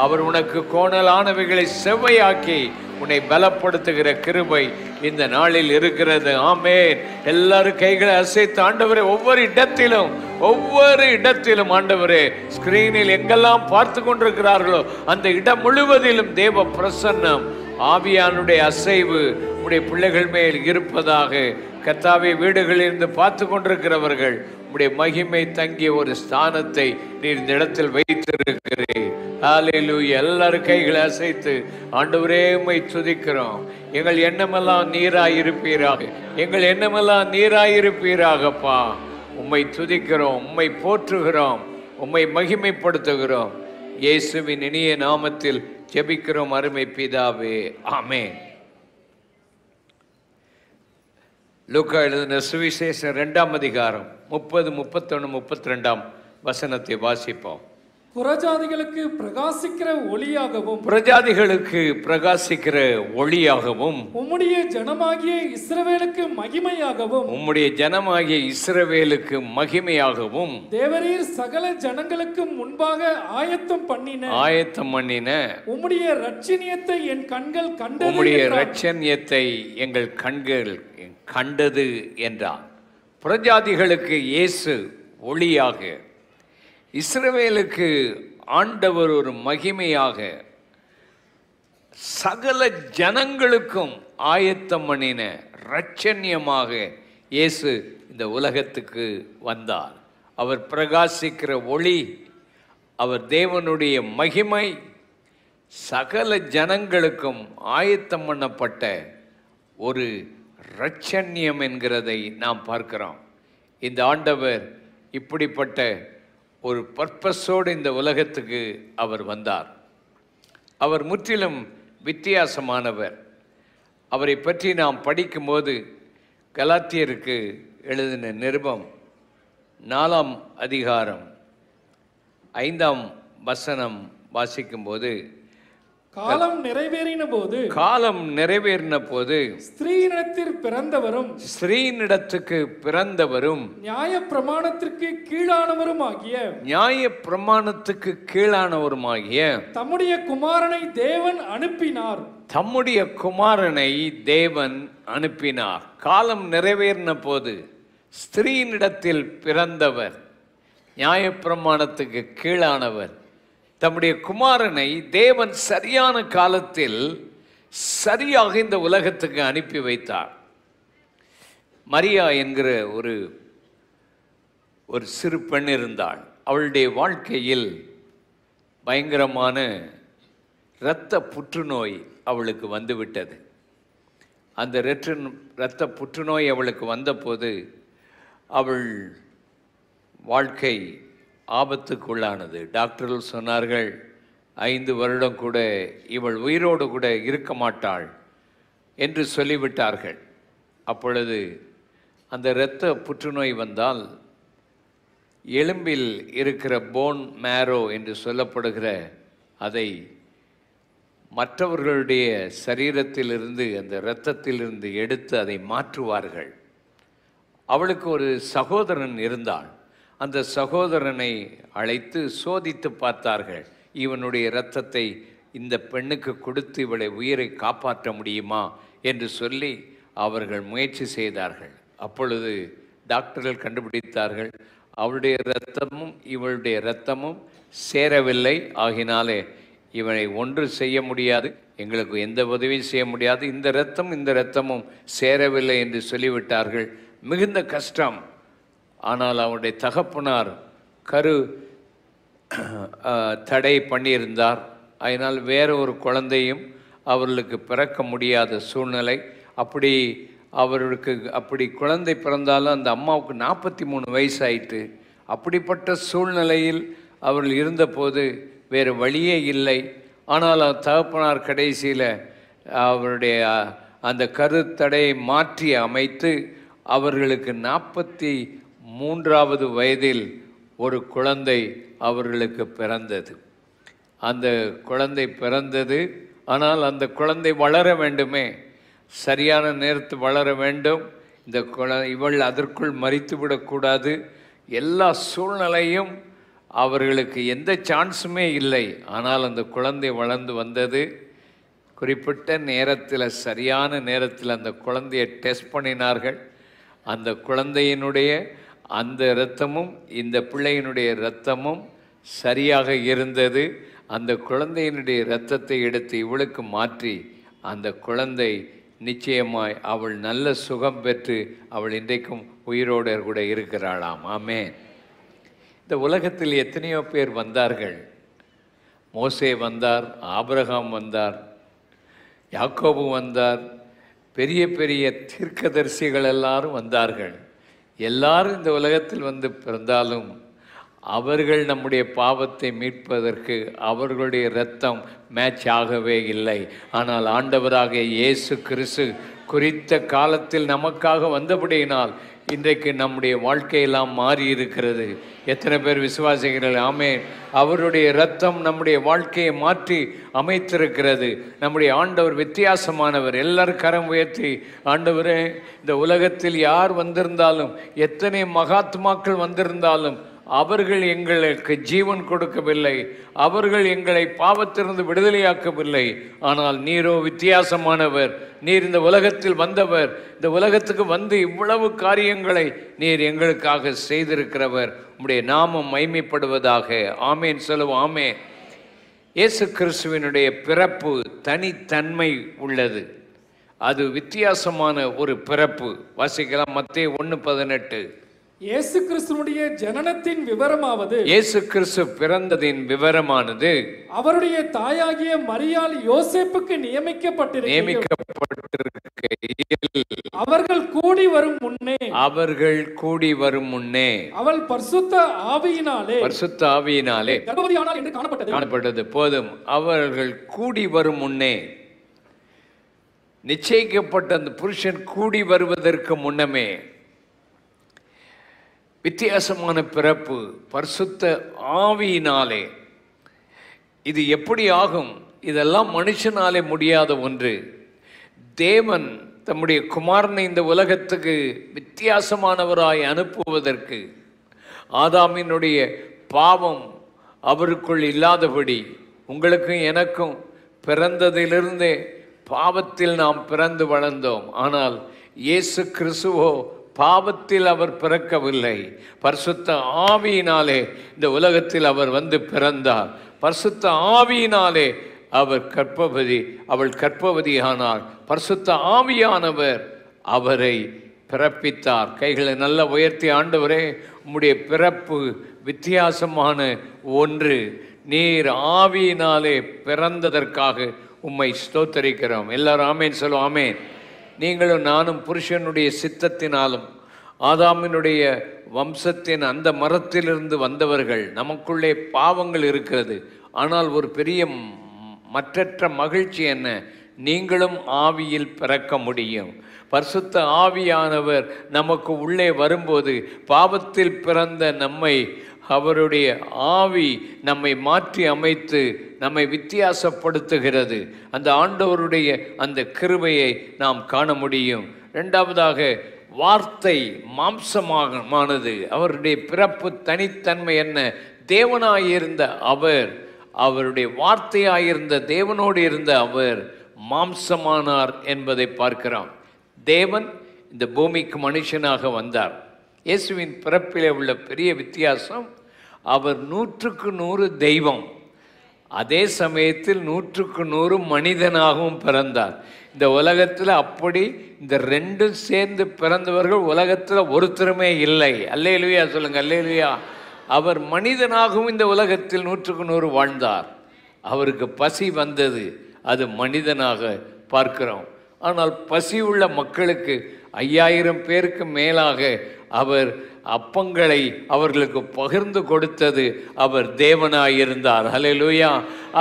அவர் உனக்கு கோணலானவைகளை செவ்வையாக்கி உன்னை பலப்படுத்துகிற கிருபை இந்த நாளில் இருக்கிறது. ஆமென். எல்லாரும் கைகளை அசைத்து ஆண்டவரே, ஒவ்வொரு இடத்திலும் ஆண்டவரே, ஸ்கிரீனில் எங்கெல்லாம் பார்த்து கொண்டிருக்கிறார்களோ அந்த இடம் முழுவதிலும் தேவ பிரசன்னம், ஆவியானுடைய அசைவு உடைய பிள்ளைகள் மேல் இருப்பதாக. கர்த்தாவே, வீடுகளில் இருந்து பார்த்து கொண்டிருக்கிறவர்கள் உடைய மகிமை தங்கிய ஒரு ஸ்தானத்தை நீர் இந்த இடத்தில் வைத்திருக்கிறீர். ஹல்லேலூயா. எல்லாரும் கைகளை அசைத்து ஆண்டவரே உம்மை துதிக்கிறோம். எங்கள் எண்ணமெல்லாம் நீராயிருப்பீராக, எங்கள் எண்ணமெல்லாம் நீராயிருப்பீராகப்பா. உம்மை துதிக்கிறோம், உம்மை போற்றுகிறோம், உம்மை மகிமைப்படுத்துகிறோம். இயேசுவின் இனிய நாமத்தில் ஜெபிக்கிறோம் அருமை பிதாவே, ஆமென். லூக்கா எழுதின சுவிசேஷம் 2ஆம் அதிகாரம் 30, 31, 32 வசனத்தை வாசிப்போம். புறஜாதிகளுக்கு பிரகாசிக்கிற ஒளியாகவும், புறஜாதிகளுக்கு பிரகாசிக்கிற ஒளியாகவும், உம்முடைய ஜனமாகிய இஸ்ரவேலுக்கு மகிமையாகவும், உம்முடைய ஜனமாகிய இஸ்ரவேலுக்கு மகிமையாகவும், தேவரீர் சகல ஜனங்களுக்கு முன்பாக ஆயத்தம் பண்ணின உம்முடைய இரட்சணியத்தை என் கண்கள் கண்டது, உம்முடைய இரட்சணியத்தை எங்கள் கண்கள் கண்டது என்றார். புறஜாதிகளுக்கு இயேசு ஒளியாக, இஸ்ரவேலுக்கு ஆண்டவர் ஒரு மகிமையாக, சகல ஜனங்களுக்கும் ஆயத்தம் பண்ணின இரட்சணியமாக இயேசு இந்த உலகத்துக்கு வந்தார். அவர் பிரகாசிக்கிற ஒளி, அவர் தேவனுடைய மகிமை, சகல ஜனங்களுக்கும் ஆயத்தம் பண்ணப்பட்ட ஒரு இரட்சணியம் என்கிறதை நாம் பார்க்கிறோம். இந்த ஆண்டவர் இப்படிப்பட்ட ஒரு பர்பஸோடு இந்த உலகத்துக்கு அவர் வந்தார். அவர் முற்றிலும் வித்தியாசமானவர். அவரை பற்றி நாம் படிக்கும்போது கலாத்தியருக்கு எழுதின நிருபம் 4ஆம் அதிகாரம் 5ஆம் வசனம் வாசிக்கும்போது, காலம் நிறைவேறின போது ஸ்திரீனிடத்துக்கு பிறந்தவரும் நியாய பிரமாணத்திற்கு கீழானவருமாகிய தம்முடைய குமாரனை தேவன் அனுப்பினார். காலம் நிறைவேறின போது ஸ்திரீனிடத்தில் பிறந்தவர், நியாயப்பிரமாணத்துக்கு கீழானவர், தம்முடைய குமாரனை தேவன் சரியான காலத்தில் சரியாக இந்த உலகத்துக்கு அனுப்பி வைத்தார். மரியா என்கிற ஒரு சிறு பெண் இருந்தாள். அவளுடைய வாழ்க்கையில் பயங்கரமான இரத்த புற்றுநோய் அவளுக்கு வந்துவிட்டது. அந்த இரத்த புற்றுநோய் அவளுக்கு வந்தபோது அவள் வாழ்க்கை ஆபத்துக்குள்ளானது. டாக்டர்கள் சொன்னார்கள் 5 வருடம் கூட இவள் உயிரோடு கூட இருக்க மாட்டாள் என்று சொல்லிவிட்டார்கள். அப்பொழுது அந்த இரத்த புற்றுநோய் வந்தால் எலும்பில் இருக்கிற போன் மேரோ என்று சொல்லப்படுகிற அதை மற்றவர்களுடைய சரீரத்திலிருந்து, அந்த இரத்தத்திலிருந்து எடுத்து அதை மாற்றுவார்கள். அவளுக்கு ஒரு சகோதரன் இருந்தான். அந்த சகோதரனை அழைத்து சோதித்து பார்த்தார்கள். இவனுடைய இரத்தத்தை இந்த பெண்ணுக்கு கொடுத்து இவளை உயிரை காப்பாற்ற முடியுமா என்று சொல்லி அவர்கள் முயற்சி செய்தார்கள். அப்பொழுது டாக்டர்கள் கண்டுபிடித்தார்கள், அவளுடைய இரத்தமும் இவளுடைய இரத்தமும் சேரவில்லை, ஆகினாலே இவனை ஒன்று செய்ய முடியாது, எங்களுக்கு எந்த உதவியும் செய்ய முடியாது, இந்த இரத்தமும் சேரவில்லை என்று சொல்லிவிட்டார்கள். மிகுந்த கஷ்டம். ஆனால் அவருடைய தகப்பனார் தடை பண்ணியிருந்தார். அதனால் வேற ஒரு குழந்தையும் அவர்களுக்கு பிறக்க முடியாத சூழ்நிலை. அப்படி குழந்தை பிறந்தாலும் அந்த அம்மாவுக்கு 43 வயசு ஆயிட்டு. அப்படிப்பட்ட சூழ்நிலையில் அவர்கள் இருந்தபோது வேறு வழியே இல்லை. ஆனால் தகப்பனார் கடைசியில் அவருடைய அந்த கருத்தடையை மாற்றி அமைத்து அவர்களுக்கு 43வது வயதில் ஒரு குழந்தை அவர்களுக்கு பிறந்தது. அந்த குழந்தை பிறந்தது. ஆனால் அந்த குழந்தை வளர வேண்டுமே, சரியான நேரத்தில் வளர வேண்டும். இவள் அதற்குள் மரித்து விடக்கூடாது. எல்லா சூழ்நிலையும் அவர்களுக்கு எந்த சான்ஸுமே இல்லை. ஆனால் அந்த குழந்தை வளர்ந்து வந்தது. குறிப்பிட்ட நேரத்தில், சரியான நேரத்தில் அந்த குழந்தையை டெஸ்ட் பண்ணினார்கள். அந்த குழந்தையினுடைய அந்த இரத்தமும் இந்த பிள்ளையினுடைய இரத்தமும் சரியாக இருந்தது. அந்த குழந்தையினுடைய இரத்தத்தை எடுத்து இவளுக்கு மாற்றி அந்த குழந்தை நிச்சயமாய் அவள் நல்ல சுகம் பெற்று அவள் இன்றைக்கும் உயிரோடு கூட இருக்கிறாளாம். ஆமென். இந்த உலகத்தில் எத்தனையோ பேர் வந்தார்கள். மோசே வந்தார், ஆபிரகாம் வந்தார், யாக்கோபு வந்தார், பெரிய பெரிய தீர்க்கதரிசிகள் எல்லாரும் வந்தார்கள். எல்லாரும் இந்த உலகத்தில் வந்து பிறந்தாலும் அவர்கள் நம்முடைய பாவத்தை மீட்பதற்கு அவர்களுடைய இரத்தம் மேட்ச் ஆகவே இல்லை. ஆனால் ஆண்டவராக இயேசு கிறிஸ்து குறித்த காலத்தில் நமக்காக வந்தபடியினால் இன்றைக்கு நம்முடைய வாழ்க்கையெல்லாம் மாறி இருக்கிறது. எத்தனை பேர் விசுவாசிகள்? ஆமென். அவருடைய இரத்தம் நம்முடைய வாழ்க்கையை மாற்றி அமைத்திருக்கிறது. நம்முடைய ஆண்டவர் வித்தியாசமானவர். எல்லாரும் கரம் உயர்த்தி, ஆண்டவரே, இந்த உலகத்தில் யார் வந்திருந்தாலும், எத்தனை மகாத்மாக்கள் வந்திருந்தாலும் அவர்கள் எங்களுக்கு ஜீவன் கொடுக்கவில்லை, அவர்கள் எங்களை பாவத்திலிருந்து விடுதலையாக்கவில்லை. ஆனால் நீரோ வித்தியாசமானவர். நீர் இந்த உலகத்தில் வந்தவர். இந்த உலகத்துக்கு வந்து இவ்வளவு காரியங்களை நீர் எங்களுக்காக செய்திருக்கிறவர். உம்முடைய நாமம் மகிமைப்படுவதாக. ஆமேன் சொல்லுவோம். ஆமேன். இயேசு கிறிஸ்துவினுடைய பிறப்பு தனித்தன்மை உள்ளது. அது வித்தியாசமான ஒரு பிறப்பு. வாசிக்கலாம். மத்தேயு 1:18. இயேசு கிறிஸ்துவினுடைய ஜனனத்தின் விவரமாவது, இயேசு கிறிஸ்து பிறந்ததின் விவரமானது, அவருடைய தாயாகிய மரியாள் யோசேப்புக்கு நியமிக்கப்பட்டிருக்கையில் அவர்கள் கூடி வரும் முன்னே அவள் பரிசுத்த ஆவியினாலே கர்ப்பவதியானாள் என்று காணப்பட்டது. போதும். அவர்கள் கூடி வரும் முன்னே, நிச்சயிக்கப்பட்ட அந்த புருஷன் கூடி வருவதற்கு முன்னமே வித்தியாசமான பிறப்பு, பரிசுத்த ஆவியினாலே. இது எப்படி ஆகும்? இதெல்லாம் மனுஷனாலே முடியாத ஒன்று. தேவன் தம்முடைய குமாரனை இந்த உலகத்துக்கு வித்தியாசமானவராய் அனுப்புவதற்கு ஆதாமினுடைய பாவம் அவருக்குள் இல்லாதபடி, உங்களுக்கும் எனக்கும் பிறந்ததிலிருந்தே பாவத்தில் நாம் பிறந்து வளர்ந்தோம். ஆனால் இயேசு கிறிஸ்துவோ பாவத்தில் அவர் பிறக்கவில்லை. பரிசுத்த ஆவியினாலே இந்த உலகத்தில் அவர் வந்து பிறந்தார். பரிசுத்த ஆவியினாலே அவள் கர்ப்பவதியானார். பரிசுத்த ஆவியானவர் அவரை பிறப்பித்தார். கைகளை நல்லா உயர்த்தி, ஆண்டவரே உம்முடைய பிறப்பு வித்தியாசமான ஒன்று. நீர் ஆவியினாலே பிறந்ததற்காக உம்மை ஸ்தோத்தரிக்கிறோம். எல்லாரும் ஆமேன் சொல்லுவோம். ஆமேன். நீங்களும் நானும் புருஷனுடைய சித்தத்தினாலும் ஆதாமினுடைய வம்சத்தின் அந்த மரத்திலிருந்து வந்தவர்கள். நமக்குள்ளே பாவங்கள் இருக்கிறது. ஆனால் ஒரு பெரிய மற்றற்ற மகிழ்ச்சி என்ன? நீங்களும் ஆவியில் பிறக்க முடியும். பரிசுத்த ஆவியானவர் நமக்கு உள்ளே வரும்போது பாவத்தில் பிறந்த நம்மை அவருடைய ஆவி நம்மை மாற்றி அமைத்து நம்மை வித்தியாசப்படுத்துகிறது. அந்த ஆண்டவருடைய அந்த கிருபையை நாம் காண முடியும். இரண்டாவதாக, வார்த்தை மாம்சமானது. அவருடைய பிறப்பு தனித்தன்மை என்ன? தேவனாயிருந்த அவர், அவருடைய வார்த்தையாயிருந்த தேவனோடு இருந்த அவர் மாம்சமானார் என்பதை பார்க்கிறோம். தேவன் இந்த பூமிக்கு மனுஷனாக வந்தார். இயேசுவின் பிறப்பிலே உள்ள பெரிய வித்தியாசம், அவர் 100க்கு 100 தெய்வம், அதே சமயத்தில் 100க்கு 100 மனிதனாகவும் பிறந்தார். இந்த உலகத்தில் அப்படி இந்த ரெண்டும் சேர்ந்து பிறந்தவர்கள் உலகத்தில் ஒருத்தருமே இல்லை. அல்லேலூயா சொல்லுங்க, அல்லேலூயா. அவர் மனிதனாகவும் இந்த உலகத்தில் 100க்கு 100 வாழ்ந்தார். அவருக்கு பசி வந்தது, அது மனிதனாக பார்க்கிறோம். ஆனால் பசி உள்ள மக்களுக்கு 5000 பேருக்கு மேலாக அவர் அப்பங்களை அவர்களுக்கு பகிர்ந்து கொடுத்தது அவர் தேவனாயிருந்தார். ஹல்லேலூயா.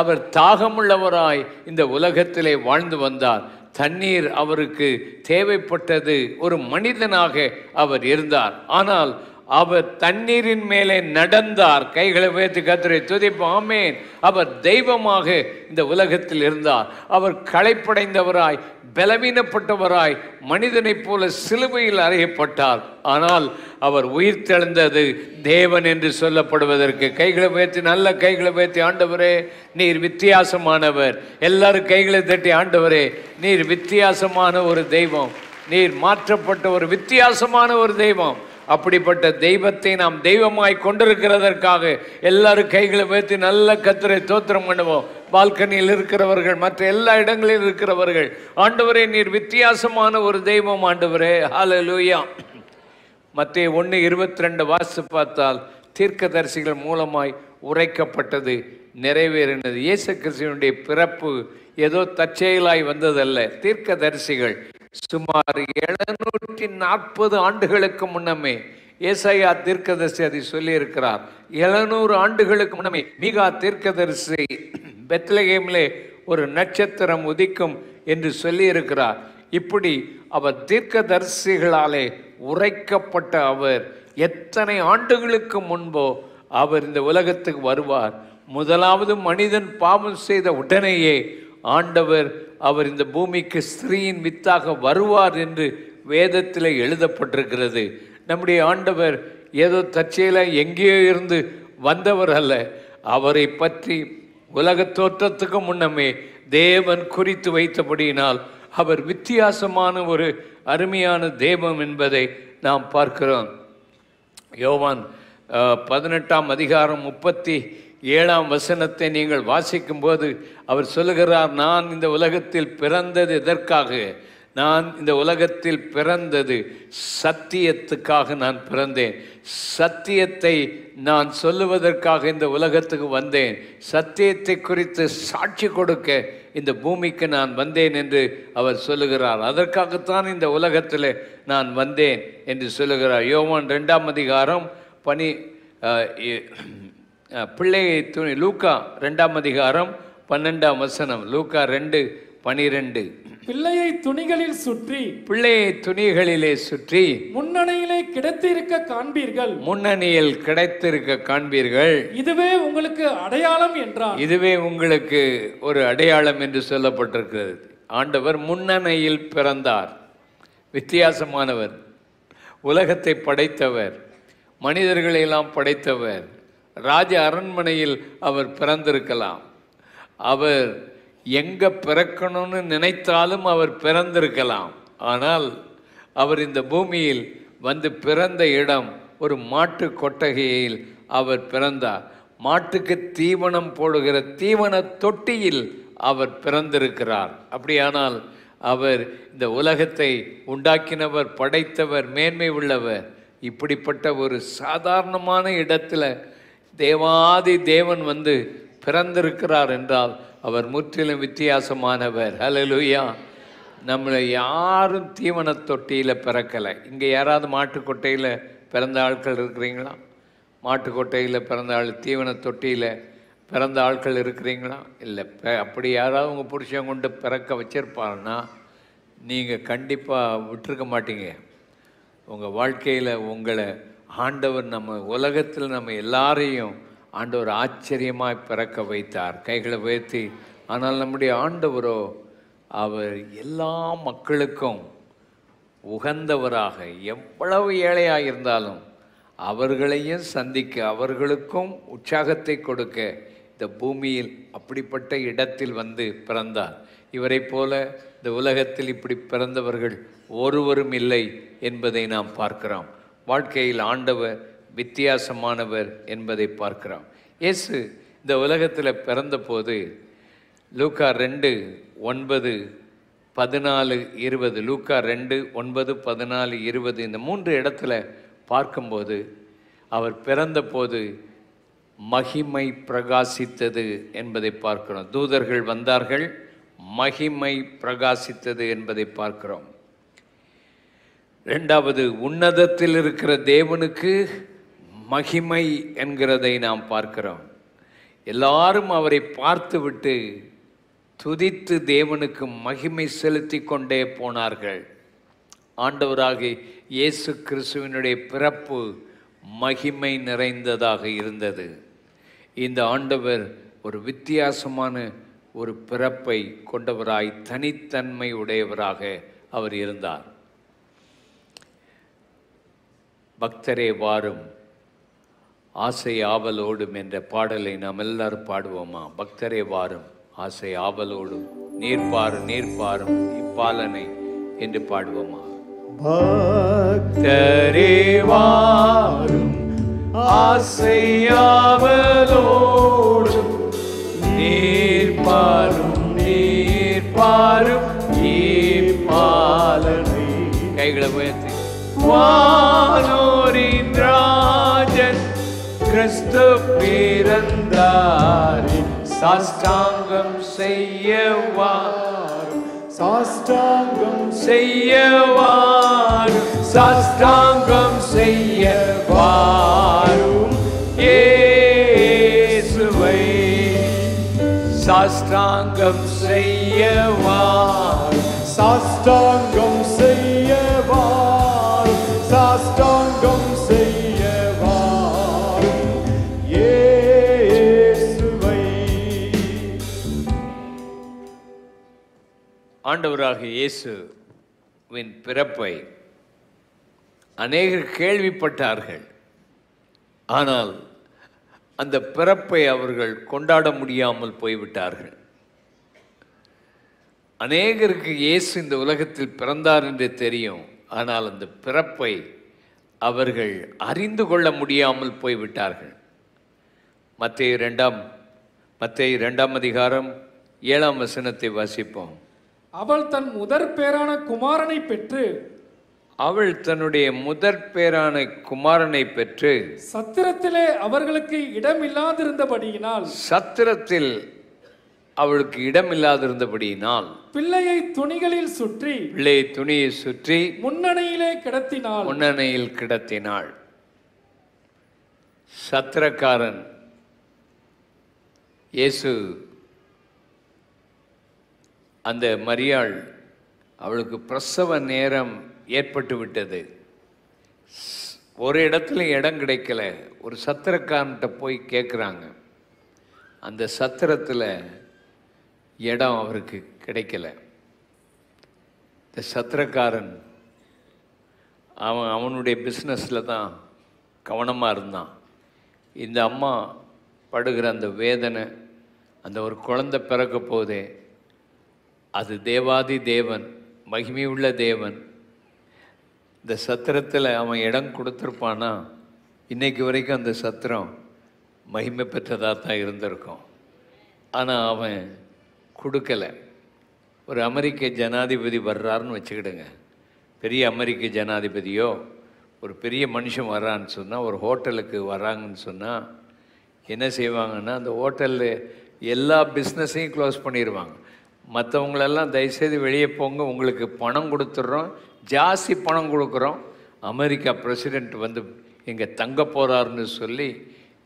அவர் தாகமுள்ளவராய் இந்த உலகத்திலே வாழ்ந்து வந்தார். தண்ணீர் அவருக்கு தேவைப்பட்டது. ஒரு மனிதனாக அவர் இருந்தார். ஆனால் அவர் தண்ணீரின் மேலே நடந்தார். கைகளை உயர்த்தி கர்த்தரை துதிப்போம். ஆமென். அவர் தெய்வமாக இந்த உலகத்தில் இருந்தார். அவர் களைப்படைந்தவராய், பலவீனப்பட்டவராய், மனிதனைப் போல சிலுவையில் அறையப்பட்டார். ஆனால் அவர் உயிர் தெழுந்தது தேவன் என்று சொல்லப்படுவதற்கு. கைகளை உயர்த்தி, நல்ல கைகளை உயர்த்தி, ஆண்டவரே நீர் வித்தியாசமானவர். எல்லாரும் கைகளை தட்டி, ஆண்டவரே நீர் வித்தியாசமான ஒரு தெய்வம், நீர் மாற்றப்பட்ட ஒரு வித்தியாசமான ஒரு தெய்வம். அப்படிப்பட்ட தெய்வத்தை நாம் தெய்வமாய் கொண்டிருக்கிறதற்காக எல்லாரும் கைகளை வைத்து நல்ல கர்த்தரை ஸ்தோத்திரம் பண்ணுவோம். பால்கனியில் இருக்கிறவர்கள், மற்ற எல்லா இடங்களில் இருக்கிறவர்கள், ஆண்டவரே நீர் வித்தியாசமான ஒரு தெய்வம் ஆண்டவரே. ஹல்லேலூயா. மத்தேயு 1:22 வாசித்து பார்த்தால், தீர்க்கதரிசிகள் மூலமாய் உரைக்கப்பட்டது நிறைவேறினது. இயேசு கிறிஸ்துவினுடைய பிறப்பு ஏதோ தற்செயலாய் வந்ததல்ல. தீர்க்கதரிசிகள் சுமார் 740 ஆண்டுகளுக்கு முன்னமே ஏசாயா தீர்க்கதரிசி அதை சொல்லி இருக்கிறார். 700 ஆண்டுகளுக்கு முன்னமே மீகா தீர்க்கதரிசி பெத்லகேமிலே ஒரு நட்சத்திரம் உதிக்கும் என்று சொல்லி இருக்கிறார். இப்படி அவர் தீர்க்கதரிசிகளாலே உரைக்கப்பட்ட அவர் எத்தனை ஆண்டுகளுக்கு முன்போ அவர் இந்த உலகத்துக்கு வருவார். முதலாவது மனிதன் பாவம் செய்த உடனேயே ஆண்டவர் அவர் இந்த பூமிக்கு ஸ்திரீயின் வித்தாக வருவார் என்று வேதத்தில் எழுதப்பட்டிருக்கிறது. நம்முடைய ஆண்டவர் ஏதோ தற்செயலாக எங்கேயோ இருந்து வந்தவர் அல்ல. அவரை பற்றி உலக தோற்றத்துக்கு முன்னமே தேவன் குறித்து வைத்தபடியினால் அவர் வித்தியாசமான ஒரு அருமையான தெய்வம் என்பதை நாம் பார்க்கிறோம். யோவான் 18ஆம் அதிகாரம் 37ஆம் வசனத்தை நீங்கள் வாசிக்கும் போது அவர் சொல்லுகிறார், நான் இந்த உலகத்தில் பிறந்தது எதற்காக? நான் இந்த உலகத்தில் பிறந்தது சத்தியத்துக்காக நான் பிறந்தேன். சத்தியத்தை நான் சொல்லுவதற்காக இந்த உலகத்துக்கு வந்தேன். சத்தியத்தை குறித்து சாட்சி கொடுக்க இந்த பூமிக்கு நான் வந்தேன் என்று அவர் சொல்லுகிறார். அதற்காகத்தான் இந்த உலகத்தில் நான் வந்தேன் என்று சொல்லுகிறார். யோவான் 2ஆம் அதிகாரம் பிள்ளையை லூக்கா 2ஆம் அதிகாரம் 12ஆம் வசனம். லூக்கா 2:12. பிள்ளையை துணிகளில் சுற்றி பிள்ளையை துணிகளிலே சுற்றி முன்னணியிலே கிடத்திருக்க காண்பீர்கள். முன்னணியில் கிடைத்திருக்க காண்பீர்கள். இதுவே உங்களுக்கு அடையாளம் என்றார். இதுவே உங்களுக்கு ஒரு அடையாளம் என்று சொல்லப்பட்டிருக்கிறது. ஆண்டவர் முன்னணியில் பிறந்தார். வித்தியாசமானவர், உலகத்தை படைத்தவர், மனிதர்களை எல்லாம் படைத்தவர். ராஜ அரண்மனையில் அவர் பிறந்திருக்கலாம். அவர் எங்க பிறக்கணும்னு நினைத்தாலும் அவர் பிறந்திருக்கலாம். ஆனால் அவர் இந்த பூமியில் வந்து பிறந்த இடம் ஒரு மாட்டு கொட்டகையில் அவர் பிறந்தார். மாட்டுக்கு தீவனம் போடுகிற தீவன தொட்டியில் அவர் பிறந்திருக்கிறார். அப்படியானால் அவர் இந்த உலகத்தை உண்டாக்கினவர், படைத்தவர், மேன்மை உள்ளவர். இப்படிப்பட்ட ஒரு சாதாரணமான இடத்துல தேவாதி தேவன் வந்து பிறந்திருக்கிறார் என்றால் அவர் முற்றிலும் வித்தியாசமானவர். ஹல்லேலூயா. நம்மளை யாரும் தீவன தொட்டியில் பிறக்கலை. இங்கே யாராவது மாட்டுக்கொட்டையில் பிறந்த ஆட்கள் இருக்கிறீங்களா? மாட்டுக்கொட்டையில் பிறந்த ஆள், தீவன தொட்டியில் பிறந்த ஆட்கள் இருக்கிறீங்களா? இல்லை. அப்படி யாராவது உங்கள் புருஷன் கொண்டு பிறக்க வச்சிருப்பாருன்னா நீங்கள் கண்டிப்பாக விட்டுருக்க மாட்டீங்க. உங்கள் வாழ்க்கையில் உங்களை ஆண்டவர், நம்ம உலகத்தில் நம்ம எல்லாரையும் ஆண்டவர் ஆச்சரியமாய் பிறக்க வைத்தார். கைகளை உயர்த்தி. ஆனால் நம்முடைய ஆண்டவரோ அவர் எல்லா மக்களுக்கும் உகந்தவராக, எவ்வளவு ஏழையாக இருந்தாலும் அவர்களையும் சந்திக்க, அவர்களுக்கும் உற்சாகத்தை கொடுக்க இந்த பூமியில் அப்படிப்பட்ட இடத்தில் வந்து பிறந்தார். இவரை போல இந்த உலகத்தில் இப்படி பிறந்தவர்கள் ஒருவரும் இல்லை என்பதை நாம் பார்க்கிறோம். வாழ்க்கையில் ஆண்டவர் வித்தியாசமானவர் என்பதை பார்க்கிறோம். இயேசு இந்த உலகத்தில் பிறந்தபோது லூக்கா 2:9-14-20, லூக்கா 2:9-14-20 இந்த 3 இடத்துல பார்க்கும்போது அவர் பிறந்தபோது மகிமை பிரகாசித்தது என்பதை பார்க்கிறோம். தூதர்கள் வந்தார்கள், மகிமை பிரகாசித்தது என்பதை பார்க்கிறோம். 2வது, உன்னதத்தில் இருக்கிற தேவனுக்கு மகிமை என்கிறதை நாம் பார்க்கிறோம். எல்லாரும் அவரை பார்த்துவிட்டு துதித்து தேவனுக்கு மகிமை செலுத்தி கொண்டே போனார்கள். ஆண்டவராகிய இயேசு கிறிஸ்துவினுடைய பிறப்பு மகிமை நிறைந்ததாக இருந்தது. இந்த ஆண்டவர் ஒரு வித்தியாசமான ஒரு பிறப்பை கொண்டவராய், தனித்தன்மை உடையவராக அவர் இருந்தார். பக்தரே வாரும் ஆசை ஆவலோடும் என்ற பாடலை நாம் எல்லாரும் பாடுவோமா? பக்தரே வாரும் ஆசை ஆவலோடும் நீர் பாரும் நீர் பாரும் இப்பாலனை என்று பாடுவோமா? பக்தரே வாரும் ஆசை ஆவலோடும் நீர் பாரும் இப்பாலனை. கைகளை உயர்த்தி. வானோரின் ராஜன் கிறிஸ்து பிறந்தார், சாஷ்டாங்கம் செய்யவாரும், சாஷ்டாங்கம் செய்யவாரும், சாஷ்டாங்கம் செய்யவாரும் இயேசுவை, சாஷ்டாங்கம் செய்யவாரும், சாஷ்டாங்கம் செய்யவாரும், சாஷ்டாங்கம் செய்யவாரும் இயேசுவை. ஆண்டவராகிய இயேசுவின் பிறப்பை அநேகர் கேள்விப்பட்டார்கள். ஆனால் அந்த பிறப்பை அவர்கள் கொண்டாட முடியாமல் போய்விட்டார்கள். அநேகருக்கு இயேசு இந்த உலகத்தில் பிறந்தார் என்று தெரியும். ஆனால் அந்த பிறப்பை அவர்கள் அறிந்து கொள்ள முடியாமல் போய்விட்டார்கள். மத்தேயு 2ஆம் அதிகாரம் 7ஆம் வசனத்தை வாசிப்போம். அவள் தன் முதற் பேரான குமாரனை பெற்று, அவள் தன்னுடைய முதற் பேரான குமாரனை பெற்று, சத்திரத்திலே அவர்களுக்கு இடமில்லாதிருந்தபடியினால், சத்திரத்தில் அவளுக்கு இடமில்லாதிருந்தபடியினால் பிள்ளையை துணிகளில் சுற்றி, பிள்ளையை துணியை சுற்றி முன்னணியிலே கிடத்தினாள், முன்னணியில் கிடத்தினாள். சத்திரக்காரன் இயேசு அந்த மரியாள் அவளுக்கு பிரசவ நேரம் ஏற்பட்டு விட்டது. ஒரு இடத்துல இடம் கிடைக்கல. ஒரு சத்திரக்காரன்கிட்ட போய் கேட்குறாங்க. அந்த சத்திரத்தில் இடம் அவருக்கு கிடைக்கல. இந்த சத்திரக்காரன் அவனுடைய பிஸ்னஸில் தான் கவனமாக இருந்தான். இந்த அம்மா படுகிற அந்த வேதனை, அந்த ஒரு குழந்தை பிறக்க போதே, அது தேவாதி தேவன், மகிமையுள்ள தேவன். இந்த சத்திரத்தில் அவன் இடம் கொடுத்துருப்பானா இன்னைக்கு வரைக்கும் அந்த சத்திரம் மகிமை பெற்றதாக தான் இருந்திருக்கும். ஆனால் அவன் கொடுக்கலை. ஒரு அமெரிக்க ஜனாதிபதி வர்றாருன்னு வச்சுக்கிடுங்க. பெரிய அமெரிக்க ஜனாதிபதியோ ஒரு பெரிய மனுஷன் வர்றான்னு சொன்னால், ஒரு ஹோட்டலுக்கு வர்றாங்கன்னு சொன்னால் என்ன செய்வாங்கன்னா, அந்த ஹோட்டலில் எல்லா பிஸ்னஸையும் க்ளோஸ் பண்ணிடுவாங்க. மற்றவங்களெல்லாம் தயவுசெய்து வெளியே போங்க, உங்களுக்கு பணம் கொடுத்துட்றோம், ஜாஸ்தி பணம் கொடுக்குறோம், அமெரிக்கா பிரசிடெண்ட் வந்து இங்கே தங்க போகிறாருன்னு சொல்லி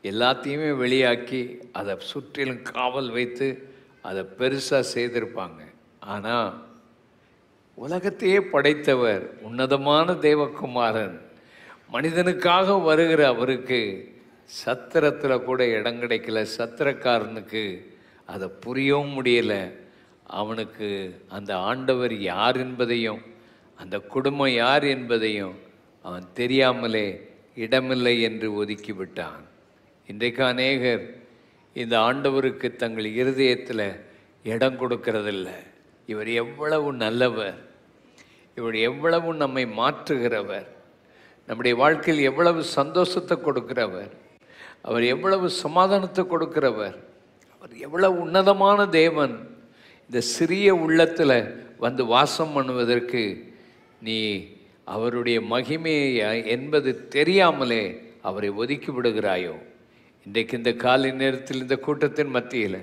எல்லாத்தையுமே வெளியாக்கி அதை சுற்றிலும் காவல் வைத்து அதை பெருசாக செய்திருப்பாங்க. ஆனால் உலகத்தையே படைத்தவர், உன்னதமான தேவகுமாரன், மனிதனுக்காக வருகிற அவருக்கு சத்திரத்தில் கூட இடம் கிடைக்கல. சத்திரக்காரனுக்கு அதை புரியவும் முடியலை. அவனுக்கு அந்த ஆண்டவர் யார் என்பதையும் அந்த குடும்பம் யார் என்பதையும் அவன் தெரியாமலே இடமில்லை என்று ஒதுக்கிவிட்டான். இன்றைக்கு அநேகர் இந்த ஆண்டவருக்கு தங்கள் இருதயத்தில் இடம் கொடுக்கறதில்ல. இவர் எவ்வளவு நல்லவர், இவர் எவ்வளவு நம்மை மாற்றுகிறவர், நம்முடைய வாழ்க்கையில் எவ்வளவு சந்தோஷத்தை கொடுக்கிறவர், அவர் எவ்வளவு சமாதானத்தை கொடுக்கிறவர், அவர் எவ்வளவு உன்னதமான தேவன். இந்த சிறிய உள்ளத்தில் வந்து வாசம் பண்ணுவதற்கு நீ அவருடைய மகிமையை என்பது தெரியாமலே அவரை ஒதுக்கி விடுகிறாயோ? இன்றைக்கு இந்த காலை நேரத்தில் இந்த கூட்டத்தின் மத்தியில்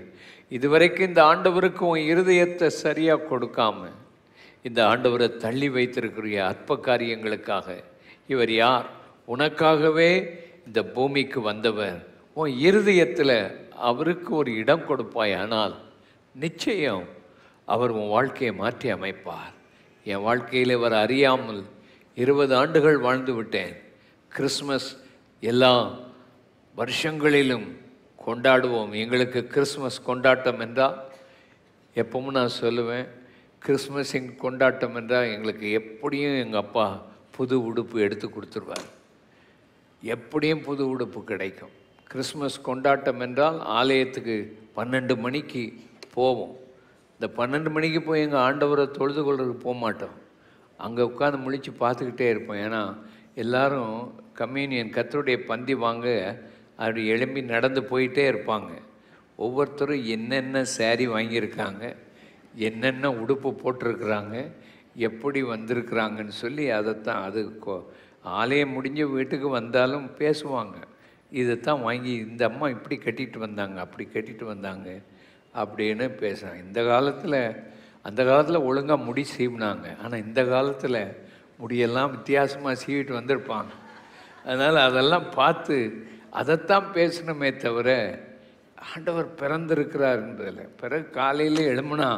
இதுவரைக்கும் இந்த ஆண்டவருக்கு உன் இருதயத்தை சரியாக கொடுக்காம இந்த ஆண்டவரை தள்ளி வைத்திருக்கிற அற்ப காரியங்களுக்காக, இவர் யார், உனக்காகவே இந்த பூமிக்கு வந்தவர், உன் இருதயத்தில் அவருக்கு ஒரு இடம் கொடுப்பாய். ஆனால் நிச்சயம் அவர் உன் வாழ்க்கையை மாற்றி அமைப்பார். என் வாழ்க்கையில் இவர் அறியாமல் 20 ஆண்டுகள் வாழ்ந்து விட்டேன். கிறிஸ்மஸ் எல்லா வருஷங்களிலும் கொண்டாடுவோம். எங்களுக்கு கிறிஸ்மஸ் கொண்டாட்டம் என்றால் எப்பவும் நான் சொல்லுவேன், கிறிஸ்மஸின் கொண்டாட்டம் என்றால் எங்களுக்கு எப்படியும் எங்கள் அப்பா புது உடுப்பு எடுத்து கொடுத்துருவார். எப்படியும் புது உடுப்பு கிடைக்கும். கிறிஸ்மஸ் கொண்டாட்டம் என்றால் ஆலயத்துக்கு 12 மணிக்கு போவோம். இந்த 12 மணிக்கு போய் எங்கள் ஆண்டவரை தொழுது கொள்றதுக்கு போக மாட்டோம். அங்கே உட்காந்து முழித்து பார்த்துக்கிட்டே இருப்போம். ஏன்னா எல்லாரும் கம்யூனியன் கர்த்தருடைய பந்தி வாங்க அப்படி எழும்பி நடந்து போயிட்டே இருப்பாங்க. ஒவ்வொருத்தரும் என்னென்ன சேரீ வாங்கியிருக்காங்க, என்னென்ன உடுப்பு போட்டிருக்கிறாங்க, எப்படி வந்திருக்கிறாங்கன்னு சொல்லி அதைத்தான் அது ஆலயம் முடிஞ்ச வீட்டுக்கு வந்தாலும் பேசுவாங்க. இதைத்தான் வாங்கி இந்த அம்மா இப்படி கட்டிட்டு வந்தாங்க, அப்படி கட்டிட்டு வந்தாங்க அப்படின்னு பேசுகிறாங்க. அந்த காலத்தில் ஒழுங்காக முடி சீவினாங்க. ஆனால் இந்த காலத்தில் முடியெல்லாம் வித்தியாசமாக சீவிட்டு வந்திருப்பாங்க. அதனால் அதெல்லாம் பார்த்து அதைத்தான் பேசணுமே தவிர ஆண்டவர் பிறந்திருக்கிறார் என்பதில். பிறகு காலையில் எழும்புனா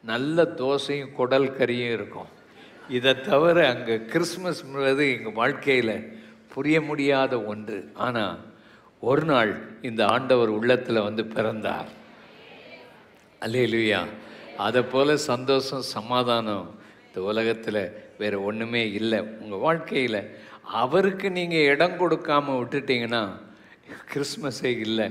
நல்ல தோசையும் குடல் கறியும் இருக்கும். இதை தவிர அங்கே கிறிஸ்மஸ்ன்றது எங்கள் வாழ்க்கையில் புரிய முடியாத ஒன்று. ஆனால் ஒரு நாள் இந்த ஆண்டவர் உள்ளத்தில் வந்து பிறந்தார். அல்லேலூயா. அதை போல் சந்தோஷம், சமாதானம் இந்த உலகத்தில் வேறு ஒன்றுமே இல்லை. உங்கள் வாழ்க்கையில் அவருக்கு நீங்கள் இடம் கொடுக்காமல் விட்டுட்டிங்கன்னா கிறிஸ்மஸே இல்லை.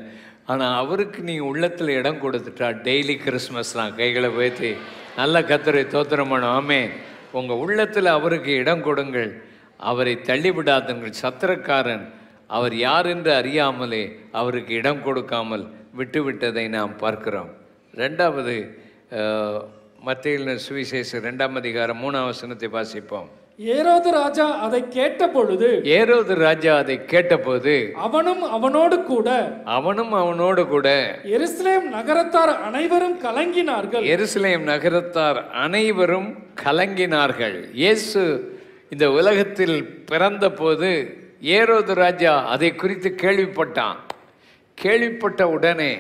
ஆனால் அவருக்கு நீங்கள் உள்ளத்தில் இடம் கொடுத்துட்டா டெய்லி கிறிஸ்மஸ் தான். கைகளை உயர்த்தி நல்ல கர்த்தரை ஸ்தோத்திரம் பண்ணும். ஆமென். உங்கள் உள்ளத்தில் அவருக்கு இடம் கொடுங்கள், அவரை தள்ளிவிடாதுங்கள். சத்திரக்காரன் அவர் யார் என்று அறியாமலே அவருக்கு இடம் கொடுக்காமல் விட்டுவிட்டதை நாம் பார்க்கிறோம். ரெண்டாவது மத்தேயு சுவிசேஷம் 2ஆம் அதிகாரம் 3ஆம் வசனத்தை வாசிப்போம். ஏரோது ராஜா அதை கேட்டபோது அவனும் அவனோடு கூட எருசலேம் நகரத்தார் அனைவரும் கலங்கினார்கள். இயேசு இந்த உலகத்தில் பிறந்த போது ஏரோது ராஜா அதை குறித்து கேள்விப்பட்டான். கேள்விப்பட்ட உடனே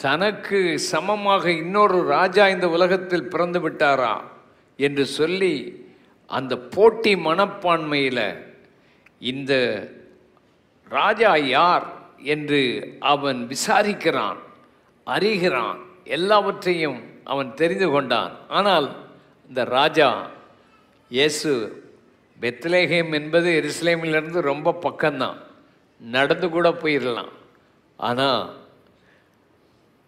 தனக்கு சமமாக இன்னொரு ராஜா இந்த உலகத்தில் பிறந்து விட்டாரா என்று சொல்லி அந்த போட்டி மனப்பான்மையில் இந்த ராஜா யார் என்று அவன் விசாரிக்கிறான், அறிகிறான், எல்லாவற்றையும் அவன் தெரிந்து கொண்டான். ஆனால் இந்த ராஜா இயேசு பெத்லகேம் என்பது எருசலேமிலிருந்து ரொம்ப பக்கம்தான், நடந்து கூட போயிடலாம். ஆனால்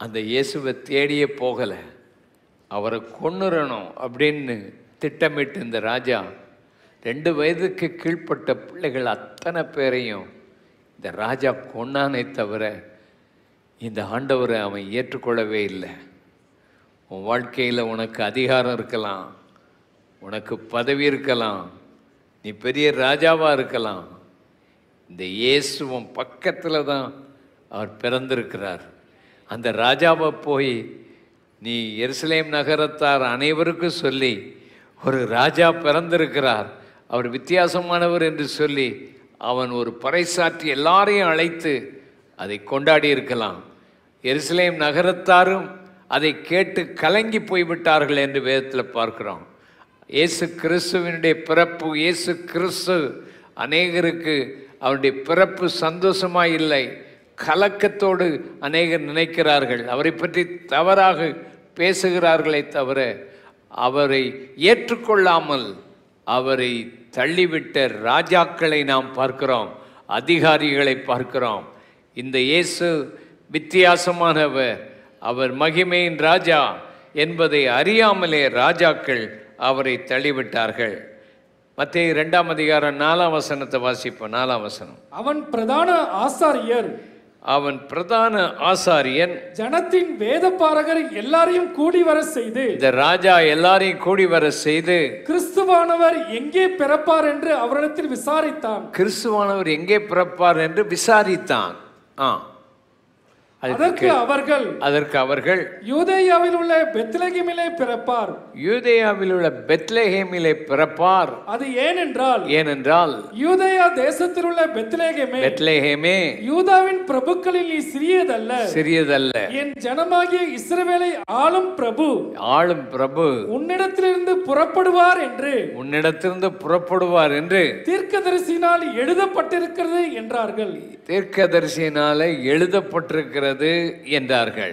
அந்த இயேசுவை தேடியே போகலை. அவரை கொன்னுறணும் அப்படின்னு திட்டமிட்டு இந்த ராஜா 2 வயதுக்கு கீழ்ப்பட்ட பிள்ளைகள் அத்தனை பேரையும் இந்த ராஜா கொன்னானே தவிர இந்த ஆண்டவரை அவன் ஏற்றுக்கொள்ளவே இல்லை. உன் வாழ்க்கையில் உனக்கு அதிகாரம் இருக்கலாம், உனக்கு பதவி இருக்கலாம், நீ பெரிய ராஜாவாக இருக்கலாம். இந்த இயேசுவன் பக்கத்தில் தான் அவர் பிறந்திருக்கிறார். அந்த ராஜாவை போய் நீ எருசலேம் நகரத்தார் அனைவருக்கும் சொல்லி ஒரு ராஜா பிறந்திருக்கிறார், அவர் வித்தியாசமானவர் என்று சொல்லி அவன் ஒரு பறைசாற்றி எல்லாரையும் அழைத்து அதை கொண்டாடி இருக்கலாம். எருசலேம் நகரத்தாரும் அதை கேட்டு கலங்கி போய்விட்டார்கள் என்று வேதத்தில் பார்க்கிறோம். இயேசு கிறிஸ்துவினுடைய பிறப்பு, இயேசு கிறிஸ்து அநேகருக்கு அவருடைய பிறப்பு சந்தோஷமாக இல்லை, கலக்கத்தோடு அநேகர் நினைக்கிறார்கள், அவரை பற்றி தவறாக பேசுகிறார்களே தவிர அவரை ஏற்றுக்கொள்ளாமல் அவரை தள்ளிவிட்ட ராஜாக்களை நாம் பார்க்கிறோம், அதிகாரிகளை பார்க்கிறோம். இந்த இயேசு வித்தியாசமானவர், அவர் மகிமையின் ராஜா என்பதை அறியாமலே ராஜாக்கள் அவரை தள்ளிவிட்டார்கள். மத்தேயு 2ஆம் அதிகாரம் 4ஆம் வசனத்தை வாசிப்போம். 4ஆம் வசனம். அவன் பிரதான ஆசாரியன் ஜனத்தின் வேதபாரகர் எல்லாரையும் கூடி வர செய்து, இந்த ராஜா எல்லாரையும் கூடி வர செய்து கிறிஸ்துவானவர் எங்கே பிறப்பார் என்று அவரிடத்தில் விசாரித்தான். கிறிஸ்துவானவர் எங்கே பிறப்பார் என்று விசாரித்தான். அதற்கு அவர்கள் யூதேயாவில் உள்ள பெத்லகேமிலே பிறப்பார், யூதேயாவில் உள்ள பெத்லகேமிலே பிறப்பார். அது ஏனென்றால் யூதேயா தேசத்தில் உள்ள பெத்லகேமே யூதாவின் பிரபுக்களில் நீ சிறியதல்ல, என் ஜனமாகிய இஸ்ரவேலை ஆளும் பிரபு உன்னிடத்திலிருந்து புறப்படுவார் என்று தீர்க்கதரிசியினால் எழுதப்பட்டிருக்கிறது என்றார்கள். தீர்க்கதரிசியினாலே எழுதப்பட்டிருக்கிறது என்றார்கள்.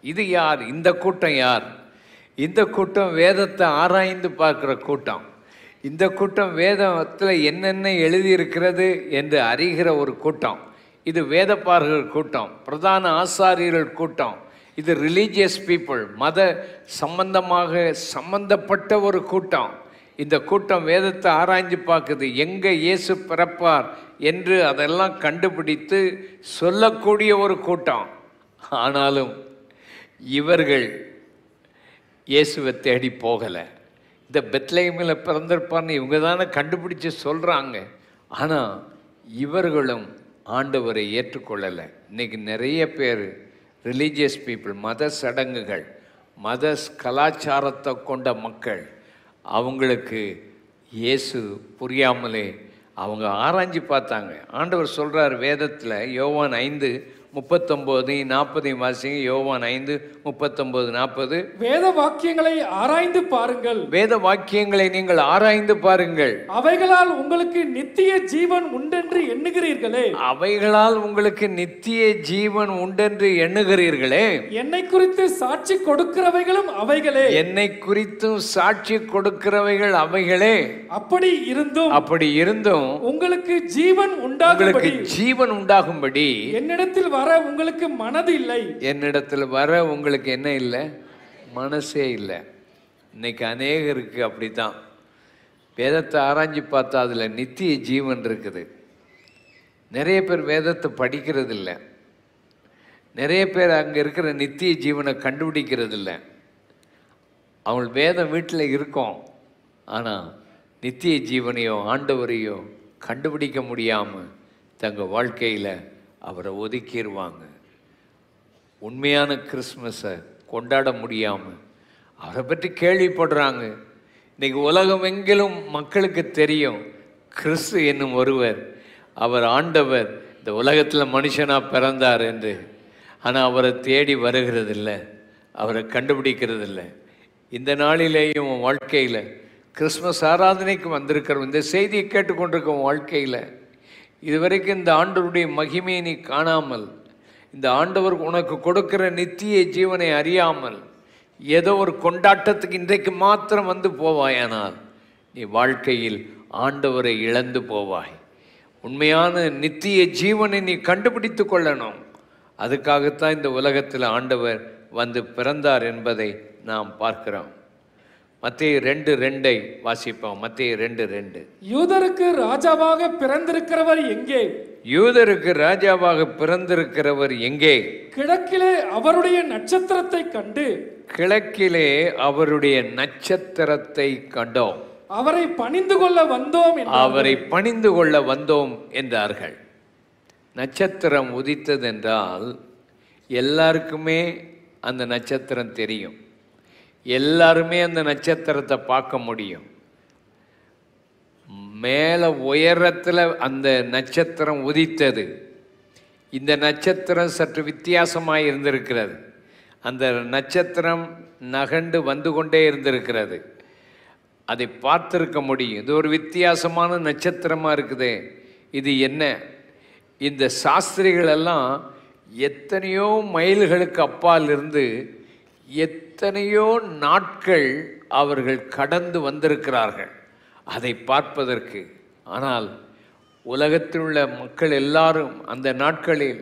இது யார்? இந்த கூட்டம் யார்? இந்த கூட்டம் வேதத்தை ஆராய்ந்து பார்க்கிற கூட்டம். இந்த கூட்டம் வேதத்தில் என்னென்ன எழுதியிருக்கிறது என்று அறிகிற ஒரு கூட்டம். இது வேதப்பாரகர் கூட்டம், பிரதான ஆசாரியர்கள் கூட்டம். இது ரிலீஜியஸ் பீப்புள், மத சம்பந்தப்பட்ட ஒரு கூட்டம். இந்த கூட்டம் வேதத்தை ஆராய்ஞ்சு பார்க்குது, எங்கே இயேசு பிறப்பார் என்று அதெல்லாம் கண்டுபிடித்து சொல்லக்கூடிய ஒரு கூட்டம். ஆனாலும் இவர்கள் இயேசுவை தேடி போகலை. இந்த பெத்லகேமில் பிறந்திருப்பார்னு இவங்க தானே கண்டுபிடிச்சு சொல்கிறாங்க. ஆனால் இவர்களும் ஆண்டவரை ஏற்றுக்கொள்ளலை. இன்றைக்கி நிறைய பேர் ரிலீஜியஸ் பீப்புள், மத சடங்குகள், மத கலாச்சாரத்தை கொண்ட மக்கள், அவங்களுக்கு இயேசு புரியாமலே அவங்க ஆராய்ஞ்சு பார்த்தாங்க. ஆண்டவர் சொல்கிறார் வேதத்தில், யோவான் 5:39-40 வாசிங்க. யோவான் 5:39-40. வேத வாக்கியங்களை ஆராய்ந்து பாருங்கள், வேத வாக்கியங்களை நீங்கள் ஆராய்ந்து பாருங்கள், அவைகளால் உங்களுக்கு நித்திய ஜீவன் உண்டென்று எண்ணுகிறீர்களே, அவைகளால் உங்களுக்கு நித்திய ஜீவன் உண்டென்று எண்ணுகிறீர்களே, என்னை குறித்து சாட்சி கொடுக்கிறவைகளும் அவைகளே, என்னை குறித்தும் சாட்சி கொடுக்கிறவைகள் அவைகளே. அப்படி இருந்தும் உங்களுக்கு ஜீவன் உண்டாகும்படி என்னிடத்தில் வர உங்களுக்கு மனது இல்லை. என்னிடத்தில் வர உங்களுக்கு என்ன இல்லை? மனசே இல்லை. இன்னைக்கு அநேகருக்கு அப்படித்தான். வேதத்தை ஆராய்ச்சி பார்த்தா அதில் நித்திய ஜீவன் இருக்குது. நிறைய பேர் வேதத்தை படிக்கிறது இல்லை. நிறைய பேர் அங்கே இருக்கிற நித்திய ஜீவனை கண்டுபிடிக்கிறது இல்லை. அவங்க வேதம் வீட்டில் இருக்கும், ஆனால் நித்திய ஜீவனையோ ஆண்டவரையோ கண்டுபிடிக்க முடியாமல் தங்கள் வாழ்க்கையில் அவரை ஒதுக்கிடுவாங்க. உண்மையான கிறிஸ்மஸை கொண்டாட முடியாமல் அவரை பற்றி கேள்விப்படுறாங்க. இன்றைக்கி உலகம் எங்கிலும் மக்களுக்கு தெரியும் கிறிஸ்து என்னும் ஒருவர், அவர் ஆண்டவர், இந்த உலகத்தில் மனுஷனாக பிறந்தார் என்று. ஆனால் அவரை தேடி வருகிறதில்ல, அவரை கண்டுபிடிக்கிறதில்ல. இந்த நாளிலேயும் உன் வாழ்க்கையில் கிறிஸ்மஸ் ஆராதனைக்கு வந்திருக்கிற இந்த செய்தியை கேட்டுக்கொண்டிருக்க உன் வாழ்க்கையில் இதுவரைக்கும் இந்த ஆண்டவருடைய மகிமையை நீ காணாமல், இந்த ஆண்டவர் உனக்கு கொடுக்கிற நித்திய ஜீவனை அறியாமல் ஏதோ ஒரு கொண்டாட்டத்துக்கு இன்றைக்கு மாத்திரம் வந்து போவாயானால் நீ வாழ்க்கையில் ஆண்டவரை இழந்து போவாய். உண்மையான நித்திய ஜீவனை நீ கண்டுபிடித்து கொள்ளணும். அதுக்காகத்தான் இந்த உலகத்தில் ஆண்டவர் வந்து பிறந்தார் என்பதை நாம் பார்க்கிறோம். மத்தேயு 2:2 வாசிப்போம். மத்தேயு 2:2. யூதருக்கு ராஜாவாக பிறந்திருக்கிறவர் எங்கே? யூதருக்கு ராஜாவாக பிறந்திருக்கிறவர் எங்கே? கிழக்கிலே அவருடைய நட்சத்திரத்தை கண்டு, கிழக்கிலே அவருடைய நட்சத்திரத்தை கண்டோம், அவரை பணிந்து கொள்ள வந்தோம் என்றார்கள். அவரை பணிந்து கொள்ள வந்தோம் என்றார்கள். நட்சத்திரம் உதித்ததென்றால் எல்லாருக்குமே அந்த நட்சத்திரம் தெரியும். எல்லாருமே அந்த நட்சத்திரத்தை பார்க்க முடியும். மேலே உயரத்தில் அந்த நட்சத்திரம் உதித்தது. இந்த நட்சத்திரம் சற்று வித்தியாசமாக இருந்திருக்கிறது. அந்த நட்சத்திரம் நகண்டு வந்து கொண்டே இருந்திருக்கிறது. அதை பார்த்திருக்க முடியும். இது ஒரு வித்தியாசமான நட்சத்திரமாக இருக்குது. இது என்ன? இந்த சாஸ்திரிகள் எல்லாம் எத்தனையோ மைல்களுக்கு அப்பால் இருந்து எத்தனையோ நாட்கள் அவர்கள் கடந்து வந்திருக்கிறார்கள் அதை பார்ப்பதற்கு. ஆனால் உலகத்தில் உள்ள மக்கள் எல்லாரும் அந்த நாட்களில்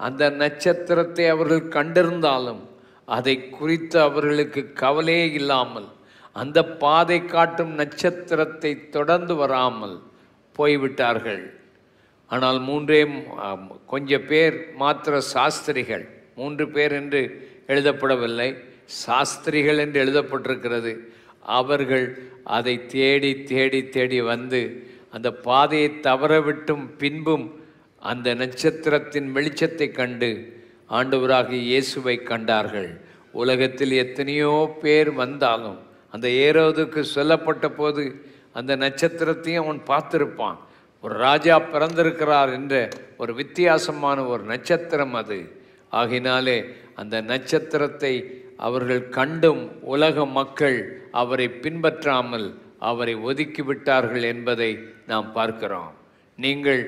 அந்த நட்சத்திரத்தை அவர்கள் கண்டிருந்தாலும் அதை குறித்து அவர்களுக்கு கவலையே இல்லாமல் அந்த பாதை காட்டும் நட்சத்திரத்தை தொடர்ந்து வராமல் போய்விட்டார்கள். ஆனால் கொஞ்சம் பேர் மாத்திர சாஸ்திரிகள், 3 பேர் என்று எழுதப்படவில்லை, சாஸ்திரிகள் என்று எழுதப்பட்டிருக்கிறது. அவர்கள் அதை தேடி தேடி தேடி வந்து அந்த பாதையை தவறவிட்டும் பின்பும் அந்த நட்சத்திரத்தின் வெளிச்சத்தை கண்டு ஆண்டவராகிய இயேசுவை கண்டார்கள். உலகத்தில் எத்தனையோ பேர் வந்தாலும் அந்த ஏரோதுக்கு சொல்லப்பட்ட போது அந்த நட்சத்திரத்தையும் அவன் பார்த்திருப்பான். ஒரு ராஜா பிறந்திருக்கிறார் என்ற ஒரு வித்தியாசமான ஒரு நட்சத்திரம் அது. ஆகினாலே அந்த நட்சத்திரத்தை அவர்கள் கண்டும் உலக மக்கள் அவரை பின்பற்றாமல் அவரை ஒதுக்கிவிட்டார்கள் என்பதை நாம் பார்க்கிறோம். நீங்கள்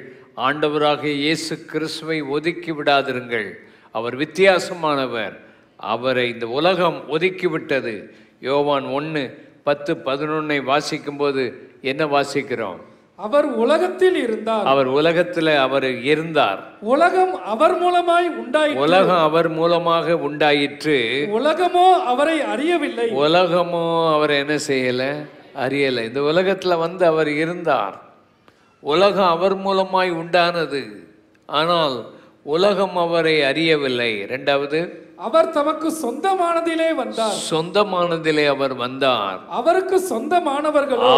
ஆண்டவராகிய இயேசு கிறிஸ்துவை ஒதுக்கி விடாதிருங்கள். அவர் வித்தியாசமானவர். அவரை இந்த உலகம் ஒதுக்கிவிட்டது. யோவான் 1:10-11 வாசிக்கும்போது என்ன வாசிக்கிறோம்? அவர் உலகத்தில் இருந்தார். அவர் உலகத்தில் அவர் இருந்தார். உலகம் அவர் மூலமாய் உண்டாயிற்று. உலகம் அவர் மூலமாக உண்டாயிற்று. உலகமோ அவரை அறியவில்லை. உலகமோ அவரை என்ன செய்யல? அறியலை. இந்த உலகத்துல வந்து அவர் இருந்தார். உலகம் அவர் மூலமாய் உண்டானது. ஆனால் உலகம் அவரை அறியவில்லை. 2வது, அவர் தமக்கு சொந்தமானதிலே வந்தார். சொந்தமானதிலே அவர் வந்தார். அவருக்கு சொந்தமானவர்களோ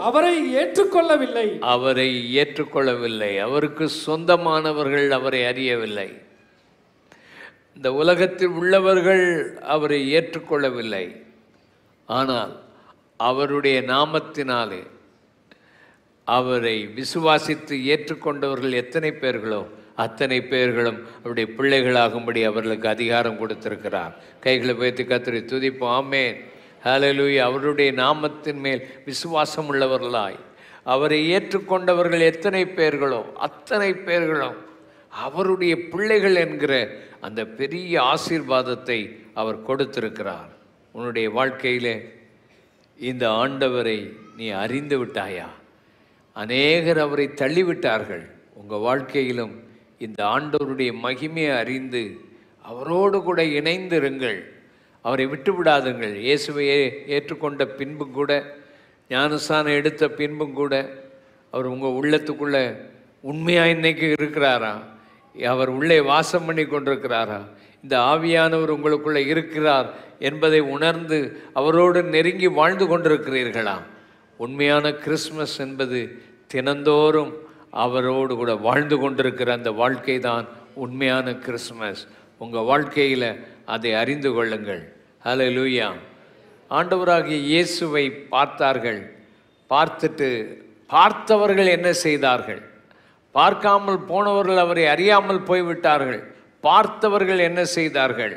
அவரை ஏற்றுக்கொள்ளவில்லை. அவருக்கு சொந்தமானவர்கள் அவரை அறியவில்லை. இந்த உலகத்தில் உள்ளவர்கள் அவரை ஏற்றுக்கொள்ளவில்லை. ஆனால் அவருடைய நாமத்தினாலே அவரை விசுவாசித்து ஏற்றுக்கொண்டவர்கள் எத்தனை பேர்களோ அத்தனை பேர்களும் அவருடைய பிள்ளைகளாகும்படி அவர்களுக்கு அதிகாரம் கொடுத்திருக்கிறார். கைகளை வைத்து கர்த்தரை துதிப்போம். ஆமென், ஹல்லேலூயா. அவருடைய நாமத்தின் மேல் விசுவாசம் உள்ளவர்களாய் அவரை ஏற்றுக்கொண்டவர்கள் எத்தனை பேர்களோ அத்தனை பேர்களும் அவருடைய பிள்ளைகள் என்கிற அந்த பெரிய ஆசீர்வாதத்தை அவர் கொடுத்திருக்கிறார். உன்னுடைய வாழ்க்கையிலே இந்த ஆண்டவரை நீ அறிந்து விட்டாயா? அநேகர் அவரை தள்ளிவிட்டார்கள். உங்கள் வாழ்க்கையிலும் இந்த ஆண்டவருடைய மகிமையை அறிந்து அவரோடு கூட இணைந்திருங்கள். அவரை விட்டு விடாதுங்கள். இயேசுவையே ஏற்றுக்கொண்ட பின்பும் கூட, ஞானஸ்நானம் எடுத்த பின்பும் கூட அவர் உங்கள் உள்ளத்துக்குள்ளே உண்மையாக இன்னைக்கு இருக்கிறாரா? அவர் உள்ளே வாசம் பண்ணி கொண்டிருக்கிறாரா? இந்த ஆவியானவர் உங்களுக்குள்ளே இருக்கிறார் என்பதை உணர்ந்து அவரோடு நெருங்கி வாழ்ந்து கொண்டிருக்கிறீர்களா? உண்மையான கிறிஸ்மஸ் என்பது தினந்தோறும் அவரோடு கூட வாழ்ந்து கொண்டிருக்கிற அந்த வாழ்க்கை தான் உண்மையான கிறிஸ்மஸ். உங்கள் வாழ்க்கையில் அதை அறிந்து கொள்ளுங்கள். ஹல்லேலூயா. ஆண்டவராகிய இயேசுவை பார்த்தார்கள். பார்த்துட்டு பார்த்தவர்கள் என்ன செய்தார்கள்? பார்க்காமல் போனவர்கள் அவரை அறியாமல் போய்விட்டார்கள். பார்த்தவர்கள் என்ன செய்தார்கள்?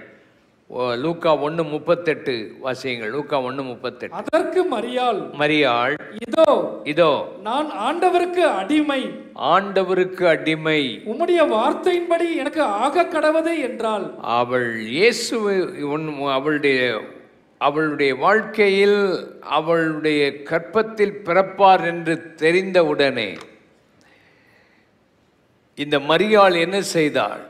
லூக்கா 1:38 வாசியுங்கள். லூக்கா 1:38. அதற்கு மரியாள், இதோ இதோ நான் ஆண்டவருக்கு அடிமை, ஆண்டவருக்கு அடிமை, உம்முடைய வார்த்தையின்படி எனக்கு ஆக கடவது என்றாள். அவள் இயேசு அவளுடைய வாழ்க்கையில் அவளுடைய கற்பத்தில் பிறப்பார் என்று தெரிந்தவுடனே இந்த மரியாள் என்ன செய்தாள்?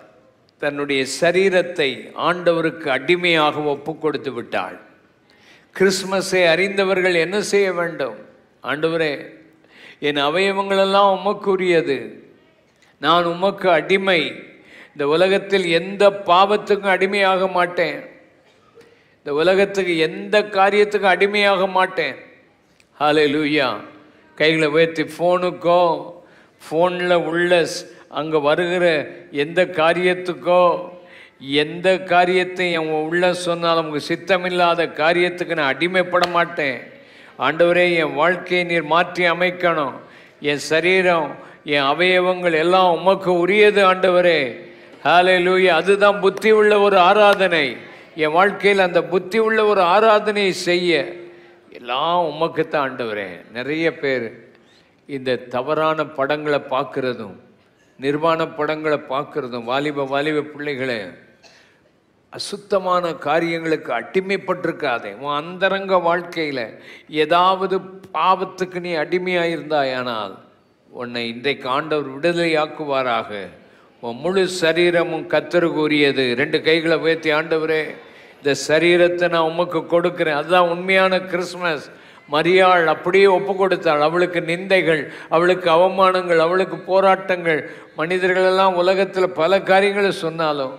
தன்னுடைய சரீரத்தை ஆண்டவருக்கு அடிமையாக ஒப்பு கொடுத்து விட்டாள். கிறிஸ்மஸை அறிந்தவர்கள் என்ன செய்ய வேண்டும்? ஆண்டவரே, என் அவயவங்களெல்லாம் உமக்குரியது, நான் உமக்கு அடிமை, இந்த உலகத்தில் எந்த பாவத்துக்கும் அடிமையாக மாட்டேன், இந்த உலகத்துக்கு எந்த காரியத்துக்கும் அடிமையாக மாட்டேன். ஹல்லேலூயா. கைகளை உயர்த்தி ஃபோனுக்கோ, ஃபோனில் உள்ள அங்கே வருகிற எந்த காரியத்துக்கோ, எந்த காரியத்தையும் என் உள்ள சொன்னால் நமக்கு சித்தமில்லாத காரியத்துக்கு நான் அடிமைப்பட மாட்டேன். ஆண்டவரே, என் வாழ்க்கையை நீர் மாற்றி அமைக்கணும், என் சரீரம் என் அவயவங்கள் எல்லாம் உமக்கு உரியது ஆண்டவரே. ஹல்லேலூயா. அதுதான் புத்தி உள்ள ஒரு ஆராதனை. என் வாழ்க்கையில் அந்த புத்தி உள்ள ஒரு ஆராதனை செய்ய எல்லாம் உமக்குத்தான் ஆண்டவரே. நிறைய பேர் இந்த தவறான படங்களை பார்க்கறதும் நிர்வாண படங்களை பார்க்கறதும், வாலிப பிள்ளைகளை அசுத்தமான காரியங்களுக்கு அடிமைப்பட்டிருக்காதே. உன் அந்தரங்க வாழ்க்கையில் ஏதாவது பாவத்துக்கு நீ அடிமையாக இருந்தாயானால் உன்னை இன்றைக்கு ஆண்டவர் விடுதலையாக்குவாராக. உன் முழு சரீரமும் கர்த்தருக்கு உரியது. 2 கைகளை உயர்த்தி, ஆண்டவரே, இந்த சரீரத்தை நான் உமக்கு கொடுக்கிறேன். அதுதான் உண்மையான கிறிஸ்மஸ். மரியாள் அப்படியே ஒப்பு கொடுத்தாள். அவளுக்கு நிந்தைகள், அவளுக்கு அவமானங்கள், அவளுக்கு போராட்டங்கள், மனிதர்களெல்லாம் உலகத்தில் பல காரியங்களை சொன்னாலும்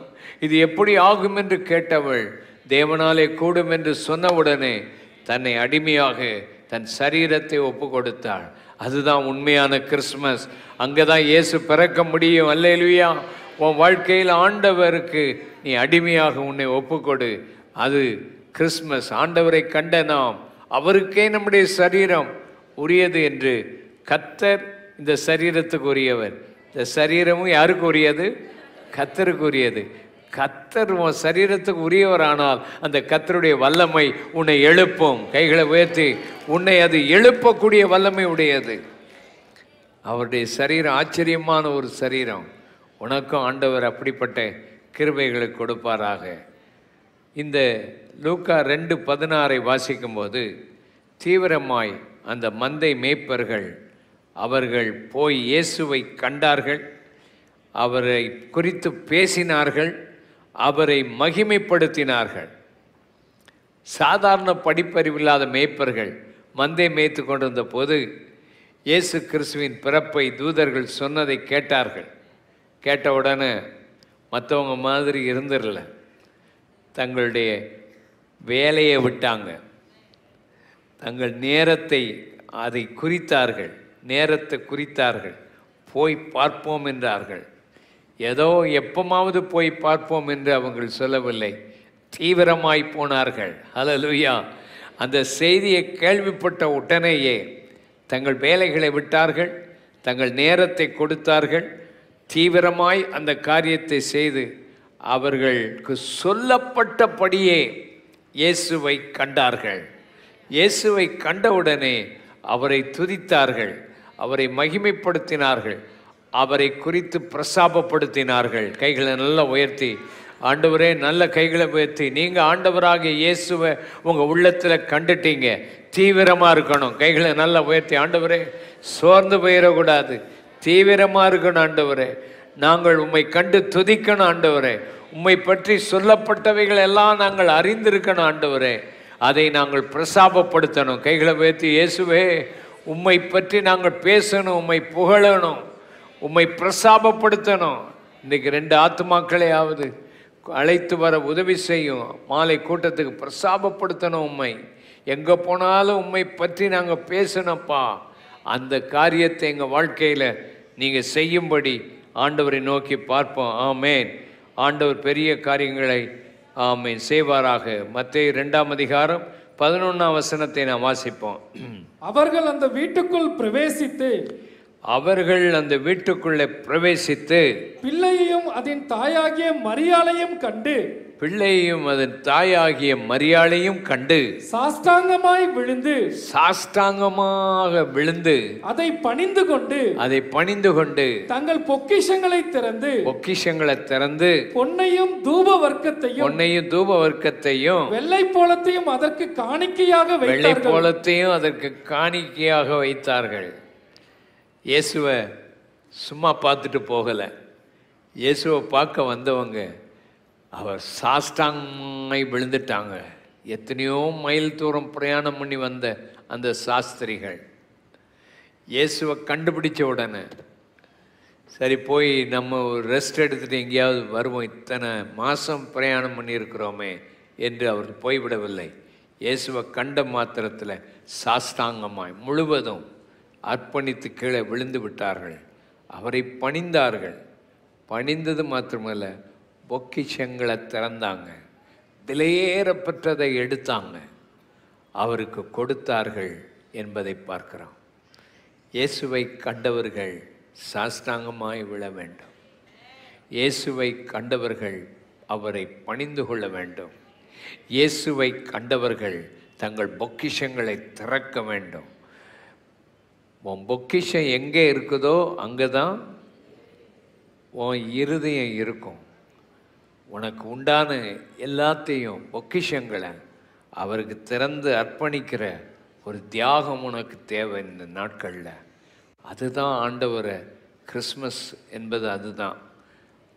இது எப்படி ஆகும் என்று கேட்டவள் தேவனாலே கூடும் என்று சொன்னவுடனே தன்னை அடிமையாக தன் சரீரத்தை ஒப்பு கொடுத்தாள். அதுதான் உண்மையான கிறிஸ்மஸ். அங்கே தான் இயேசு பிறக்க முடியும். அல்லேலூயா. உன் வாழ்க்கையில் ஆண்டவருக்கு நீ அடிமையாக உன்னை ஒப்புக்கொடு. அது கிறிஸ்மஸ். ஆண்டவரை கண்ட நாம் அவருக்கே நம்முடைய சரீரம் உரியது என்று கர்த்தர் இந்த சரீரத்துக்கு உரியவர். இந்த சரீரமும் யாருக்கு உரியது? கர்த்தருக்கு உரியது. கர்த்தர் உன் சரீரத்துக்கு உரியவரானால் அந்த கர்த்தருடைய வல்லமை உன்னை எழுப்பும். கைகளை உயர்த்தி, உன்னை அது எழுப்பக்கூடிய வல்லமை உடையது. அவருடைய சரீரம் ஆச்சரியமான ஒரு சரீரம். உனக்கும் ஆண்டவர் அப்படிப்பட்ட கிருபைகளை கொடுப்பாராக. இந்த லூக்கா 2:16 வாசிக்கும்போது தீவிரமாய் அந்த மந்தை மேய்ப்பர்கள் அவர்கள் போய் இயேசுவை கண்டார்கள், அவரை குறித்து பேசினார்கள், அவரை மகிமைப்படுத்தினார்கள். சாதாரண படிப்பறிவில்லாத மேய்ப்பர்கள் மந்தை மேய்த்து கொண்டிருந்த போது இயேசு கிறிஸ்துவின் பிறப்பை தூதர்கள் சொன்னதை கேட்டார்கள். கேட்டவுடனே மற்றவங்க மாதிரி இருந்துடல, தங்களுடைய வேலையை விட்டாங்க, தங்கள் நேரத்தை அதை குறித்தார்கள், நேரத்தை குறித்தார்கள், போய் பார்ப்போம் என்றார்கள். ஏதோ எப்பமாவது போய் பார்ப்போம் என்று அவர்கள் சொல்லவில்லை, தீவிரமாய் போனார்கள். ஹல்லேலூயா. அந்த செய்தியை கேள்விப்பட்ட உடனேயே தங்கள் வேலைகளை விட்டார்கள், தங்கள் நேரத்தை கொடுத்தார்கள், தீவிரமாய் அந்த காரியத்தை செய்து அவர்களுக்கு சொல்லப்பட்டபடியே இயேசுவை கண்டார்கள். இயேசுவை கண்டவுடனே அவரை துதித்தார்கள், அவரை மகிமைப்படுத்தினார்கள், அவரை குறித்து பிரசாபப்படுத்தினார்கள். கைகளை நல்லா உயர்த்தி, ஆண்டவரே, நல்ல கைகளை உயர்த்தி, நீங்கள் ஆண்டவராகிய இயேசுவை உங்கள் உள்ளத்தில் கண்டுட்டீங்க, தீவிரமாக இருக்கணும். கைகளை நல்லா உயர்த்தி, ஆண்டவரே, சோர்ந்து போயிடக்கூடாது, தீவிரமாக இருக்கணும் ஆண்டவரே, நாங்கள் உம்மை கண்டு துதிக்கணும் ஆண்டவரே, உம்மை பற்றி சொல்லப்பட்டவைகள் எல்லாம் நாங்கள் அறிந்திருக்கணும் ஆண்டவரே, அதை நாங்கள் பிரசாபப்படுத்தணும். கைகளை உயர்த்தி, இயேசுவே, உம்மை பற்றி நாங்கள் பேசணும், உம்மை புகழணும், உம்மை பிரசாபப்படுத்தணும். இன்றைக்கு 2 ஆத்துமாக்களையாவது அழைத்து வர உதவி செய்யும். மாலை கூட்டத்துக்கு பிரசாபப்படுத்தணும். உம்மை எங்கே போனாலும் உம்மை பற்றி நாங்கள் பேசணும்ப்பா. அந்த காரியத்தை எங்கள் வாழ்க்கையில் நீங்கள் செய்யும்படி ஆண்டவரை நோக்கி பார்ப்போம். ஆமேன். ஆண்டவர் பெரிய காரியங்களை ஆமேன் செய்வாராக. மத்தேயு 2ஆம் அதிகாரம் 11ஆம் வசனத்தை நாம் வாசிப்போம். அவர்கள் அந்த வீட்டுக்குள் பிரவேசித்து பிள்ளையையும் அதன் தாயாகிய மரியாளையும் கண்டு பிள்ளையும் அதன் தாயாகிய மரியாளையும் கண்டு சாஷ்டாங்கமாய் விழுந்து அதை பணிந்து கொண்டு தங்கள் பொக்கிஷங்களை திறந்து பொன்னையும் தூப வர்க்கத்தையும் வெள்ளை போலத்தையும் அதற்கு காணிக்கையாக வைத்தார்கள். இயேசுவை சும்மா பார்த்துட்டு போகல. இயேசுவை பார்க்க வந்தவங்க அவர் சாஷ்டாங்கமாய் விழுந்துட்டாங்க. எத்தனையோ மைல் தூரம் பிரயாணம் பண்ணி வந்த அந்த சாஸ்திரிகள் இயேசுவை கண்டுபிடிச்ச உடனே சரி போய் நம்ம ஒரு ரெஸ்ட் எடுத்துகிட்டு எங்கேயாவது வருவோம், இத்தனை மாதம் பிரயாணம் பண்ணியிருக்கிறோமே என்று அவர் போய்விடவில்லை. இயேசுவை கண்ட மாத்திரத்தில் சாஷ்டாங்கமாய் முழுவதும் அர்ப்பணித்து கீழே விழுந்து விட்டார்கள். அவரை பணிந்தார்கள். பணிந்தது மாத்திரமல்ல, பொக்கிஷங்களை திறந்தாங்க, விலையேறப்பட்டதை எடுத்தாங்க, அவருக்கு கொடுத்தார்கள் என்பதை பார்க்கிறோம். இயேசுவை கண்டவர்கள் சாஷ்டாங்கமாய் விழ வேண்டும். இயேசுவை கண்டவர்கள் அவரை பணிந்து கொள்ள வேண்டும். இயேசுவை கண்டவர்கள் தங்கள் பொக்கிஷங்களை திறக்க வேண்டும். உன் பொக்கிஷம் எங்கே இருக்குதோ அங்கே தான் உன் இருதயம் இருக்கும். உனக்கு உண்டான எல்லாத்தையும் பொக்கிஷங்களை அவருக்கு திறந்து அர்ப்பணிக்கிற ஒரு தியாகம் உனக்கு தேவை இந்த நாட்களில். அதுதான் ஆண்டவரை கிறிஸ்மஸ் என்பது அதுதான்.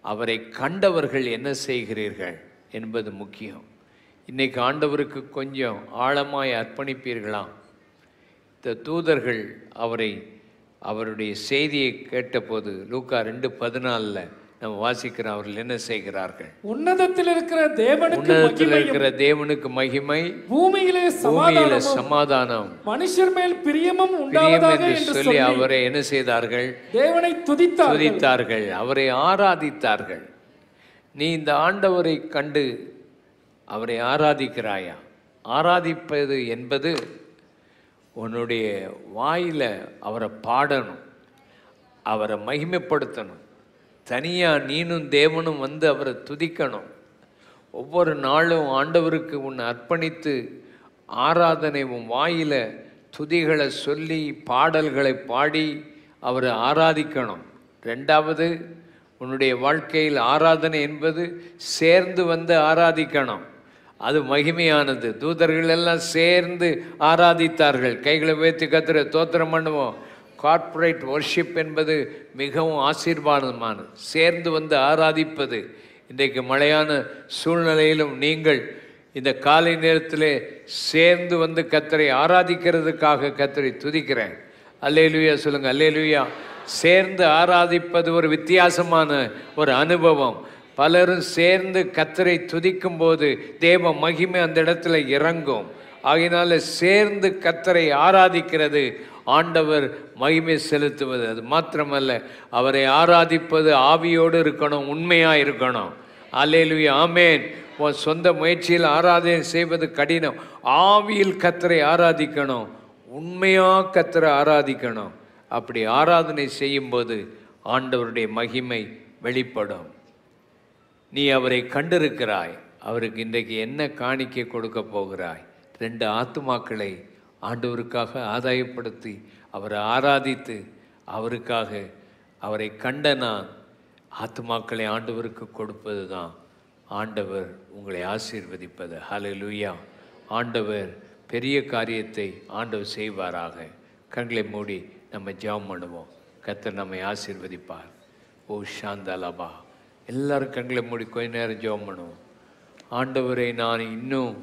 அவரை கண்டவர்கள் என்ன செய்கிறீர்கள் என்பது முக்கியம். இன்றைக்கு ஆண்டவருக்கு கொஞ்சம் ஆழமாய் அர்ப்பணிப்பீர்களாம். இந்த தூதர்கள் அவருடைய செய்தியை கேட்டபோது லூக்கா 2:14 நம்ம வாசிக்கிறோம். அவர்கள் என்ன செய்கிறார்கள்? உன்னதத்தில் இருக்கிற தேவனுக்கு மகிமை, பூமியிலே சமாதானம், மனுஷர் மேல் பிரியமும் உண்டாவதாக என்று சொல்லி அவரை என்ன செய்தார்கள்? தேவனை துதித்தார்கள், அவரை ஆராதித்தார்கள். நீ இந்த ஆண்டவரை கண்டு அவரை ஆராதிக்கிறாயா? ஆராதிப்பது என்பது உன்னுடைய வாயில அவரை பாடணும், அவரை மகிமைப்படுத்தணும். தனியாக நீனும் தேவனும் வந்து அவரை துதிக்கணும். ஒவ்வொரு நாளும் ஆண்டவருக்கு உன்னை அர்ப்பணித்து ஆராதனை உன் வாயில துதிகளை சொல்லி பாடல்களை பாடி அவரை ஆராதிக்கணும். ரெண்டாவது, உன்னுடைய வாழ்க்கையில் ஆராதனை என்பது சேர்ந்து வந்து ஆராதிக்கணும். அது மகிமையானது. தூதர்கள் எல்லாம் சேர்ந்து ஆராதித்தார்கள். கைகளை உயர்த்தி கர்த்தரை ஸ்தோத்திரம் பண்ணுவோம். கார்ப்பரேட் வர்ஷிப் என்பது மிகவும் ஆசீர்வாதமானது. சேர்ந்து வந்து ஆராதிப்பது. இன்றைக்கு மழையான சூழ்நிலையிலும் நீங்கள் இந்த காலை நேரத்தில் சேர்ந்து வந்து கர்த்தரை ஆராதிக்கிறதுக்காக கர்த்தரை துதிக்கிறேன். அல்லேலூயா சொல்லுங்க. அல்லேலூயா. சேர்ந்து ஆராதிப்பது ஒரு வித்தியாசமான ஒரு அனுபவம். பலரும் சேர்ந்து கர்த்தரை துதிக்கும் போது தேவ மகிமை அந்த இடத்துல இறங்கும். ஆகையினால சேர்ந்து கர்த்தரை ஆராதிக்கிறது ஆண்டவர் மகிமை செலுத்துவது. அது மாத்திரமல்ல, அவரை ஆராதிப்பது ஆவியோடு இருக்கணும், உண்மையா இருக்கணும். அல்லேலூயா, ஆமென். உன் சொந்த முயற்சியில் ஆராதனை செய்வது கடினம். ஆவியில் கர்த்தரை ஆராதிக்கணும், உண்மையா கர்த்தரை ஆராதிக்கணும். அப்படி ஆராதனை செய்யும்போது ஆண்டவருடைய மகிமை வெளிப்படும். நீ அவரை கண்டிருக்கிறாய். அவருக்கு இன்றைக்கு என்ன காணிக்கை கொடுக்க போகிறாய்? 2 ஆத்துமாக்களை ஆண்டவருக்காக ஆதாயப்படுத்தி அவரை ஆராதித்து அவருக்காக அவரை கண்ட நான் ஆத்துமாக்களை ஆண்டவருக்கு கொடுப்பது தான் ஆண்டவர் உங்களை ஆசீர்வதிப்பது. ஹல்லேலூயா. ஆண்டவர் பெரிய காரியத்தை ஆண்டவர் செய்வாராக. கண்களை மூடி நம்ம ஜெபம் பண்ணுவோம். கர்த்தர் நம்மை ஆசீர்வதிப்பார். ஓ சாந்தாலபா. எல்லாரும் கண்களை மூடி கொஞ்ச நேரம் ஜெபம் பண்ணுவோம். ஆண்டவரை நான் இன்னும்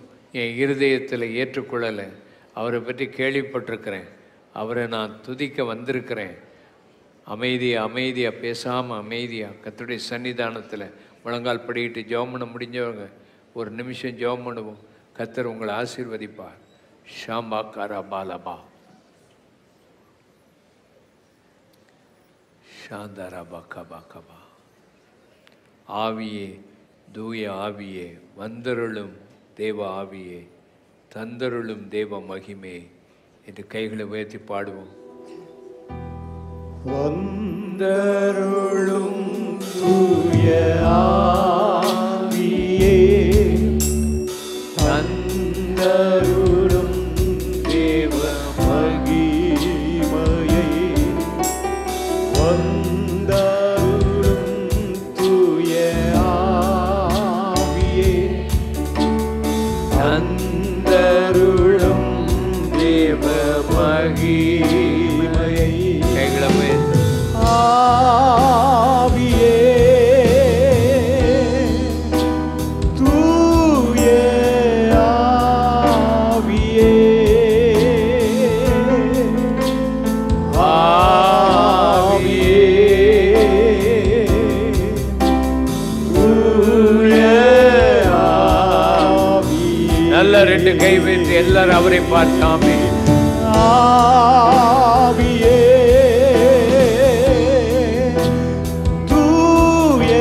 என் இருதயத்தில் ஏற்றுக்கொள்ளலை. அவரை பற்றி கேள்விப்பட்டிருக்கிறேன். அவரை நான் துதிக்க வந்திருக்கிறேன். அமைதியாக பேசாமல் அமைதியாக கர்த்தருடைய சன்னிதானத்தில் முழங்கால் படிக்கிட்டு ஜெபம் பண்ண முடிஞ்சவங்க ஒரு நிமிஷம் ஜெபம் பண்ணுவோம். கர்த்தர் உங்களை ஆசீர்வதிப்பார். ஷாம்பா காரா பாலபா ஷாந்தாரா பாக்கா பாக்கபா. ஆவியே, தூய ஆவியே, வந்தருளும் தேவ ஆவியே, தந்தருளும் தேவ மகிமே என்று கைகளை உயர்த்தி பாடுவோம். வந்தருளும் தூய ஆவியே, நல்ல 2 கை வைத்து எல்லாரும் அவரை பார்க்காமே. ஆவியே தூய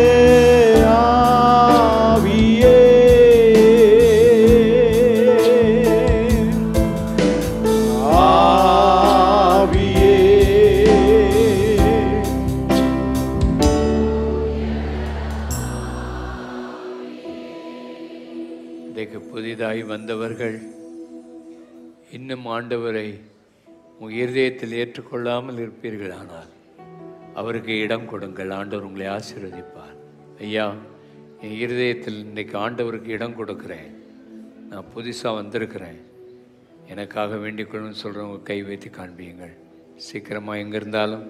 ஆவியே ஆவியே இன்றைக்கு புதிதாய் வந்தவர்கள் இன்னும் ஆண்டவரை உங்கள் இருதயத்தில் ஏற்றுக்கொள்ளாமல் இருப்பீர்களானால் அவருக்கு இடம் கொடுங்கள். ஆண்டவர் உங்களை ஆசீர்வதிப்பார். ஐயா, என் இருதயத்தில் இன்றைக்கு ஆண்டவருக்கு இடம் கொடுக்குறேன், நான் புதுசாக வந்திருக்கிறேன், எனக்காக வேண்டிக் கொள்ளுன்னு சொல்கிறவங்க கை வைத்து காண்பியுங்கள். சீக்கிரமாக எங்கே இருந்தாலும்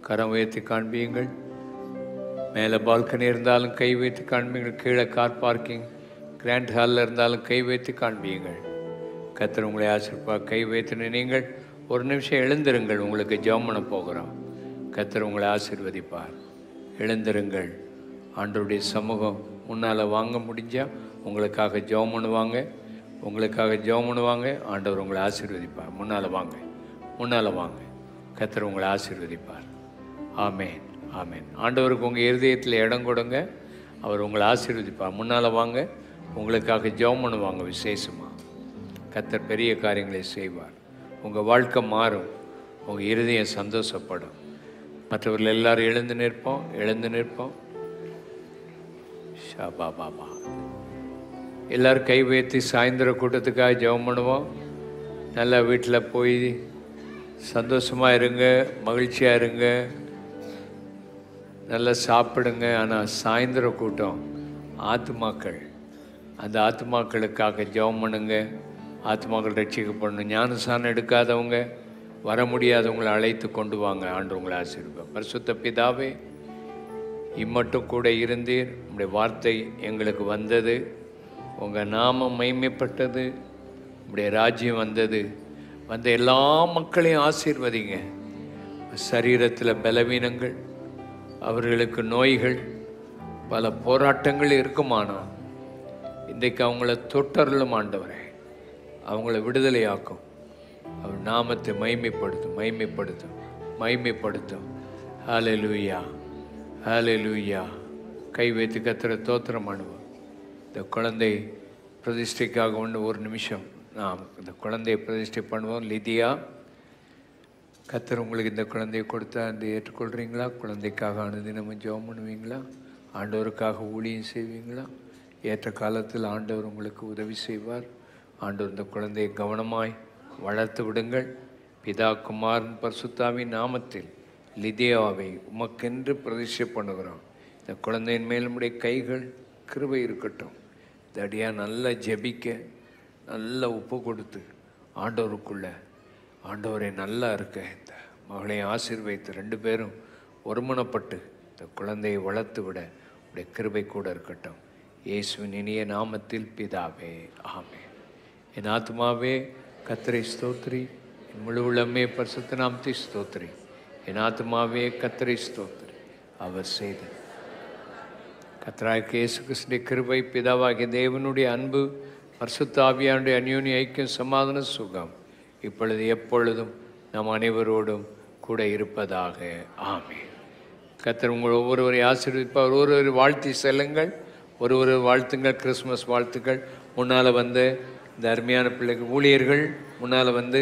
கரம் வைத்து காண்பியுங்கள். மேலே பால்கனி இருந்தாலும் கை வைத்து காண்பியுங்கள். கீழே கார் பார்க்கிங் கிராண்ட் ஹாலில் இருந்தாலும் கை வைத்து காண்பியுங்கள். கர்த்தர் உங்களை ஆசீர்வதிப்பார். கை வைத்து நீங்கள் ஒரு நிமிஷம் எழுந்திருங்கள், உங்களுக்கு ஜெபம் பண்ண போகிறோம். கர்த்தர் உங்களை ஆசீர்வதிப்பார். எழுந்திருங்கள். ஆண்டவருடைய சமூகம் முன்னால் வாங்க முடிஞ்சால் உங்களுக்காக ஜெபம் பண்ணுவாங்க, உங்களுக்காக ஜெபம் பண்ணுவாங்க. ஆண்டவர் உங்களை ஆசீர்வதிப்பார். முன்னால் வாங்க, முன்னால் வாங்க. கர்த்தர் உங்களை ஆசீர்வதிப்பார். ஆமேன், ஆமேன். ஆண்டவருக்கு உங்கள் இருதயத்தில் இடம் கொடுங்க, அவர் உங்களை ஆசீர்வதிப்பார். முன்னால் வாங்க, உங்களுக்காக ஜெபம் பண்ணுவாங்க. விசேஷமாக கர்த்தர் பெரிய காரியங்களை செய்வார். உங்கள் வாழ்க்கை மாறும், உங்கள் இருதயம் சந்தோஷப்படும். மற்றவர்கள் எல்லாரும் எழுந்து நிற்போம், எழுந்து நிற்போம். ஷாபா பாபா. எல்லோரும் கை வைத்து சாயந்தர கூட்டத்துக்காக ஜெபம் பண்ணுவோம். நல்லா வீட்டில் போய் சந்தோஷமாக இருங்க, மகிழ்ச்சியாக இருங்க, நல்லா சாப்பிடுங்க. ஆனால் சாயந்தர கூட்டம் ஆத்துமாக்கள், அந்த ஆத்துமாக்களுக்காக ஜெபம் பண்ணுங்க. ஆத்மாக்கள் ரட்சிக்கப்படணும். ஞானசானம் எடுக்காதவங்க, வர முடியாதவங்களை அழைத்து கொண்டு வாங்க. ஆண்டு உங்களை ஆசீர்வதிப்பார். பரிசுத்த பிதாவே, இம்மட்டும் கூட இருந்தீர். உங்களுடைய வார்த்தை எங்களுக்கு வந்தது, உங்கள் நாமம் மகிமைப்பட்டது, உங்களுடைய ராஜ்யம் வந்தது. வந்த எல்லா மக்களையும் ஆசீர்வதிங்க. சரீரத்தில் பலவீனங்கள், அவர்களுக்கு நோய்கள், பல போராட்டங்கள் இருக்குமானா இன்றைக்கு அவங்கள தொட்டருளும் ஆண்டவரே, அவங்கள விடுதலையாக்கும். அவர் நாமத்தை மகிமைப்படுத்தும், மகிமைப்படுத்தும், மகிமைப்படுத்தும். ஹல்லேலூயா, ஹல்லேலூயா. கை வைத்து கர்த்தரை ஸ்தோத்திரம் பண்ணுவோம். இந்த குழந்தை பிரதிஷ்டைக்காக ஒரு நிமிஷம் நாம் இந்த குழந்தையை பிரதிஷ்டை பண்ணுவோம். லிதியா, கர்த்தர் உங்களுக்கு இந்த குழந்தையை கொடுத்தா அந்த ஏற்றுக்கொள்கிறீங்களா? குழந்தைக்காக அனுதினமும் ஜெபம் பண்ணுவீங்களா? ஆண்டவருக்காக ஊழியம் செய்வீங்களா? ஏற்ற காலத்தில் ஆண்டவர் உங்களுக்கு உதவி செய்வார். ஆண்டவர் இந்த குழந்தையை கவனமாய் வளர்த்து விடுங்கள். பிதா, குமாரன், பரிசுத்தாவின் நாமத்தில் லிதியாவை உமக்கென்று பிரதிஷ்டை பண்ணுகிறோம். இந்த குழந்தையின் மேல் நம்முடைய கைகள் கிருபை இருக்கட்டும். இந்த அடியா நல்லா ஜெபிக்க, நல்லா ஒப்பு கொடுத்து ஆண்டவருக்குள்ள, ஆண்டவரை நல்லா இருக்க இந்த மகளை ஆசீர்வதித்து 2 பேரும் ஒருமனப்பட்டு இந்த குழந்தையை வளர்த்து விட உடைய கிருபை கூட இருக்கட்டும். இயேசுவின் இனிய நாமத்தில் பிதாவே, ஆமென். என் ஆத்மாவே கர்த்தரை ஸ்தோத்திரி, என் முழு உள்ளமே பரிசுத்த நாமத்தை ஸ்தோத்திரி. என் ஆத்மாவே கர்த்தரை ஸ்தோத்திரி, அவர் செய்த கர்த்தராகிய இயேசு கிறிஸ்துவின் கிருபை, பிதாவாகிய தேவனுடைய அன்பு, பரிசுத்த ஆவியானுடைய அந்யோன்ய ஐக்கியம், சமாதான சுகம் இப்பொழுது எப்பொழுதும் நம் அனைவரோடும் கூட இருப்பதாக. ஆமென். கர்த்தர் உங்கள் ஒவ்வொருவரை ஆசீர்வதிப்பார். ஒருவரை வாழ்த்தி செல்லுங்கள், ஒருவரை வாழ்த்துங்கள். கிறிஸ்மஸ் வாழ்த்துக்கள். முன்னால் வந்து இந்த அருமையான பிள்ளைகள் ஊழியர்கள் முன்னால் வந்து